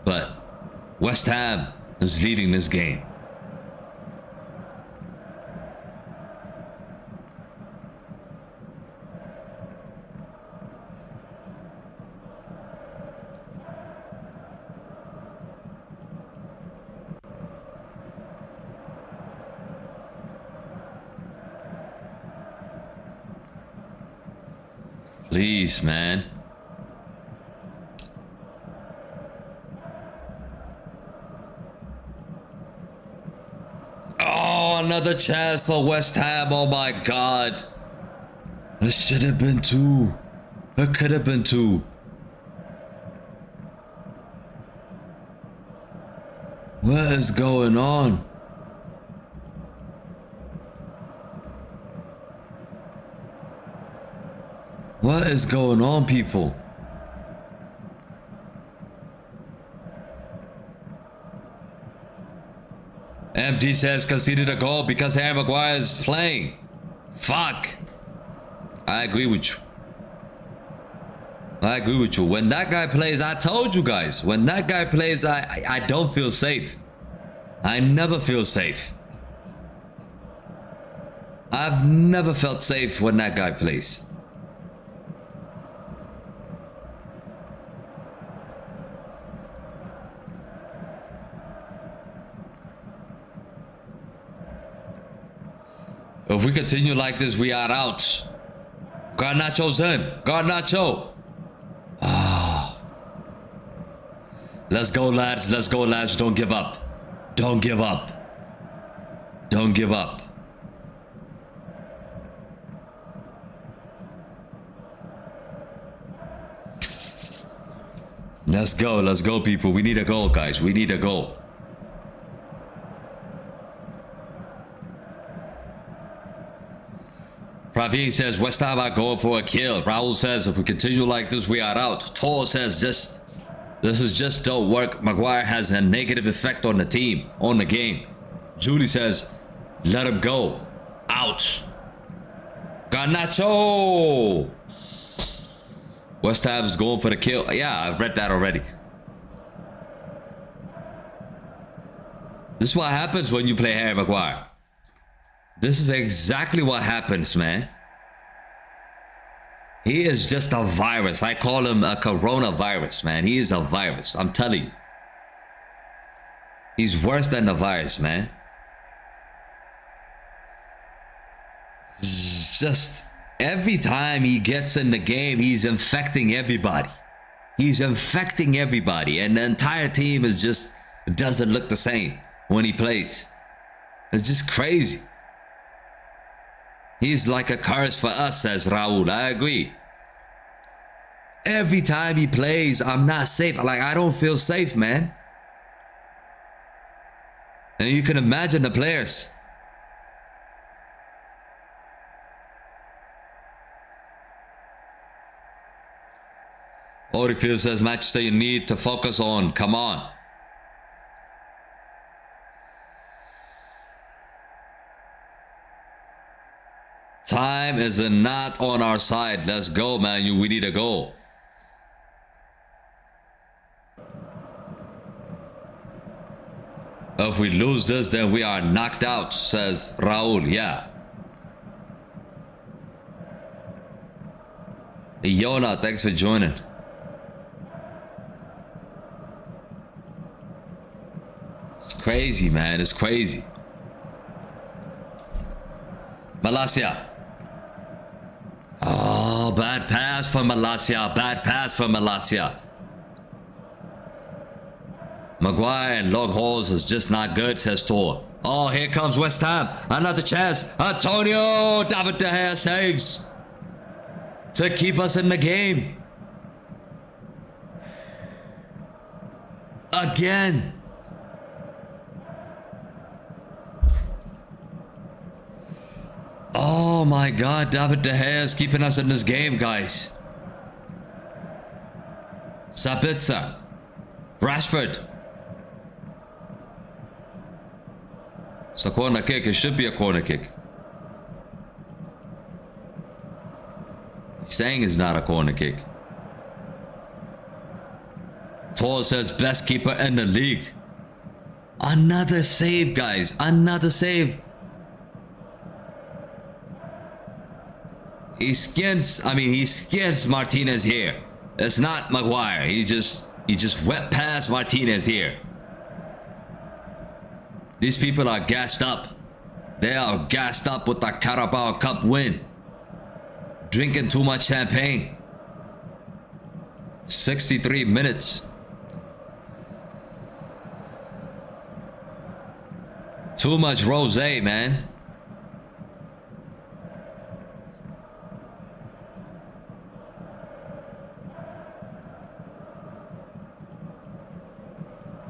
But West Ham is leading this game. Please, man. Oh, another chance for West Ham. Oh my God. It should have been 2. It could have been 2. What is going on? What is going on, people? MD says conceded a goal because Harry Maguire is playing. Fuck. I agree with you. I agree with you. When that guy plays, I told you guys, when that guy plays, I don't feel safe. I never feel safe. I've never felt safe when that guy plays. If we continue like this, we are out. Garnacho's in. Garnacho. Ah. Let's go, lads. Let's go, lads. Don't give up. Don't give up. Don't give up. Let's go. Let's go, people. We need a goal, guys. We need a goal. Praveen says, West Ham are going for a kill. Raul says, if we continue like this, we are out. Tor says, this is just don't work. Maguire has a negative effect on the team, on the game. Julie says, let him go. Out. Garnacho. West Ham is going for the kill. Yeah, I've read that already. This is what happens when you play Harry Maguire. This is exactly what happens, man. He is just a virus. I call him a coronavirus, man. He is a virus. I'm telling you. He's worse than the virus, man. Just every time he gets in the game, he's infecting everybody. He's infecting everybody. And the entire team is just doesn't look the same when he plays. It's just crazy. He's like a curse for us, says Raul. I agree. Every time he plays, I'm not safe. Like, I don't feel safe, man. And you can imagine the players. Oryfield says, Manchester, you need to focus on. Come on. Time is not on our side. Let's go, man. We need a goal. If we lose this, then we are knocked out, says Raul. Yeah. Yona, thanks for joining. crazy, man. It's crazy. Malaysia. Oh, bad pass for Malaysia. Bad pass for Malaysia. Maguire and long holes is just not good, says Tor. Oh, here comes West Ham. Another chance. Antonio David De Gea saves to keep us in the game. Again. Oh my God, David De Gea is keeping us in this game, guys. Sabitzer. Rashford. It's a corner kick. It should be a corner kick. He's saying it's not a corner kick. Tor says best keeper in the league. Another save, guys. Another save. He skins Martinez here. It's not Maguire. He just went past Martinez here. These people are gassed up. They are gassed up with the Carabao Cup win. Drinking too much champagne. 63 minutes. Too much rosé, man.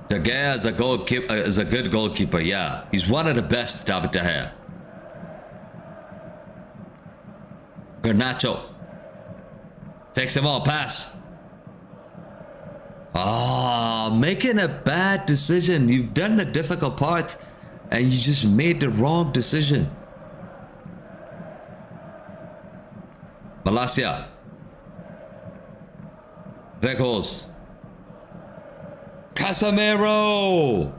De Gea is a good goalkeeper, yeah. He's one of the best, David De Gea. Garnacho takes him on, pass. Making a bad decision. You've done the difficult part and you just made the wrong decision. Malaysia. Vegas. Casemiro!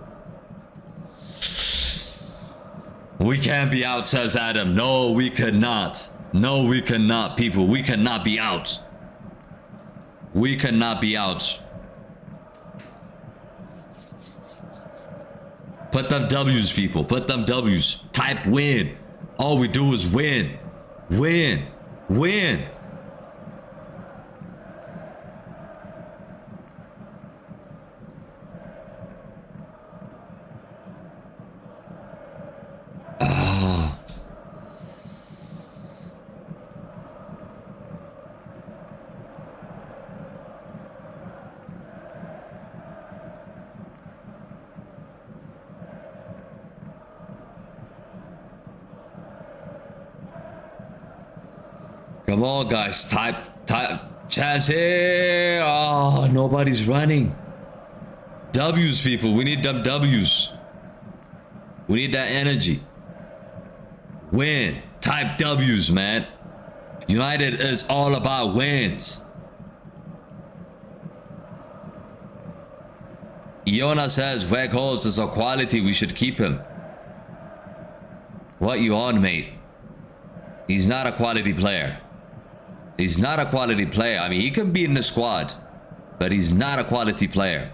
We can't be out, says Adam. No, we cannot. No, we cannot, people. We cannot be out. We cannot be out. Put them W's, people. Put them W's. Type win. All we do is win. Win. Win. Come on, guys. Type. Chance here. Oh, nobody's running. W's, people. We need them W's. We need that energy. Win. Type W's, man. United is all about wins. Iona says, Weghorst is a quality. We should keep him. What you on, mate? He's not a quality player. He's not a quality player. I mean, he can be in the squad, but he's not a quality player.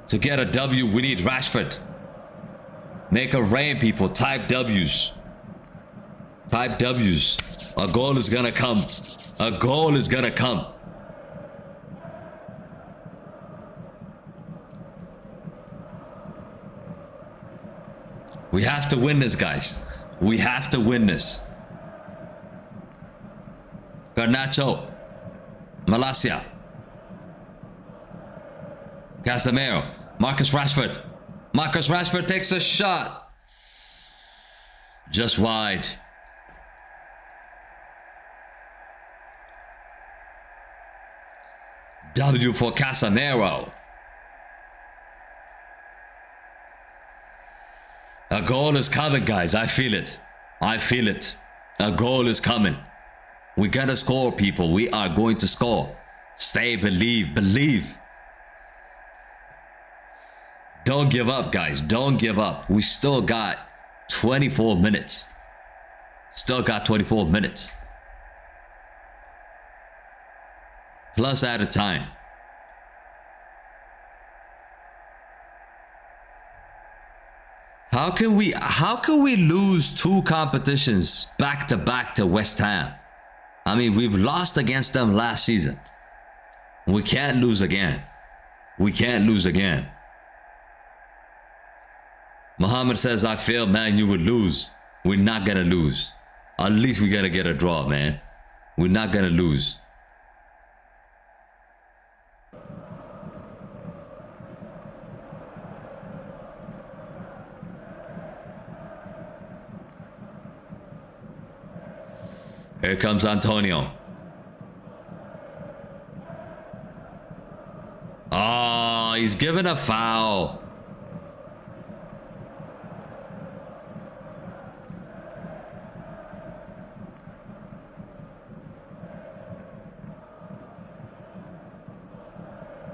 To get a W, we need Rashford. Make a rain, people. Type W's. Type W's. A goal is gonna come. A goal is gonna come. We have to win this, guys. We have to win this. Garnacho. Malaysia. Casemiro. Marcus Rashford. Marcus Rashford takes a shot. Just wide. W for Casemiro. A goal is coming, guys. I feel it. I feel it. A goal is coming. We gotta score, people. We are going to score. Stay, believe, believe. Don't give up, guys. Don't give up. We still got 24 minutes. Still got 24 minutes. Plus added time. How can we lose 2 competitions back to back to West Ham? I mean, we've lost against them last season. We can't lose again. We can't lose again. Muhammad says, I feel, man, you would lose. We're not gonna lose. At least we gotta get a draw, man. We're not gonna lose. Here comes Antonio. Oh, he's given a foul.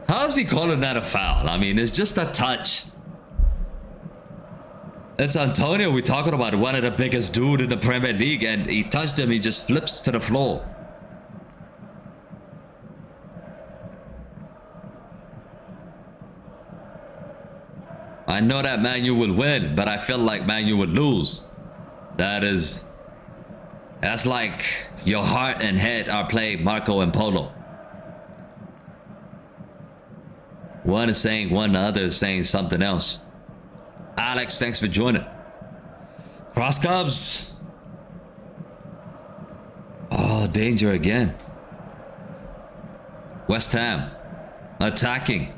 How is he calling that a foul? I mean, it's just a touch. It's Antonio. We're talking about one of the biggest dude in the Premier League, and he touched him. He just flips to the floor. I know that Man U will win, but I feel like Man U would lose. That's like your heart and head are playing Marco and Polo. One is saying one, the other is saying something else. Alex, thanks for joining. Cross Cubs. Oh, danger again. West Ham attacking.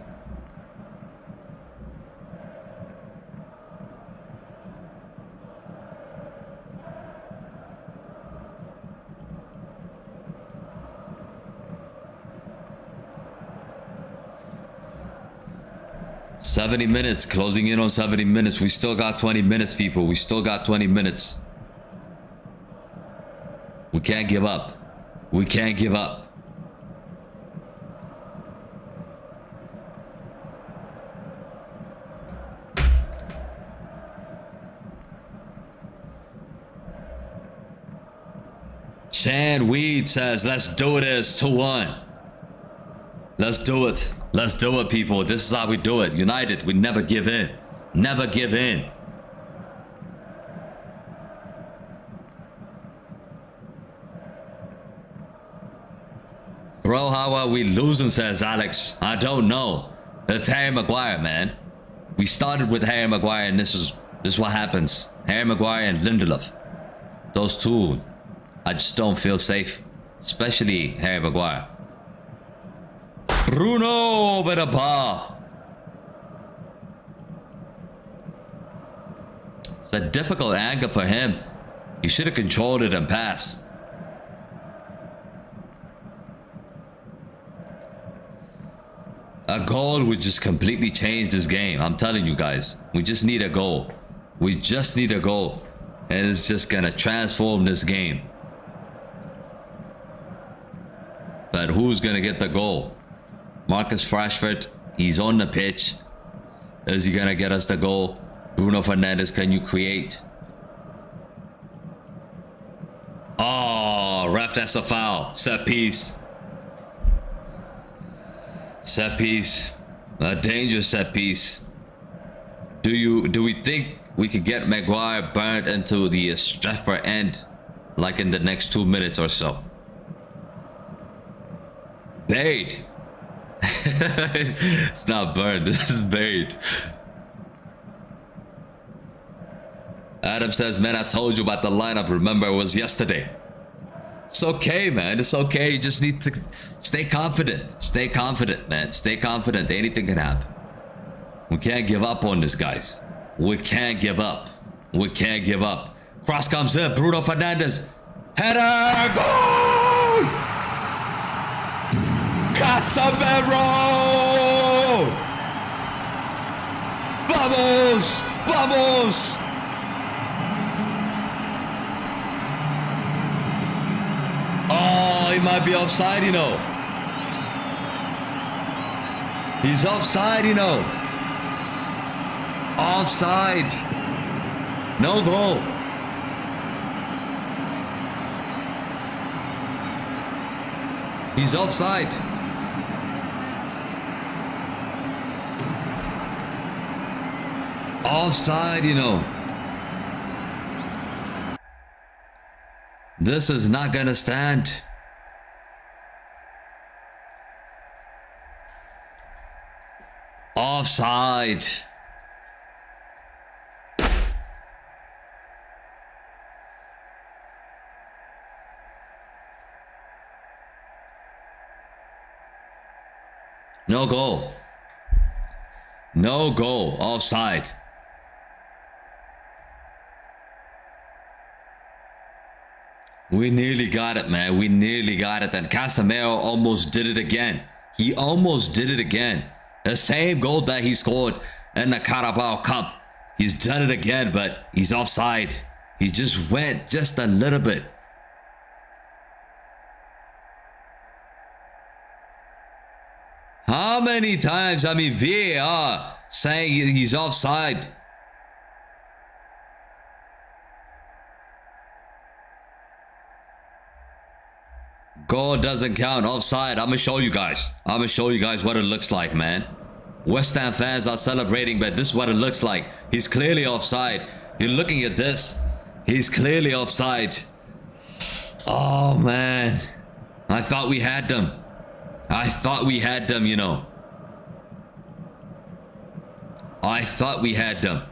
$70 minutes, closing in on 70 minutes. We still got 20 minutes, people. We still got 20 minutes. We can't give up. We can't give up. Chan Weed says, let's do this. 2-1. Let's do it. Let's do it, people. This is how we do it. United, we never give in. Never give in. Bro, how are we losing, says Alex. I don't know. It's Harry Maguire, man. We started with Harry Maguire, and this is what happens. Harry Maguire and Lindelof. Those two, I just don't feel safe. Especially Harry Maguire. Bruno over the bar. It's a difficult angle for him. He should have controlled it and passed. A goal would just completely change this game. I'm telling you guys. We just need a goal. We just need a goal. And it's just gonna transform this game. But who's gonna get the goal? Marcus Rashford, he's on the pitch. Is he gonna get us the goal? Bruno Fernandes, can you create? Oh, ref, that's a foul. Set piece. Set piece. A dangerous set piece. Do we think we could get Maguire burnt into the Stratford end like in the next 2 minutes or so? Buried. It's not burned, this is buried. Adam says, man, I told you about the lineup. Remember, it was yesterday. It's okay, man. It's okay. You just need to stay confident. Stay confident, man. Stay confident. Anything can happen. We can't give up on this, guys. We can't give up. We can't give up. Cross comes in. Bruno Fernandes. Header. Goal! Casemiro! Vamos! Vamos! Oh, he might be offside, you know. He's offside, you know. Offside. No goal. He's offside. Offside, you know. This is not gonna stand. Offside. No goal. No goal. Offside. We nearly got it, man. We nearly got it. And Casemiro almost did it again. He almost did it again. The same goal that he scored in the Carabao Cup. He's done it again, but he's offside. He just went just a little bit. How many times, I mean, VAR saying he's offside? Goal doesn't count. Offside. I'm gonna show you guys. I'm gonna show you guys what it looks like, man. West Ham fans are celebrating, but this is what it looks like. He's clearly offside. You're looking at this. He's clearly offside. Oh, man. I thought we had them. I thought we had them, you know. I thought we had them.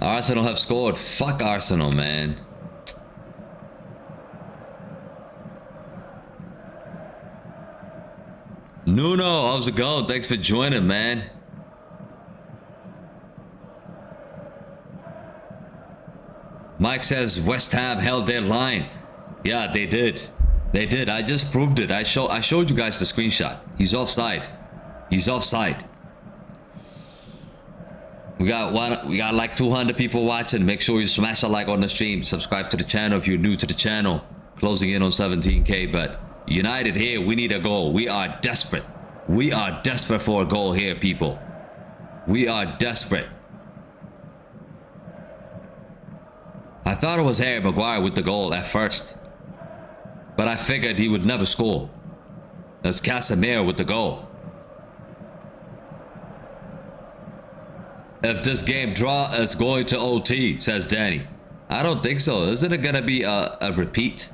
Arsenal have scored. Fuck Arsenal, man. Nuno, how's it going? Thanks for joining, man. Mike says West Ham held their line. Yeah, they did. They did. I just proved it. I showed you guys the screenshot. He's offside. He's offside. We got like 200 people watching. Make sure you smash a like on the stream. Subscribe to the channel if you're new to the channel. Closing in on 17K, but United here, we need a goal. We are desperate. We are desperate for a goal here, people. We are desperate. I thought it was Harry Maguire with the goal at first, but I figured he would never score. That's Casemiro with the goal. If this game draw is going to OT, says Danny. I don't think so. Isn't it gonna be a repeat?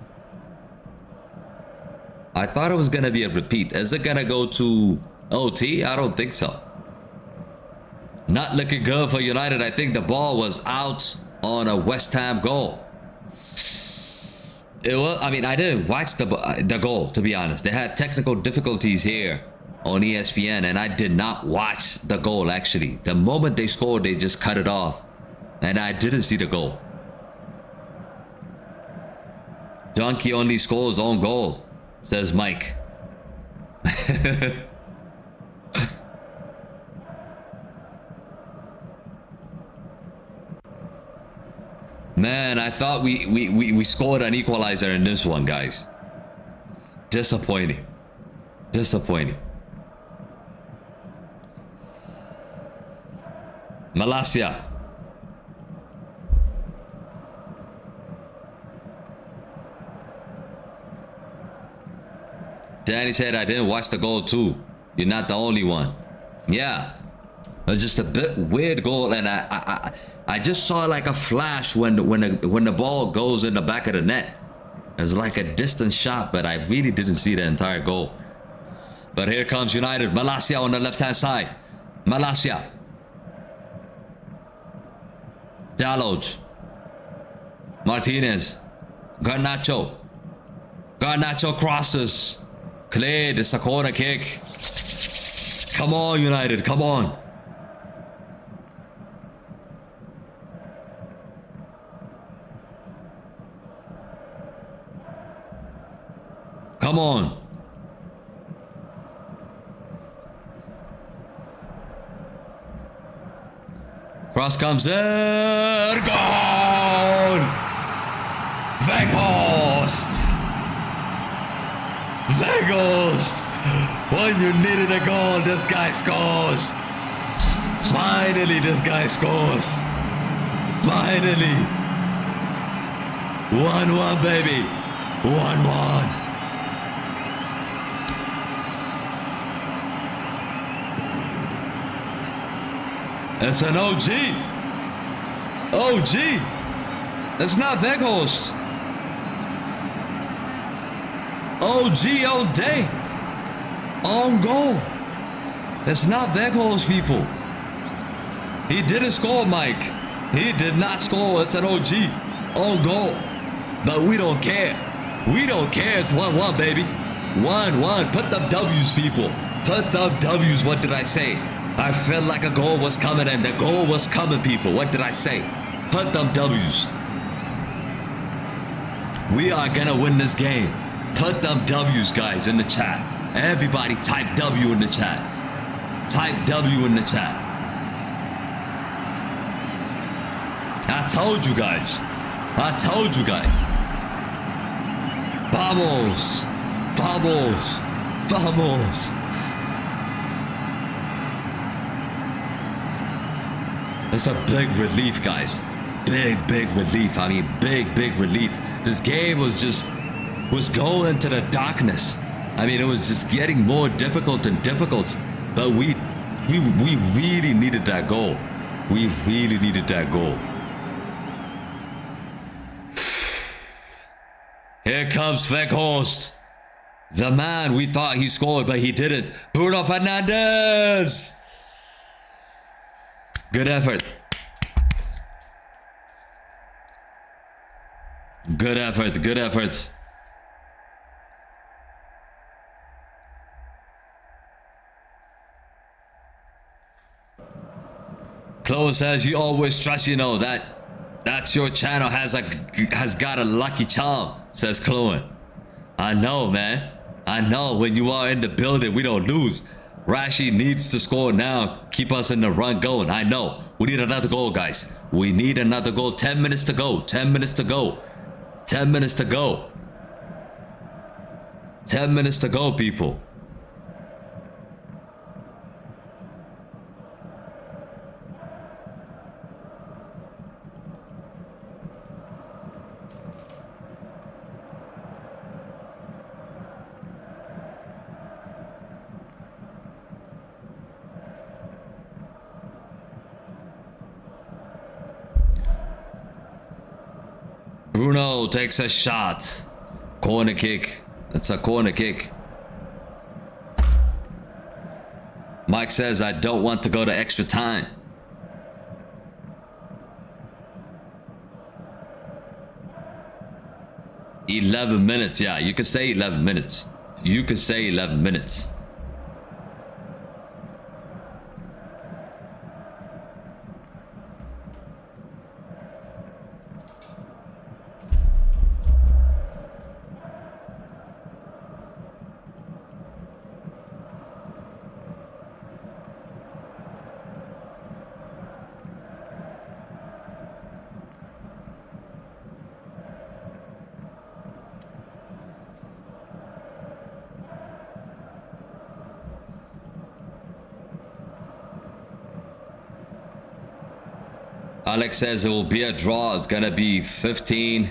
I thought it was gonna be a repeat. Is it gonna go to OT? I don't think so. Not looking good for United. I think the ball was out on a West Ham goal. It was. I mean, I didn't watch the goal, to be honest. They had technical difficulties here on ESPN, and I did not watch the goal. Actually, the moment they scored, they just cut it off, and I didn't see the goal. Donkey only scores own goal, says Mike. Man, I thought we scored an equalizer in this one, guys. Disappointing. Disappointing. Malacia. Danny said I didn't watch the goal too. You're not the only one. Yeah. It was just a bit weird goal, and I just saw like a flash when the ball goes in the back of the net. It's like a distant shot, but I really didn't see the entire goal. But here comes United. Malacia on the left-hand side. Malacia. Dalot. Martinez. Garnacho. Garnacho crosses. Cleared. It's a corner kick. Come on, United. Come on. Come on. Cross comes in. Goal! Weghorst! Weghorst! When you needed a goal, this guy scores. Finally, this guy scores. Finally. 1-1, baby. 1-1. It's an OG. OG. It's not Vegas. OG all day. On goal. It's not Vegas, people. He didn't score, Mike. He did not score. It's an OG. On goal. But we don't care. We don't care. It's 1-1, baby. 1-1. Put the W's, people. Put the W's. What did I say? I felt like a goal was coming, and the goal was coming, people. What did I say? Put them W's. We are gonna win this game. Put them W's, guys, in the chat. Everybody type W in the chat. Type W in the chat. I told you guys. I told you guys. Vamos. Vamos. Vamos. It's a big relief, guys. Big relief. I mean, big relief. This game was going into the darkness. I mean, it was just getting more difficult and difficult. But we really needed that goal. We really needed that goal. Here comes Weghorst. The man we thought he scored, but he didn't. Bruno Fernandes. Good effort. Good effort. Good effort. Chloe says you always trust, you know, that's your channel has got a lucky charm, says Chloe. I know, man. I know when you are in the building, we don't lose. Rashi needs to score now. Keep us in the run going. I know. We need another goal, guys. We need another goal. 10 minutes to go. 10 minutes to go. 10 minutes to go. 10 minutes to go, people. Bruno takes a shot. Corner kick. It's a corner kick. Mike says, I don't want to go to extra time. $11 Yeah, you could say 11 minutes. You could say 11 minutes. Alex says it will be a draw. It's gonna be 15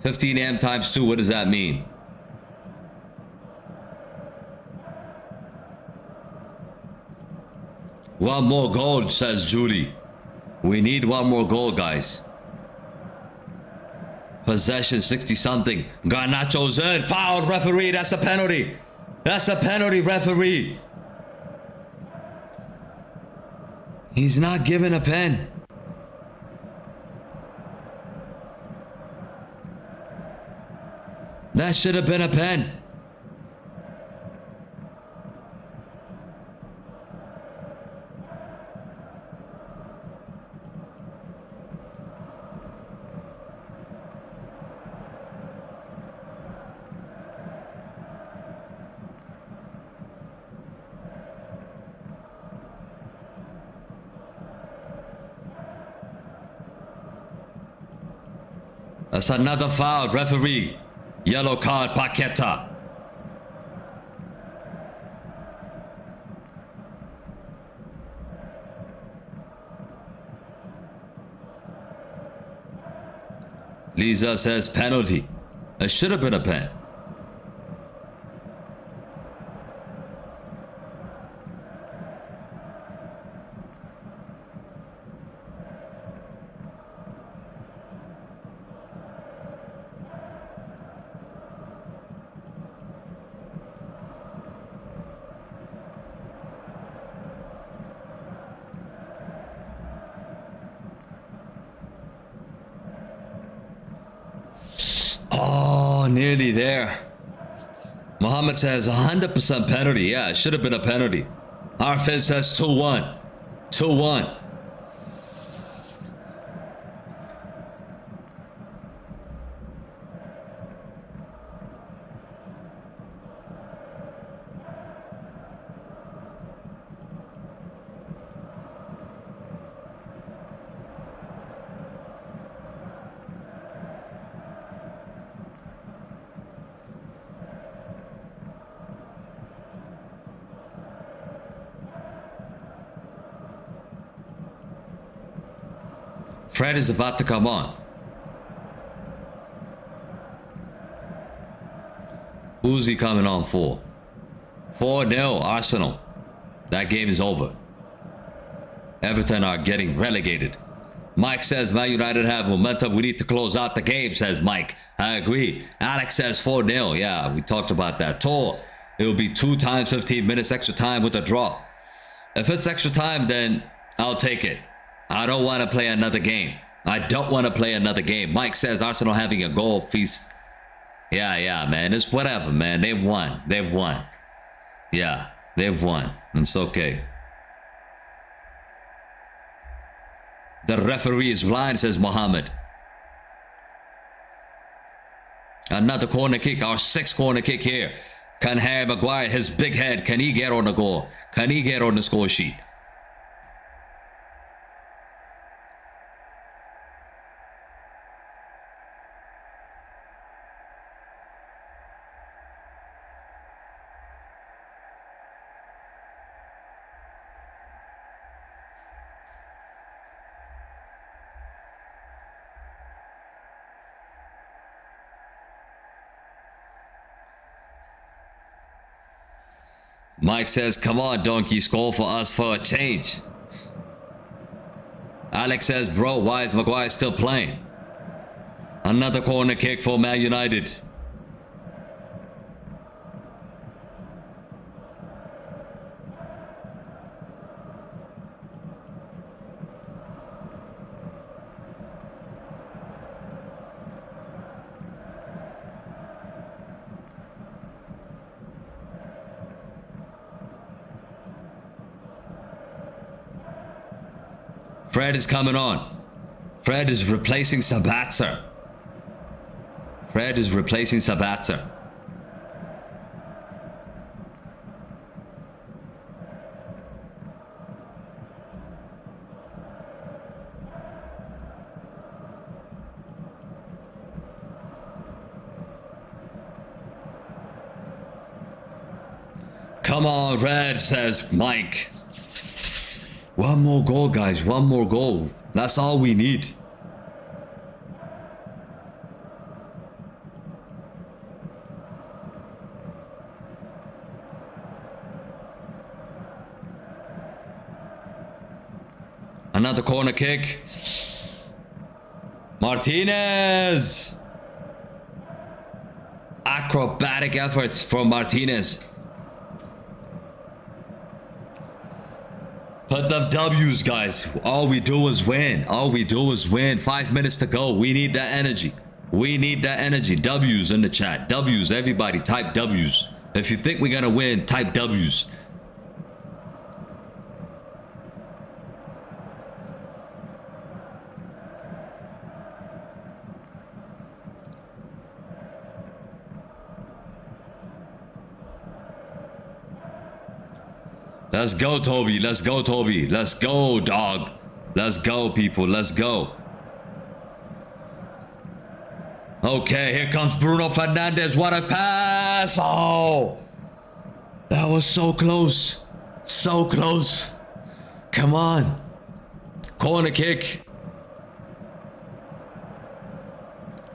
M times 2. What does that mean? One more goal, says Julie. We need one more goal, guys. Possession 60 something. Garnacho's in. Foul, referee. That's a penalty. That's a penalty, referee. He's not giving a pen. That should have been a pen. That's another foul, referee. Yellow card, Paqueta. Lisa says penalty. It should have been a pen. Oh, nearly there. Mohammed says 100% penalty. Yeah, it should have been a penalty. Arfin says 2-1. 2-1. Fred is about to come on. Who's he coming on for? 4-0 Arsenal. That game is over. Everton are getting relegated. Mike says Man United have momentum. We need to close out the game, says Mike. I agree. Alex says 4-0. Yeah, we talked about that. Tor, it will be 2 times 15 minutes extra time with a draw. If it's extra time, then I'll take it. I don't want to play another game. I don't want to play another game. Mike says Arsenal having a goal feast. Yeah, man. It's whatever, man. They've won. They've won. Yeah, they've won. It's okay. The referee is blind, says Mohammed. Another corner kick. Our 6th corner kick here. Can Harry Maguire, his big head, can he get on the goal? Can he get on the score sheet? Mike says, come on, Donkey, score for us for a change. Alex says, bro, why is Maguire still playing? Another corner kick for Man United. Fred is coming on. Fred is replacing Sabatzer. Fred is replacing Sabatzer. Come on, Red, says Mike. One more goal, guys. One more goal. That's all we need. Another corner kick. Martinez. Acrobatic efforts from Martinez. Put them W's, guys. All we do is win. All we do is win. 5 minutes to go. We need that energy. We need that energy. W's in the chat. W's, everybody. Type W's. If you think we're going to win, type W's. Let's go, Toby. Let's go, Toby. Let's go, dog. Let's go, people. Let's go. Okay, here comes Bruno Fernandes. What a pass. Oh, that was so close. So close. Come on. Corner kick.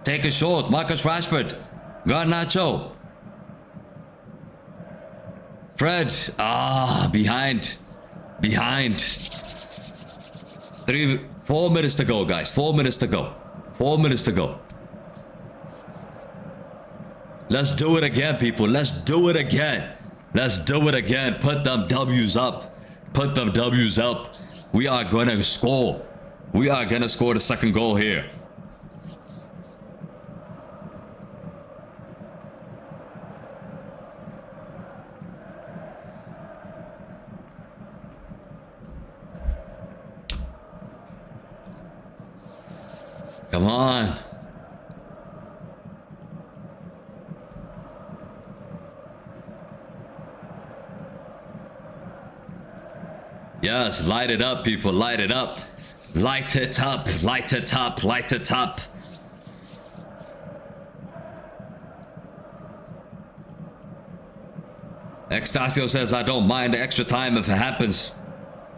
Take a shot. Marcus Rashford. Garnacho. Fred, behind. 4 minutes to go, guys. 4 minutes to go. 4 minutes to go. Let's do it again, people. Let's do it again. Let's do it again. Put them W's up. Put them W's up. We are gonna score. We are gonna score the second goal here. Come on. Yes, light it up, people. Light it up. Light it up. Light it up. Light it up. Extasio says, I don't mind the extra time if it happens.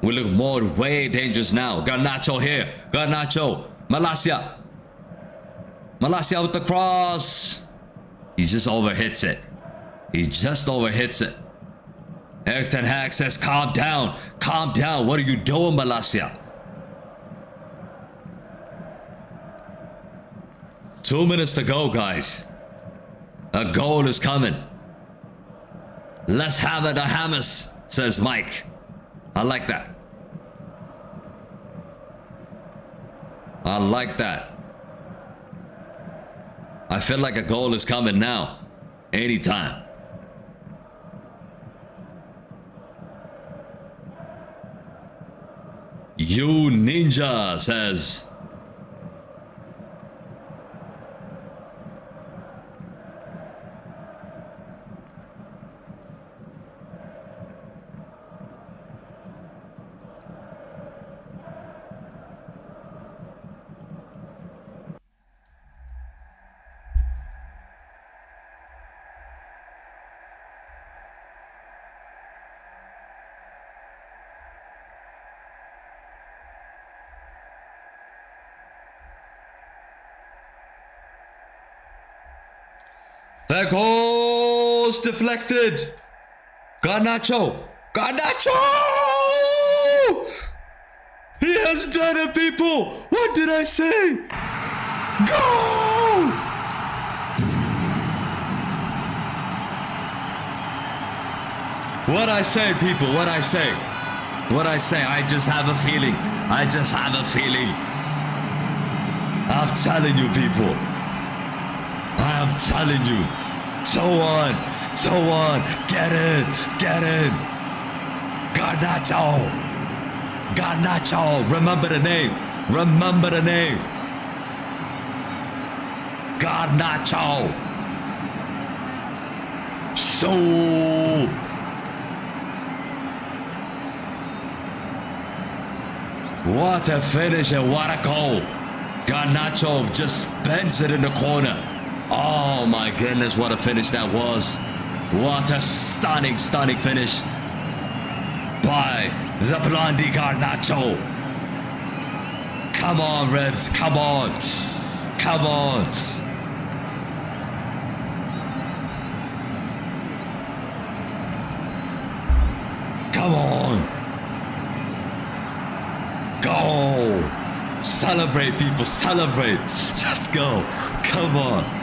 We look more way dangerous now. Garnacho here. Garnacho. Malasia. Malasia with the cross. He just overhits it. He just overhits it. Erik ten Hag says, calm down. Calm down. What are you doing, Malasia? 2 minutes to go, guys. A goal is coming. Let's hammer the hammers, says Mike. I like that. I like that. I feel like a goal is coming now. Anytime. You Ninja says, the goal's deflected. Garnacho. Garnacho! He has done it, people. What did I say? Goal! What I say, people, what I say. What I say, I just have a feeling. I just have a feeling. I'm telling you, people. I'm telling you. So on. So on. Get in. Get in. Garnacho. Garnacho. Remember the name. Remember the name. Garnacho. So. What a finish and what a goal. Garnacho just bends it in the corner. Oh my goodness, what a finish that was. What a stunning, stunning finish by the Blondie Garnacho. Come on, Reds, come on. Come on. Come on. Go. Celebrate, people, celebrate. Just go. Come on.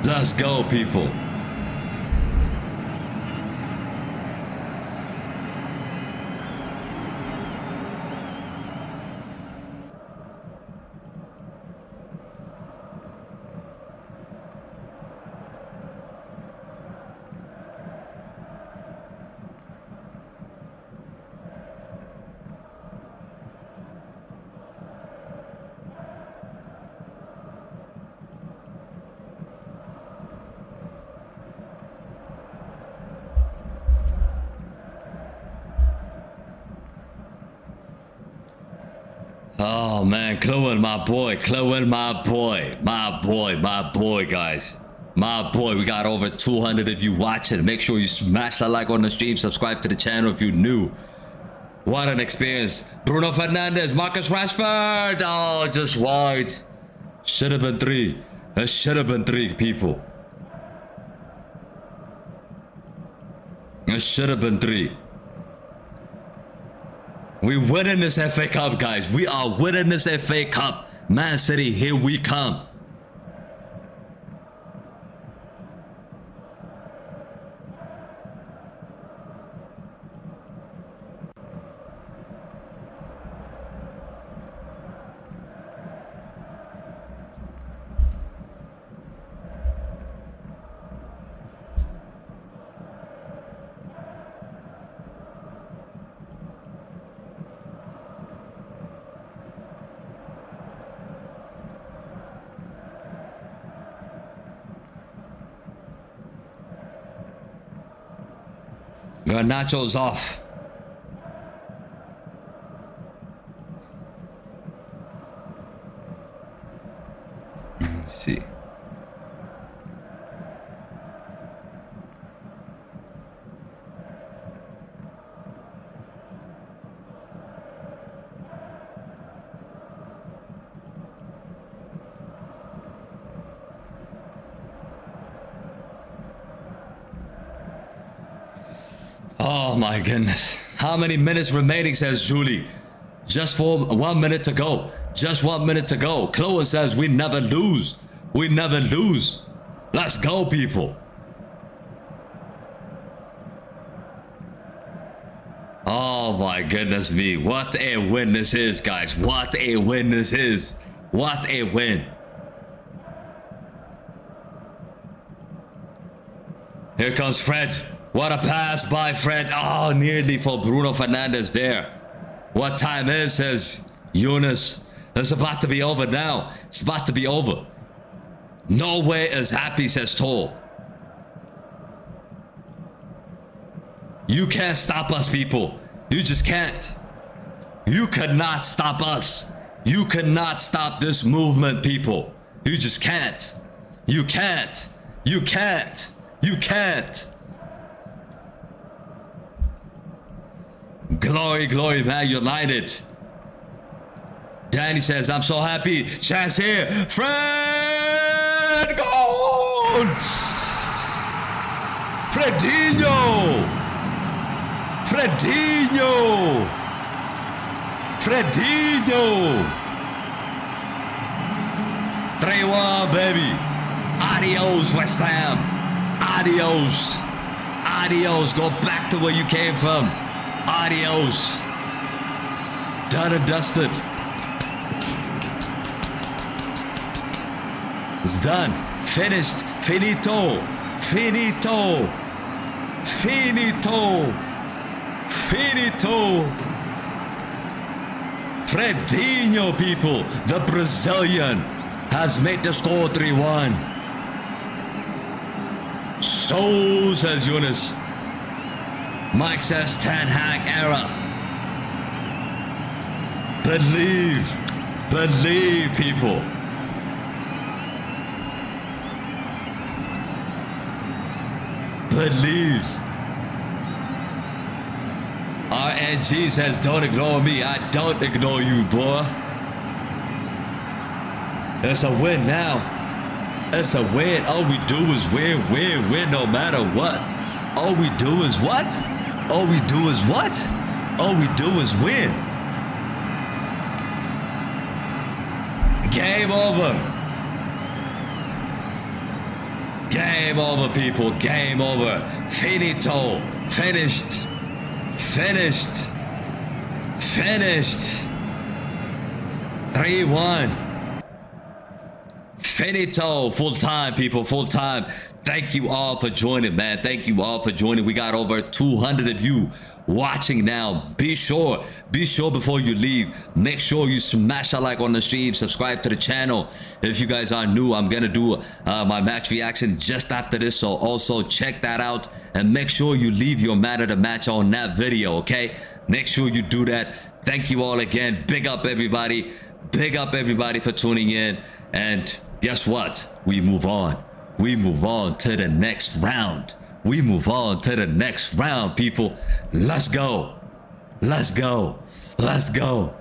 Let's go, people. Oh man, Chloe, my boy, my boy, guys. My boy, we got over 200 of you watching. Make sure you smash that like on the stream, subscribe to the channel if you're new. What an experience. Bruno Fernandes, Marcus Rashford. Oh, just wide. Should have been 3. It should have been 3, people. It should have been 3. We winning this FA Cup, guys. We are winning this FA Cup. Man City, here we come. Garnacho's off. Let's see. Oh my goodness. How many minutes remaining, says Julie. Just for 1 minute to go. Just 1 minute to go. Chloe says we never lose. We never lose. Let's go, people. Oh my goodness me. What a win this is, guys. What a win this is. What a win. Here comes Fred. What a pass by Fred. Oh, nearly for Bruno Fernandes there. What time is, says Eunice. It's about to be over now. It's about to be over. Norway is happy, says Toll. You can't stop us, people. You just can't. You cannot stop us. You cannot stop this movement, people. You just can't. You can't. You can't. You can't. Glory, glory, man, United. Danny says, I'm so happy. Chance here. Fred! Goal! Fredinho! Fredinho! Fredinho! 3-1, baby. Adios, West Ham. Adios. Adios. Go back to where you came from. Adios. Done and dusted. It's done. Finished. Finito. Finito. Finito. Finito. Fredinho, people. The Brazilian has made the score 3-1. So, says Eunice. Mike says Ten Hag era. Believe. Believe, people. Believe. RNG says don't ignore me. I don't ignore you, boy. It's a win now. It's a win. All we do is win, win, win no matter what. All we do is what? All we do is what? All we do is win. Game over. Game over, people. Game over. Finito. Finished. Finished. Finished. 3-1. Finito. Full time, people. Full time. Thank you all for joining, man. Thank you all for joining. We got over 200 of you watching now. Be sure before you leave, make sure you smash a like on the stream, subscribe to the channel. If you guys are new, I'm gonna do my match reaction just after this, so also check that out and make sure you leave your man of the match on that video, okay? Make sure you do that. Thank you all again. Big up everybody for tuning in, and guess what? We move on. We move on to the next round. We move on to the next round, people. Let's go. Let's go. Let's go.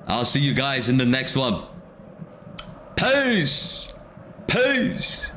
I'll see you guys in the next one. Peace. Peace.